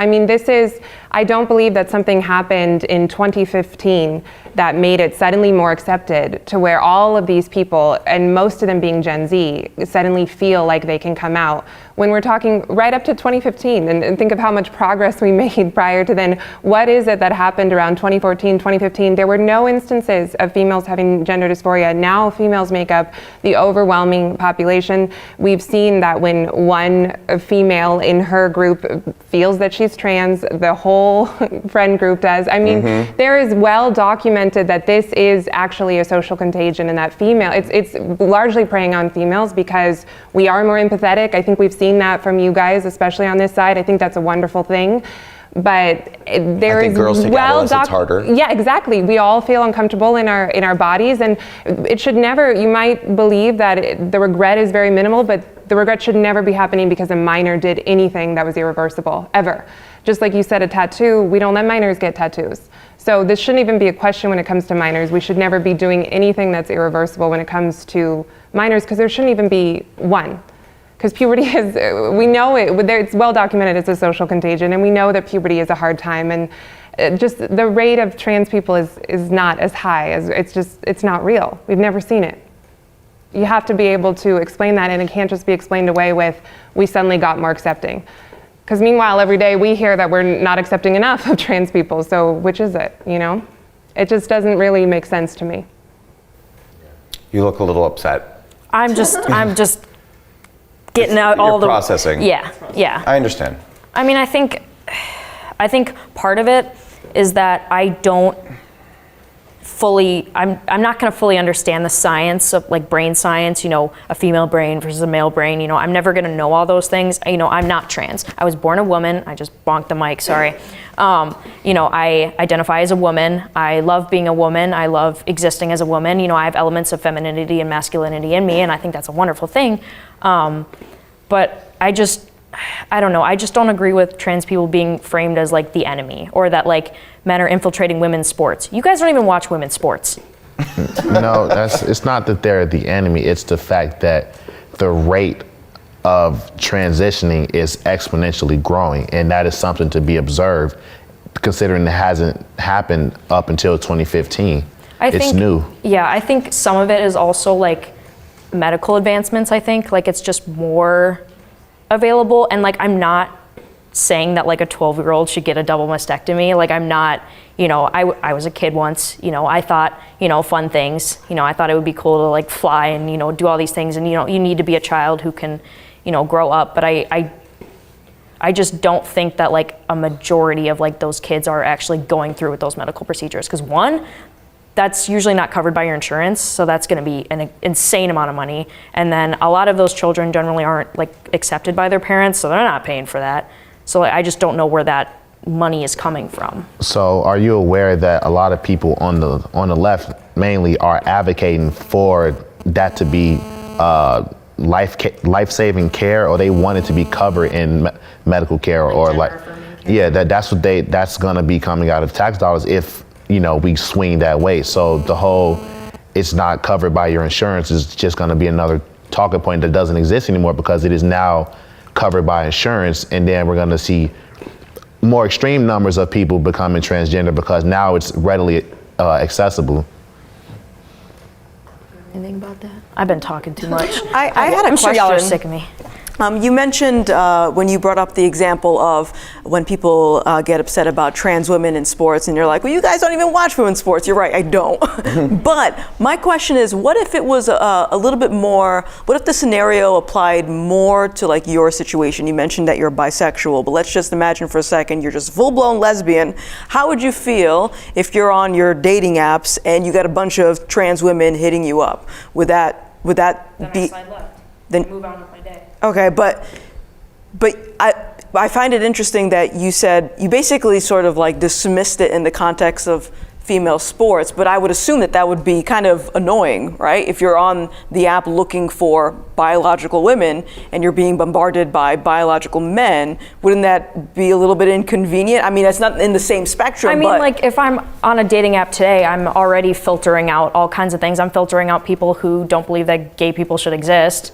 I don't believe that something happened in 2015 that made it suddenly more accepted to where all of these people, and most of them being Gen Z, suddenly feel like they can come out. When we're talking right up to 2015, and think of how much progress we made prior to then, what is it that happened around 2014, 2015? There were no instances of females having gender dysphoria. Now females make up the overwhelming population. We've seen that when one female in her group feels that she's trans, the whole friend group does. There is well documented that this is actually a social contagion, and that it's largely preying on females because we are more empathetic. I think we've seen that from you guys, especially on this side. I think that's a wonderful thing. But there is girls take adolescence harder. Yeah, exactly. We all feel uncomfortable in our bodies, and it should never. You might believe that the regret is very minimal, but the regret should never be happening because a minor did anything that was irreversible ever. Just like you said, a tattoo. We don't let minors get tattoos. So this shouldn't even be a question when it comes to minors. We should never be doing anything that's irreversible when it comes to minors, because there shouldn't even be one. Because puberty is, we know it's well documented, it's a social contagion, and we know that puberty is a hard time, and just the rate of trans people is not as high, it's not real. We've never seen it. You have to be able to explain that, and it can't just be explained away with, we suddenly got more accepting. Because meanwhile, every day we hear that we're not accepting enough of trans people, so which is it, It just doesn't really make sense to me. You look a little upset. I'm just getting out all the processing. Yeah. I understand. I think part of it is that I don't fully, I'm not going to fully understand the science of like brain science, a female brain versus a male brain, I'm never going to know all those things. I'm not trans. I was born a woman. I just bonked the mic, sorry. I identify as a woman. I love being a woman. I love existing as a woman. I have elements of femininity and masculinity in me, and I think that's a wonderful thing. But I don't know. I just don't agree with trans people being framed as like the enemy, or that like men are infiltrating women's sports. You guys don't even watch women's sports. No, it's not that they're the enemy. It's the fact that the rate of transitioning is exponentially growing, and that is something to be observed, considering it hasn't happened up until 2015. It's new. Yeah, I think some of it is also like medical advancements. I think like it's just more available, and like I'm not saying that like a 12-year-old should get a double mastectomy. Like I'm not, I was a kid once, I thought, fun things, I thought it would be cool to like fly and, do all these things, and, you need to be a child who can, grow up. But I just don't think that like a majority of like those kids are actually going through with those medical procedures. Because one, that's usually not covered by your insurance, so that's going to be an insane amount of money. And then a lot of those children generally aren't like accepted by their parents, so they're not paying for that. So I just don't know where that money is coming from. So are you aware that a lot of people on the left mainly are advocating for that to be life-saving care, or they want it to be covered in medical care, or like, yeah, that's going to be coming out of tax dollars if we swing that way. So the whole it's not covered by your insurance is just going to be another talking point that doesn't exist anymore, because it is now covered by insurance, and then we're going to see more extreme numbers of people becoming transgender because now it's readily accessible. Anything about that? I've been talking too much. I had a I'm sure y'all are question. sick of me. You mentioned when you brought up the example of when people get upset about trans women in sports, and you're like, well, you guys don't even watch women's sports. You're right, I don't. But my question is, what if it was a little bit more, what if the scenario applied more to like your situation? You mentioned that you're bisexual, but let's just imagine for a second you're just full-blown lesbian. How would you feel if you're on your dating apps and you got a bunch of trans women hitting you up? Would that would that Then be? I slide left. Then Move on with my day. okay, but I find it interesting that you said you basically sort of like dismissed it in the context of female sports, but I would assume that that would be kind of annoying, right? If you're on the app looking for biological women and you're being bombarded by biological men, wouldn't that be a little bit inconvenient? I mean, that's not in the same spectrum. I mean, but like if I'm on a dating app today, I'm already filtering out all kinds of things. I'm filtering out people who don't believe that gay people should exist.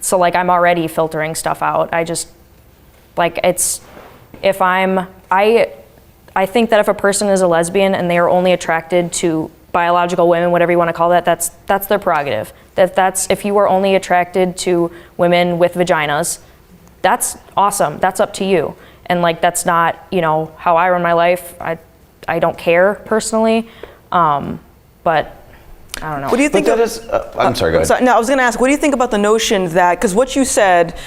So like I'm already filtering stuff out. I just, like it's, if I think that if a person is a lesbian and they are only attracted to biological women, whatever you want to call that, that's their prerogative. That's if you are only attracted to women with vaginas, that's awesome. That's up to you. And like that's not, you know, how I run my life. I don't care personally, but I don't know. What do you think? But that is, I'm sorry, go ahead. No, I was going to ask, what do you think about the notion that, because what you said,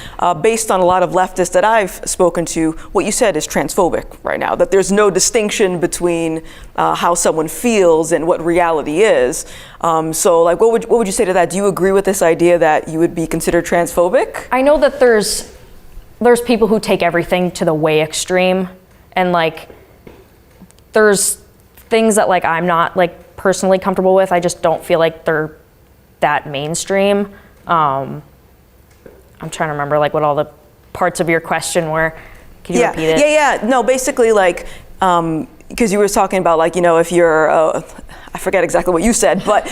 based on a lot of leftists that I've spoken to, what you said is transphobic right now, that there's no distinction between how someone feels and what reality is. So like, what would you say to that? Do you agree with this idea that you would be considered transphobic? I know that there's people who take everything to the way extreme, and like there's things that like I'm not like personally comfortable with. I just don't feel like they're that mainstream. I'm trying to remember like what all the parts of your question were. Can you repeat it? Yeah. No, basically like, because you were talking about like, you know, if you're, I forget exactly what you said, but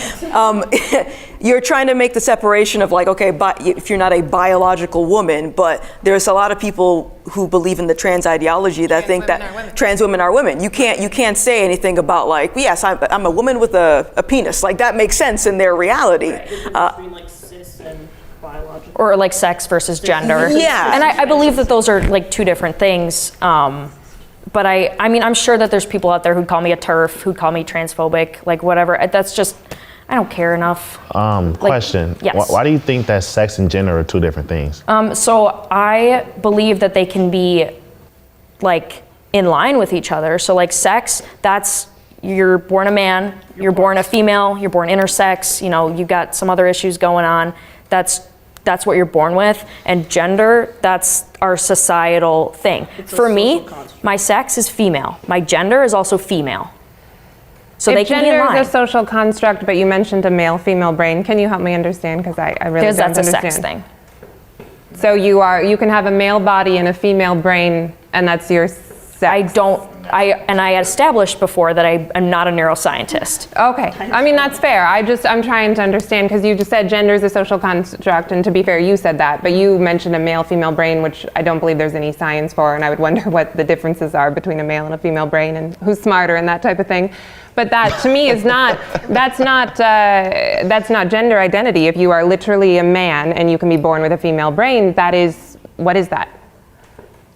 you're trying to make the separation of like, okay, if you're not a biological woman, but there's a lot of people who believe in the trans ideology that think that trans women are women. You can't say anything about like, yes, I'm a woman with a penis. Like that makes sense in their reality. Between like cis and biological. Or like sex versus gender. Yeah. And I believe that those are like two different things. But I mean, I'm sure that there's people out there who'd call me a TERF, who'd call me transphobic, like whatever. That's just, I don't care enough. Question. Yes. Why do you think that sex and gender are two different things? So I believe that they can be like in line with each other. So like sex, that's, you're born a man, you're born a female, you're born intersex, you know, you've got some other issues going on. That's what you're born with. And gender, that's our societal thing. For me, my sex is female. My gender is also female. So if they can be in gender line. is a social construct, but you mentioned a male-female brain, can you help me understand? Because I really don't Because that's a understand. sex thing. So you can have a male body and a female brain, and that's your sex. I established before that I am not a neuroscientist. Okay, I mean, that's fair. I'm trying to understand, because you just said gender is a social construct, and to be fair, you said that, but you mentioned a male-female brain, which I don't believe there's any science for, and I would wonder what the differences are between a male and a female brain, and who's smarter and that type of thing. But that, to me, is not, that's not gender identity. If you are literally a man and you can be born with a female brain, what is that?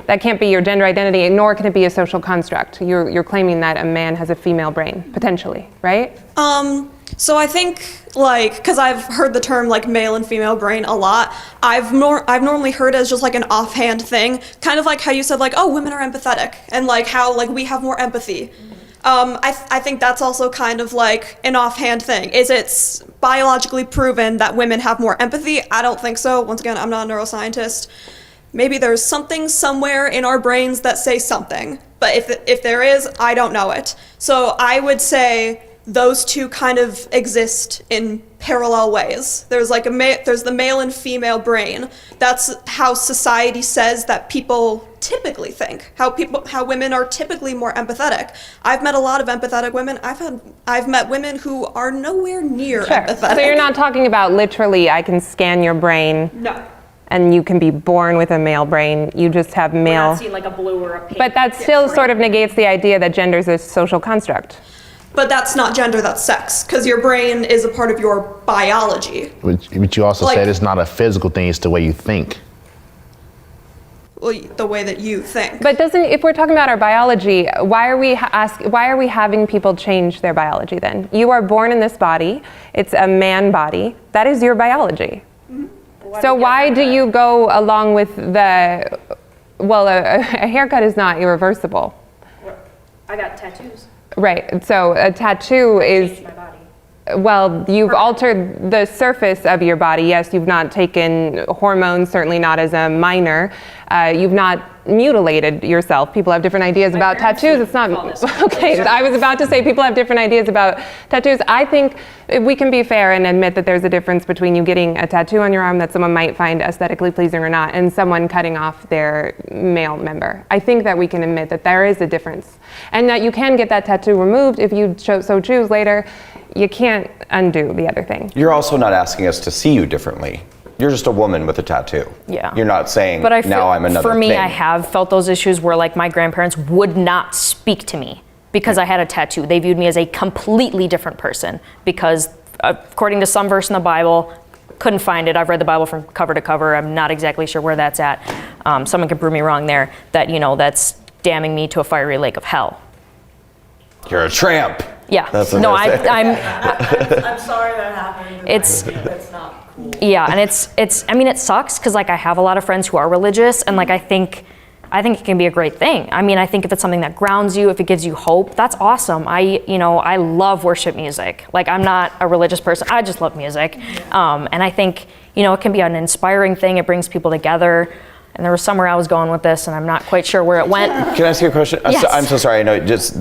That can't be your gender identity, nor can it be a social construct. You're claiming that a man has a female brain, potentially, right? So I think, like, because I've heard the term like male and female brain a lot, I've normally heard it as just like an offhand thing, kind of like how you said like, oh, women are empathetic, and like how like we have more empathy. I think that's also kind of like an offhand thing. Is it biologically proven that women have more empathy? I don't think so. Once again, I'm not a neuroscientist. Maybe there's something somewhere in our brains that say something, but if there is, I don't know it. So I would say those two kind of exist in parallel ways. There's like there's the male and female brain. That's how society says that people typically think. How women are typically more empathetic. I've met a lot of empathetic women. I've met women who are nowhere near empathetic. So you're not talking about literally, I can scan your brain. No. And you can be born with a male brain. You just have male. We're not seeing like a blue or a pink. But that still sort of negates the idea that gender is a social construct. But that's not gender, that's sex, because your brain is a part of your biology. But you also said it's not a physical thing, it's the way you think. Well, the way that you think. But if we're talking about our biology, why are we having people change their biology then? You are born in this body, it's a man body, that is your biology. Mm-hmm. So why do you go along with a haircut is not irreversible. I got tattoos. Right, so a tattoo is... My body. Well, you've altered the surface of your body. Yes, you've not taken hormones, certainly not as a minor. You've not mutilated yourself. People have different ideas about tattoos. It's not, okay, I was about to say people have different ideas about tattoos. I think we can be fair and admit that there's a difference between you getting a tattoo on your arm that someone might find aesthetically pleasing or not, and someone cutting off their male member. I think that we can admit that there is a difference, and that you can get that tattoo removed if you so choose later. You can't undo the other thing. You're also not asking us to see you differently. You're just a woman with a tattoo. Yeah. You're not saying, But now I'm another for me, thing. I have felt those issues where like my grandparents would not speak to me because I had a tattoo. They viewed me as a completely different person because according to some verse in the Bible, couldn't find it. I've read the Bible from cover to cover. I'm not exactly sure where that's at. Someone could prove me wrong there, that, that's damning me to a fiery lake of hell. You're a tramp. Yeah. That's what No, they're saying. I'm sorry that happened. That's not cool. Yeah, and it sucks because like I have a lot of friends who are religious, and like I think it can be a great thing. I mean, I think if it's something that grounds you, if it gives you hope, that's awesome. I love worship music. Like I'm not a religious person. I just love music. And I think, it can be an inspiring thing. It brings people together. And there was somewhere I was going with this, and I'm not quite sure where it went. Can I ask you a question? Yes. I'm so sorry. I know, just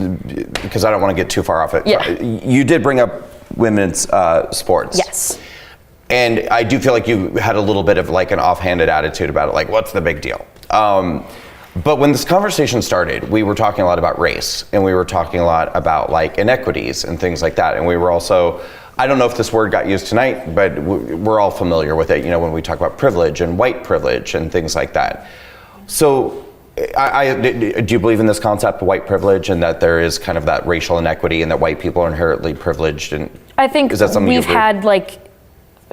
because I don't want to get too far off it. Yeah. You did bring up women's sports. Yes. And I do feel like you had a little bit of like an offhanded attitude about it, like, what's the big deal? But when this conversation started, we were talking a lot about race, and we were talking a lot about like inequities and things like that. And we were also, I don't know if this word got used tonight, but we're all familiar with it, when we talk about privilege and white privilege and things like that. So do you believe in this concept of white privilege, and that there is kind of that racial inequity and that white people are inherently privileged? And I think is that something we've had like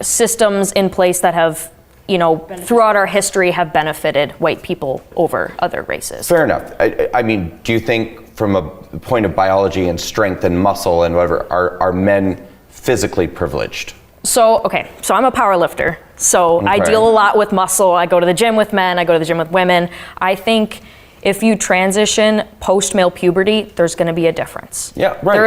systems in place that have, throughout our history have benefited white people over other races. Fair enough. I mean, do you think from a point of biology and strength and muscle and whatever, are men physically privileged? So I'm a power lifter. So I deal a lot with muscle. I go to the gym with men. I go to the gym with women. I think if you transition post-male puberty, there's going to be a difference. Yeah, right.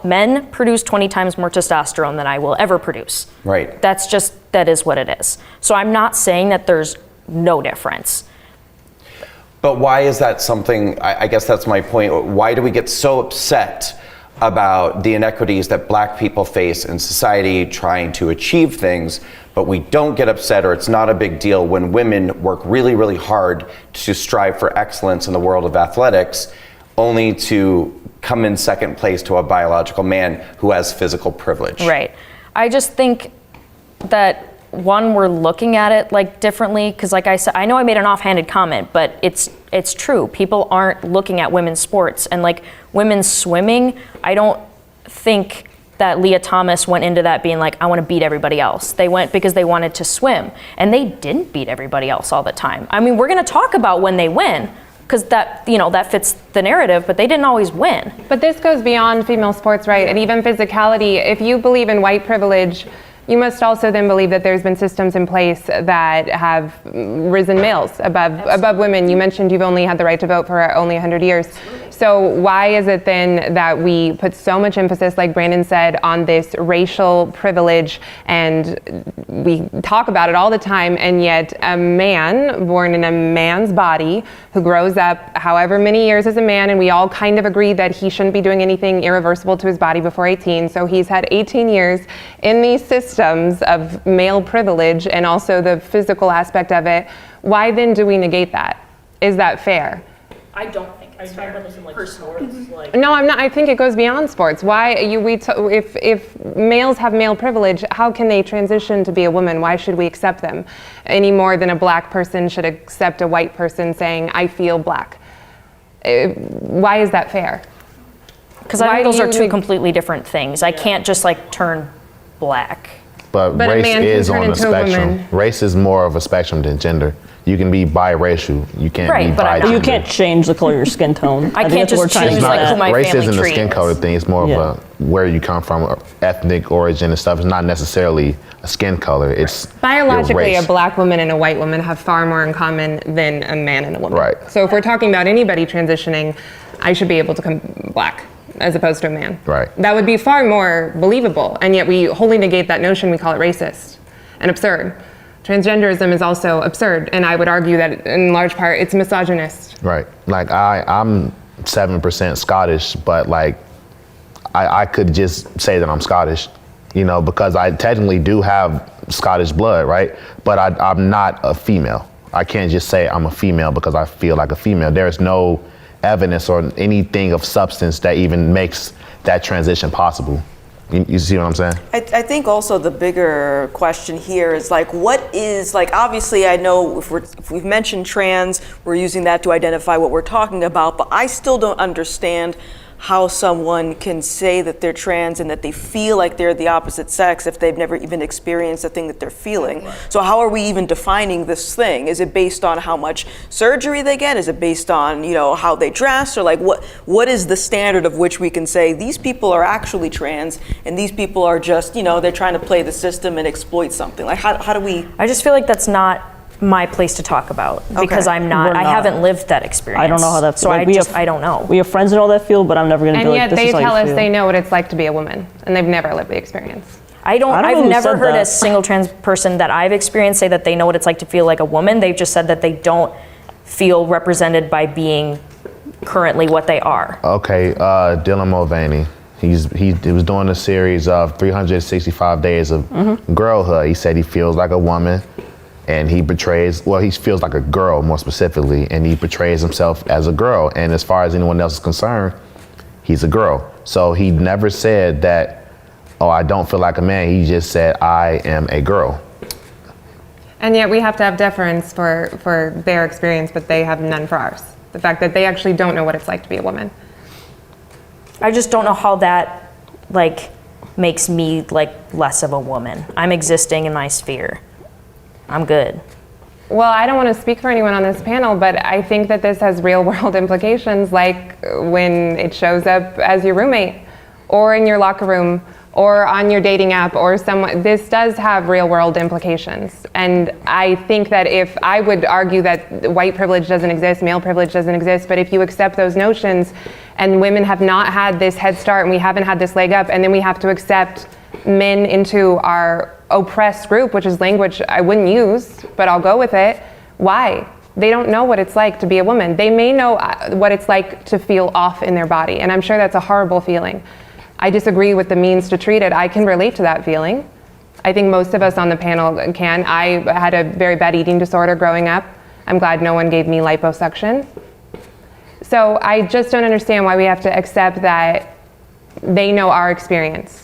Men produce 20 times more testosterone than I will ever produce. Right. That is what it is. So I'm not saying that there's no difference. But why is that something, I guess that's my point. Why do we get so upset about the inequities that black people face in society trying to achieve things, but we don't get upset, or it's not a big deal when women work really, really hard to strive for excellence in the world of athletics, only to come in second place to a biological man who has physical privilege? Right. I just think that we're looking at it like differently, because like I said, I know I made an offhanded comment, but it's true. People aren't looking at women's sports, and like women's swimming, I don't think that Leah Thomas went into that being like, I want to beat everybody else. They went because they wanted to swim, and they didn't beat everybody else all the time. I mean, we're going to talk about when they win, because that fits the narrative, but they didn't always win. But this goes beyond female sports, right? And even physicality. If you believe in white privilege, you must also then believe that there's been systems in place that have risen males above women. You mentioned you've only had the right to vote for only 100 years. So why is it then that we put so much emphasis, like Brandon said, on this racial privilege, and we talk about it all the time, and yet a man born in a man's body who grows up however many years as a man, and we all kind of agree that he shouldn't be doing anything irreversible to his body before 18, so he's had 18 years in these systems of male privilege and also the physical aspect of it. Why then do we negate that? Is that fair? I don't think it's fair. No, I'm not. I think it goes beyond sports. Why if males have male privilege, how can they transition to be a woman? Why should we accept them any more than a black person should accept a white person saying, I feel black? Why is that fair? Because I think those are two completely different things. I can't just like turn black. But a race man can is turn on the into a spectrum. woman. Race is more of a spectrum than gender. You can be biracial. You can't Right, be but I'm bi. not. You can't change the color of your skin tone. I think can't that's what just we're trying to choose, get like, at. who my Race family isn't a tree skin is. color thing. It's more of a where you come from, ethnic origin and stuff. It's not necessarily a skin color. It's Biologically, your a race. black woman and a white woman have far more in common than a man and a woman. Right. So if we're talking about anybody transitioning, I should be able to come black. as opposed to a man. Right. That would be far more believable, and yet we wholly negate that notion. We call it racist and absurd. Transgenderism is also absurd, and I would argue that in large part it's misogynist. Right. Like I'm 7% Scottish, but like I could just say that I'm Scottish, you know, because I technically do have Scottish blood, right? But I'm not a female. I can't just say I'm a female because I feel like a female. There's no evidence or anything of substance that even makes that transition possible. You see what I'm saying? I think also the bigger question here is like, what is, like, obviously I know if we've mentioned trans, we're using that to identify what we're talking about, but I still don't understand how someone can say that they're trans and that they feel like they're the opposite sex if they've never even experienced the thing that they're feeling. Right. So how are we even defining this thing? Is it based on how much surgery they get? Is it based on, you know, how they dress? Or like what is the standard of which we can say these people are actually trans and these people are just, you know, they're trying to play the system and exploit something? Like how do we? I just feel like that's not my place to talk about because I haven't lived that experience. I don't know how that feels. So like I don't know. We have friends that know that feel, but I'm never gonna be like, this is how you feel. And yet they tell us they know what it's like to be a woman, and they've never lived the experience. I've never heard a single trans person that I've experienced say that they know what it's like to feel like a woman. They've just said that they don't feel represented by being currently what they are. Okay, Dylan Mulvaney. He was doing a series of 365 days of girlhood. He said he feels like a woman. And he feels like a girl more specifically, and he portrays himself as a girl. And as far as anyone else is concerned, he's a girl. So he never said that, oh, I don't feel like a man. He just said, I am a girl. And yet we have to have deference for their experience, but they have none for ours. The fact that they actually don't know what it's like to be a woman. I just don't know how that like makes me like less of a woman. I'm existing in my sphere. I'm good. Well, I don't want to speak for anyone on this panel, but I think that this has real world implications, like when it shows up as your roommate or in your locker room or on your dating app or someone. This does have real world implications. And I think that if I would argue that white privilege doesn't exist, male privilege doesn't exist, but if you accept those notions and women have not had this head start and we haven't had this leg up, and then we have to accept men into our oppressed group, which is language I wouldn't use, but I'll go with it. Why? They don't know what it's like to be a woman. They may know what it's like to feel off in their body, and I'm sure that's a horrible feeling. I disagree with the means to treat it. I can relate to that feeling. I think most of us on the panel can. I had a very bad eating disorder growing up. I'm glad no one gave me liposuction. So I just don't understand why we have to accept that they know our experience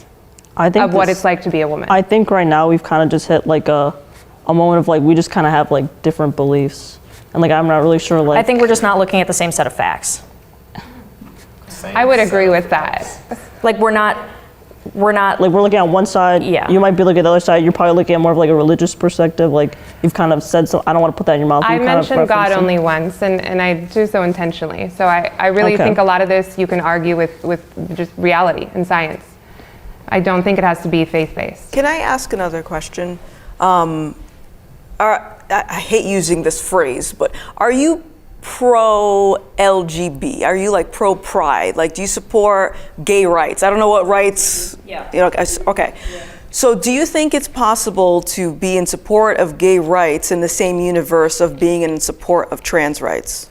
of what it's like to be a woman. I think right now we've kind of just hit like a moment of like, we just kind of have like different beliefs. And like, I'm not really sure like. I think we're just not looking at the same set of facts. I would agree with that. Like we're not. Like we're looking at one side. Yeah. You might be looking at the other side. You're probably looking at more of like a religious perspective. Like you've kind of said so. I don't want to put that in your mouth. I mentioned God only once, and I do so intentionally. So I really think a lot of this you can argue with just reality and science. I don't think it has to be faith-based. Can I ask another question? I hate using this phrase, but are you pro-LGB? Are you like pro-pride? Like, do you support gay rights? I don't know what rights. Yeah. You know, okay. Yeah. So do you think it's possible to be in support of gay rights in the same universe of being in support of trans rights?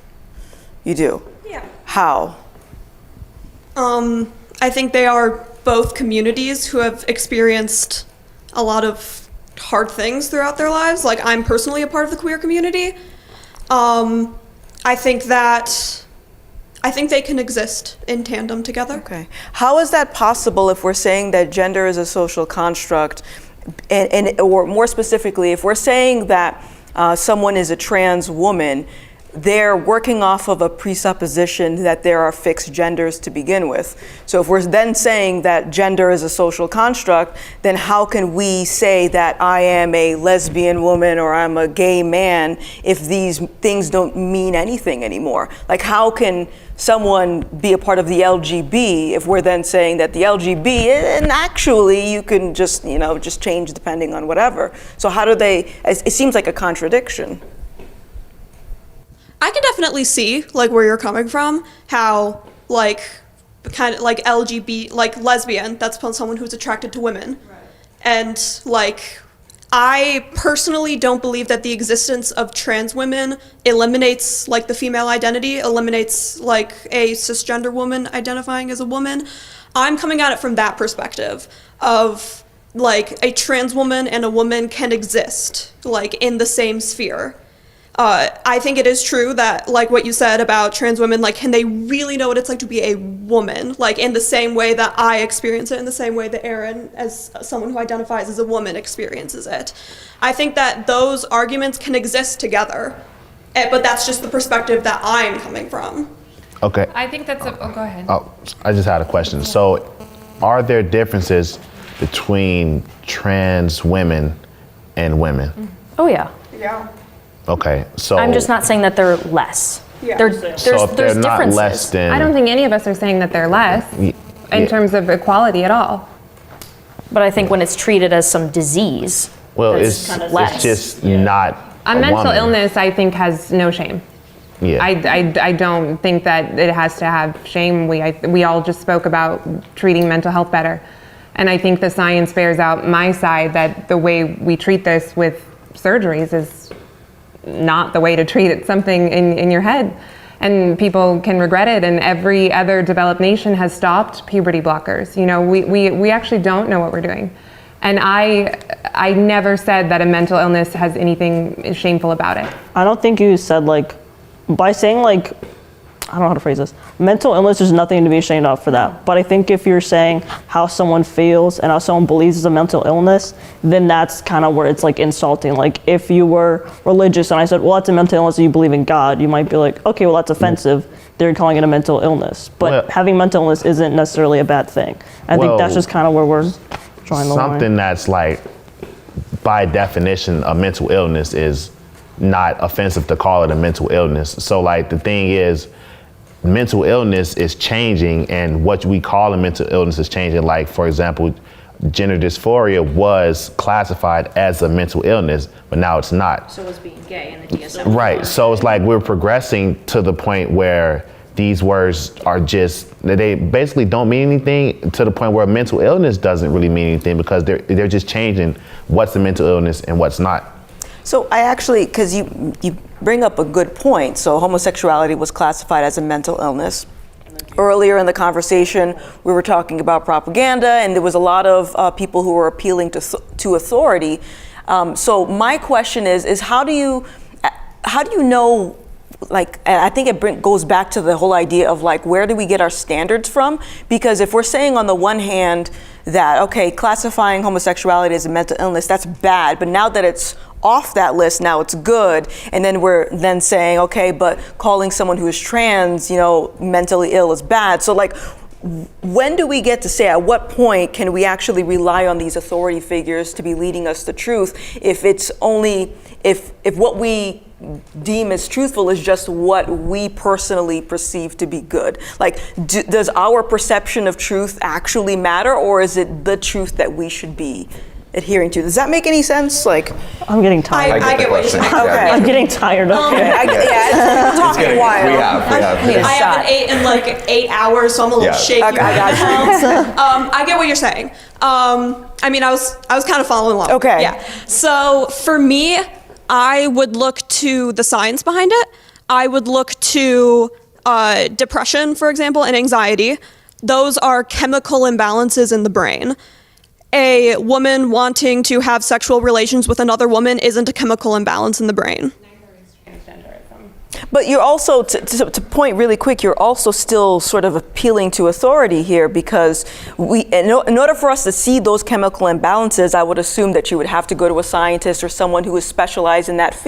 You do? Yeah. How? I think they are both communities who have experienced a lot of hard things throughout their lives. Like, I'm personally a part of the queer community. I think they can exist in tandem together. Okay. How is that possible if we're saying that gender is a social construct, or more specifically, if we're saying that someone is a trans woman, they're working off of a presupposition that there are fixed genders to begin with. So if we're then saying that gender is a social construct, then how can we say that I am a lesbian woman or I'm a gay man if these things don't mean anything anymore? Like, how can someone be a part of the LGB if we're then saying that the LGB, and actually you can just, you know, just change depending on whatever. So how do they, it seems like a contradiction. I can definitely see like where you're coming from, how like kind of like LGBT, like lesbian, that's someone who's attracted to women. Right. And like, I personally don't believe that the existence of trans women eliminates like the female identity, eliminates like a cisgender woman identifying as a woman. I'm coming at it from that perspective of like a trans woman and a woman can exist like in the same sphere. I think it is true that, like what you said about trans women, like, can they really know what it's like to be a woman? Like, in the same way that I experience it, in the same way that Erin, as someone who identifies as a woman, experiences it. I think that those arguments can exist together, but that's just the perspective that I'm coming from. Okay. I think that's go ahead. Oh, I just had a question. So, are there differences between trans women and women? Oh, yeah. Yeah. Okay, so I'm just not saying that they're less. Yeah. There's so if they're not differences. less than, I don't think any of us are saying that they're less in terms of equality at all. But I think when it's treated as some disease, well, that's less. it's just not A mental woman. illness, I think, has no shame. Yeah. I don't think that it has to have shame. We all just spoke about treating mental health better. And I think the science bears out my side that the way we treat this with surgeries is not the way to treat it. Something in your head. And people can regret it. And every other developed nation has stopped puberty blockers. You know, we actually don't know what we're doing. And I never said that a mental illness has anything shameful about it. I don't think you said like, by saying like, I don't know how to phrase this. Mental illness, there's nothing to be ashamed of for that. But I think if you're saying how someone feels and how someone believes is a mental illness, then that's kind of where it's like insulting. Like if you were religious and I said, well, that's a mental illness and you believe in God, you might be like, okay, well, that's offensive. They're calling it a mental illness. But having mental illness isn't necessarily a bad thing. I think that's just kind of where we're drawing the line. Something that's like, by definition, a mental illness is not offensive to call it a mental illness. So like the thing is, mental illness is changing and what we call a mental illness is changing. Like, for example, gender dysphoria was classified as a mental illness, but now it's not. So was being gay in the DSM. Right, so it's like we're progressing to the point where these words are just, they basically don't mean anything, to the point where mental illness doesn't really mean anything because they're just changing what's a mental illness and what's not. So I actually, because you bring up a good point. So homosexuality was classified as a mental illness. Earlier in the conversation, we were talking about propaganda, and there was a lot of people who were appealing to authority. So my question is how do you know? Like, and I think it goes back to the whole idea of like, where do we get our standards from? Because if we're saying on the one hand that, okay, classifying homosexuality as a mental illness, that's bad, but now that it's off that list, now it's good. And then we're then saying, okay, but calling someone who is trans, you know, mentally ill is bad. So like, when do we get to say, at what point can we actually rely on these authority figures to be leading us to truth if it's only, if what we deem as truthful is just what we personally perceive to be good? Like, does our perception of truth actually matter, or is it the truth that we should be adhering to? Does that make any sense? Like, I'm getting tired. I get what you're saying. Okay. I'm getting tired of it. We're talking a while. We have. I haven't ate in like 8 hours, so I'm a little shaky. Okay, I got I get what you're saying. I mean, I was kind of following along. Okay. Yeah. So for me, I would look to the science behind it. I would look to depression, for example, and anxiety. Those are chemical imbalances in the brain. A woman wanting to have sexual relations with another woman isn't a chemical imbalance in the brain. But you're also, to point really quick, you're also still sort of appealing to authority here, because in order for us to see those chemical imbalances, I would assume that you would have to go to a scientist or someone who is specialized in that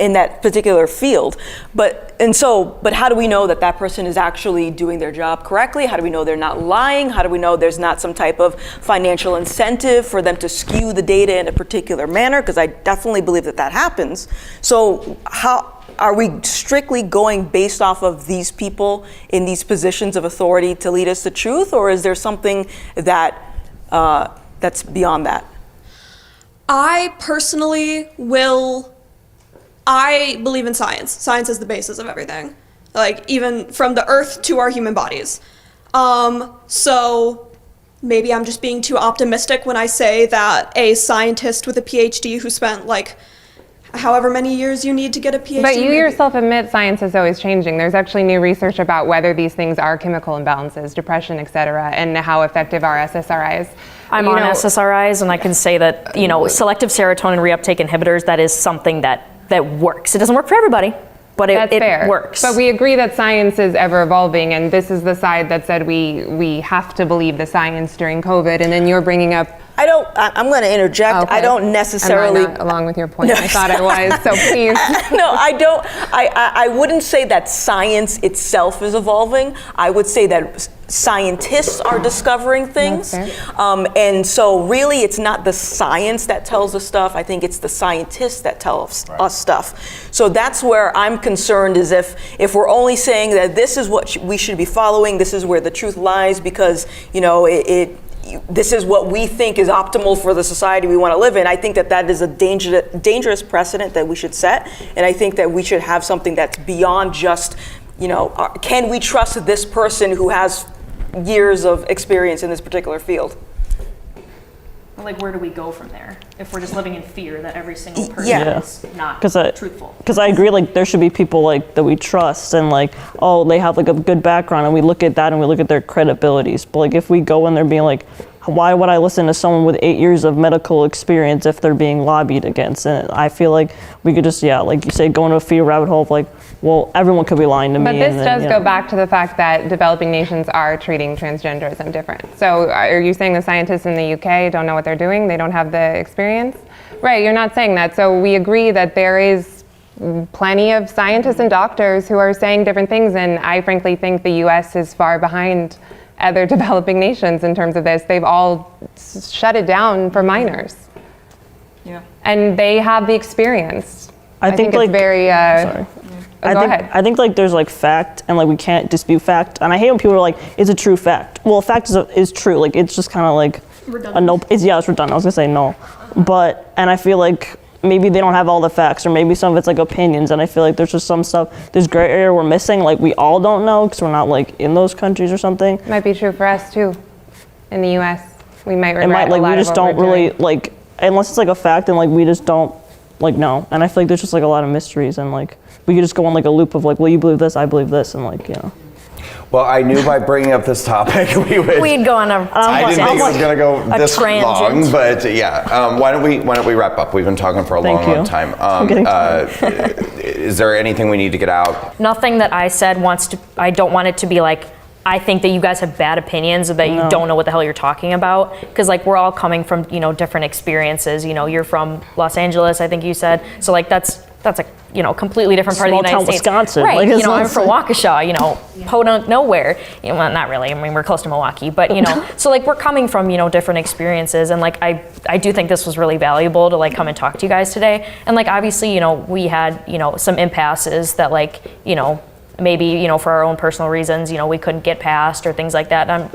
in that particular field. But how do we know that that person is actually doing their job correctly? How do we know they're not lying? How do we know there's not some type of financial incentive for them to skew the data in a particular manner? Because I definitely believe that happens. So how are we strictly going based off of these people in these positions of authority to lead us to truth, or is there something that that's beyond that? I personally I believe in science. Science is the basis of everything. Like, even from the earth to our human bodies. So maybe I'm just being too optimistic when I say that a scientist with a PhD who spent like however many years you need to get a PhD. But you yourself admit science is always changing. There's actually new research about whether these things are chemical imbalances, depression, et cetera, and how effective are SSRIs. I'm on SSRIs, and I can say that, selective serotonin reuptake inhibitors, that is something that works. It doesn't work for everybody, but it works. But we agree that science is ever evolving, and this is the side that said we have to believe the science during COVID, and then you're bringing up... I'm going to interject. Okay. I don't necessarily... Am I not along with your point? I thought I was, so please. No, I don't. I wouldn't say that science itself is evolving. I would say that scientists are discovering things. And so really it's not the science that tells us stuff. I think it's the scientists that tell us stuff. So that's where I'm concerned, is if we're only saying that this is what we should be following, this is where the truth lies, because, this is what we think is optimal for the society we want to live in. I think that is a dangerous precedent that we should set. And I think that we should have something that's beyond just, can we trust this person who has years of experience in this particular field? Like, where do we go from there if we're just living in fear that every single person is not truthful? Because I agree, like, there should be people like that we trust, and like, oh, they have like a good background, and we look at that and we look at their credibilities. But like, if we go in there being like, why would I listen to someone with 8 years of medical experience if they're being lobbied against? And I feel like we could just, like you say, go into a fear rabbit hole of like, well, everyone could be lying to me. But this does go back to the fact that developing nations are treating transgenderism different. So are you saying the scientists in the UK don't know what they're doing? They don't have the experience? Right, you're not saying that. So we agree that there is plenty of scientists and doctors who are saying different things, and I frankly think the US is far behind other developing nations in terms of this. They've all shut it down for minors. Yeah. And they have the experience. I think like, it's very... sorry. I think like there's like fact, and like we can't dispute fact. And I hate when people are like, "Is it true fact?" Well, fact is true. Like it's just kind of like redundant. It's redundant. I was gonna say no, and I feel like maybe they don't have all the facts, or maybe some of it's like opinions. And I feel like there's just some stuff, there's gray area we're missing. Like we all don't know because we're not like in those countries or something. It might be true for us too, in the U.S. We might regret like a lot we just of what don't we're really doing. like, unless it's like a fact, and like we just don't like know. And I feel like there's just like a lot of mysteries, and like we could just go on like a loop of like, well, you believe this, I believe this, and like, Well, I knew by bringing up this topic we'd go on a I didn't think it was going to go this tangent. long, but why don't we wrap up? We've been talking for a long time. Is there anything we need to get out? Nothing that I said I don't want it to be like, I think that you guys have bad opinions, or that you don't know what the hell you're talking about, because like we're all coming from different experiences. You're from Los Angeles, I think you said, so like that's a completely different part of the United States. Wisconsin. Right. Like, I'm from Waukesha, podunk nowhere. Well, not really. I mean, we're close to Milwaukee, but so like we're coming from different experiences, and like I do think this was really valuable to like come and talk to you guys today. And like obviously, we had some impasses that like maybe for our own personal reasons we couldn't get past, or things like that. And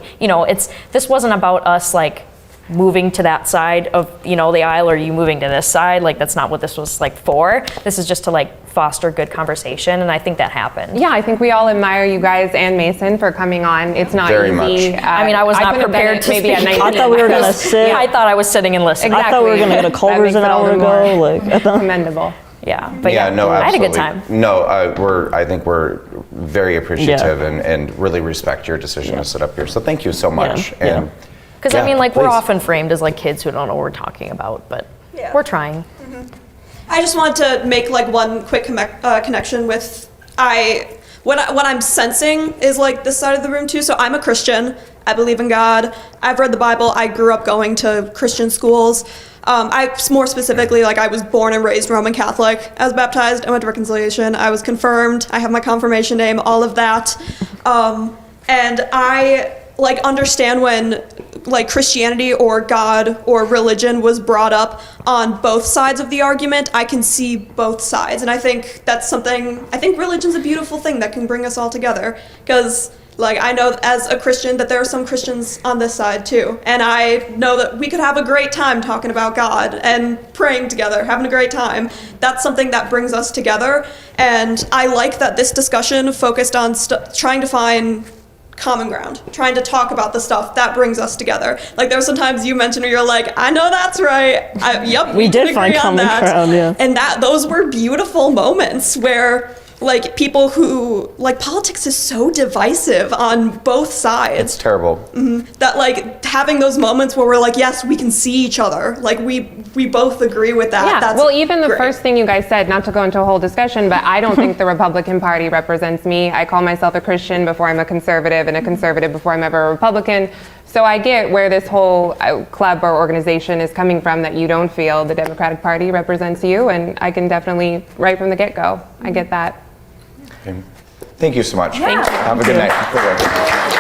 this wasn't about us like moving to that side of the aisle, or you moving to this side. Like that's not what this was like for. This is just to like foster good conversation, and I think that happened. Yeah, I think we all admire you guys and Mason for coming on. It's not Very easy. much. I mean, I was not prepared to maybe speak. at 19. I thought we were gonna sit. I thought I was sitting and listening. Exactly. I thought we were gonna get a Culver's an hour ago. Like I thought. Commendable. Yeah, but No, I had a absolutely. good time. No, I think we're very appreciative and really respect your decision to sit up here. So thank you so much. And because I mean, like we're often framed as like kids who don't know what we're talking about, but we're trying. I just want to make like one quick connection with what I'm sensing is like this side of the room too. So I'm a Christian. I believe in God. I've read the Bible. I grew up going to Christian schools. More specifically, like I was born and raised Roman Catholic. I was baptized. I went to Reconciliation. I was confirmed. I have my confirmation name. All of that. And I like understand when like Christianity or God or religion was brought up on both sides of the argument. I can see both sides, and I think that's something. I think religion's a beautiful thing that can bring us all together, because like I know as a Christian that there are some Christians on this side too, and I know that we could have a great time talking about God and praying together, having a great time. That's something that brings us together, and I like that this discussion focused on trying to find common ground, trying to talk about the stuff that brings us together. Like there's sometimes you mentioned where you're like, I know that's right. Yep, We did can find agree on common that. ground, yeah. And those were beautiful moments where like people who like politics is so divisive on both sides. It's terrible. That like having those moments where we're like, yes, we can see each other. Like we both agree with that. Yeah, That's well, even the great. first thing you guys said, not to go into a whole discussion, but I don't think the Republican Party represents me. I call myself a Christian before I'm a conservative, and a conservative before I'm ever a Republican. So I get where this whole club or organization is coming from, that you don't feel the Democratic Party represents you, and I can definitely, right from the get-go, I get that. Thank you so much. Thank you. Have a good night.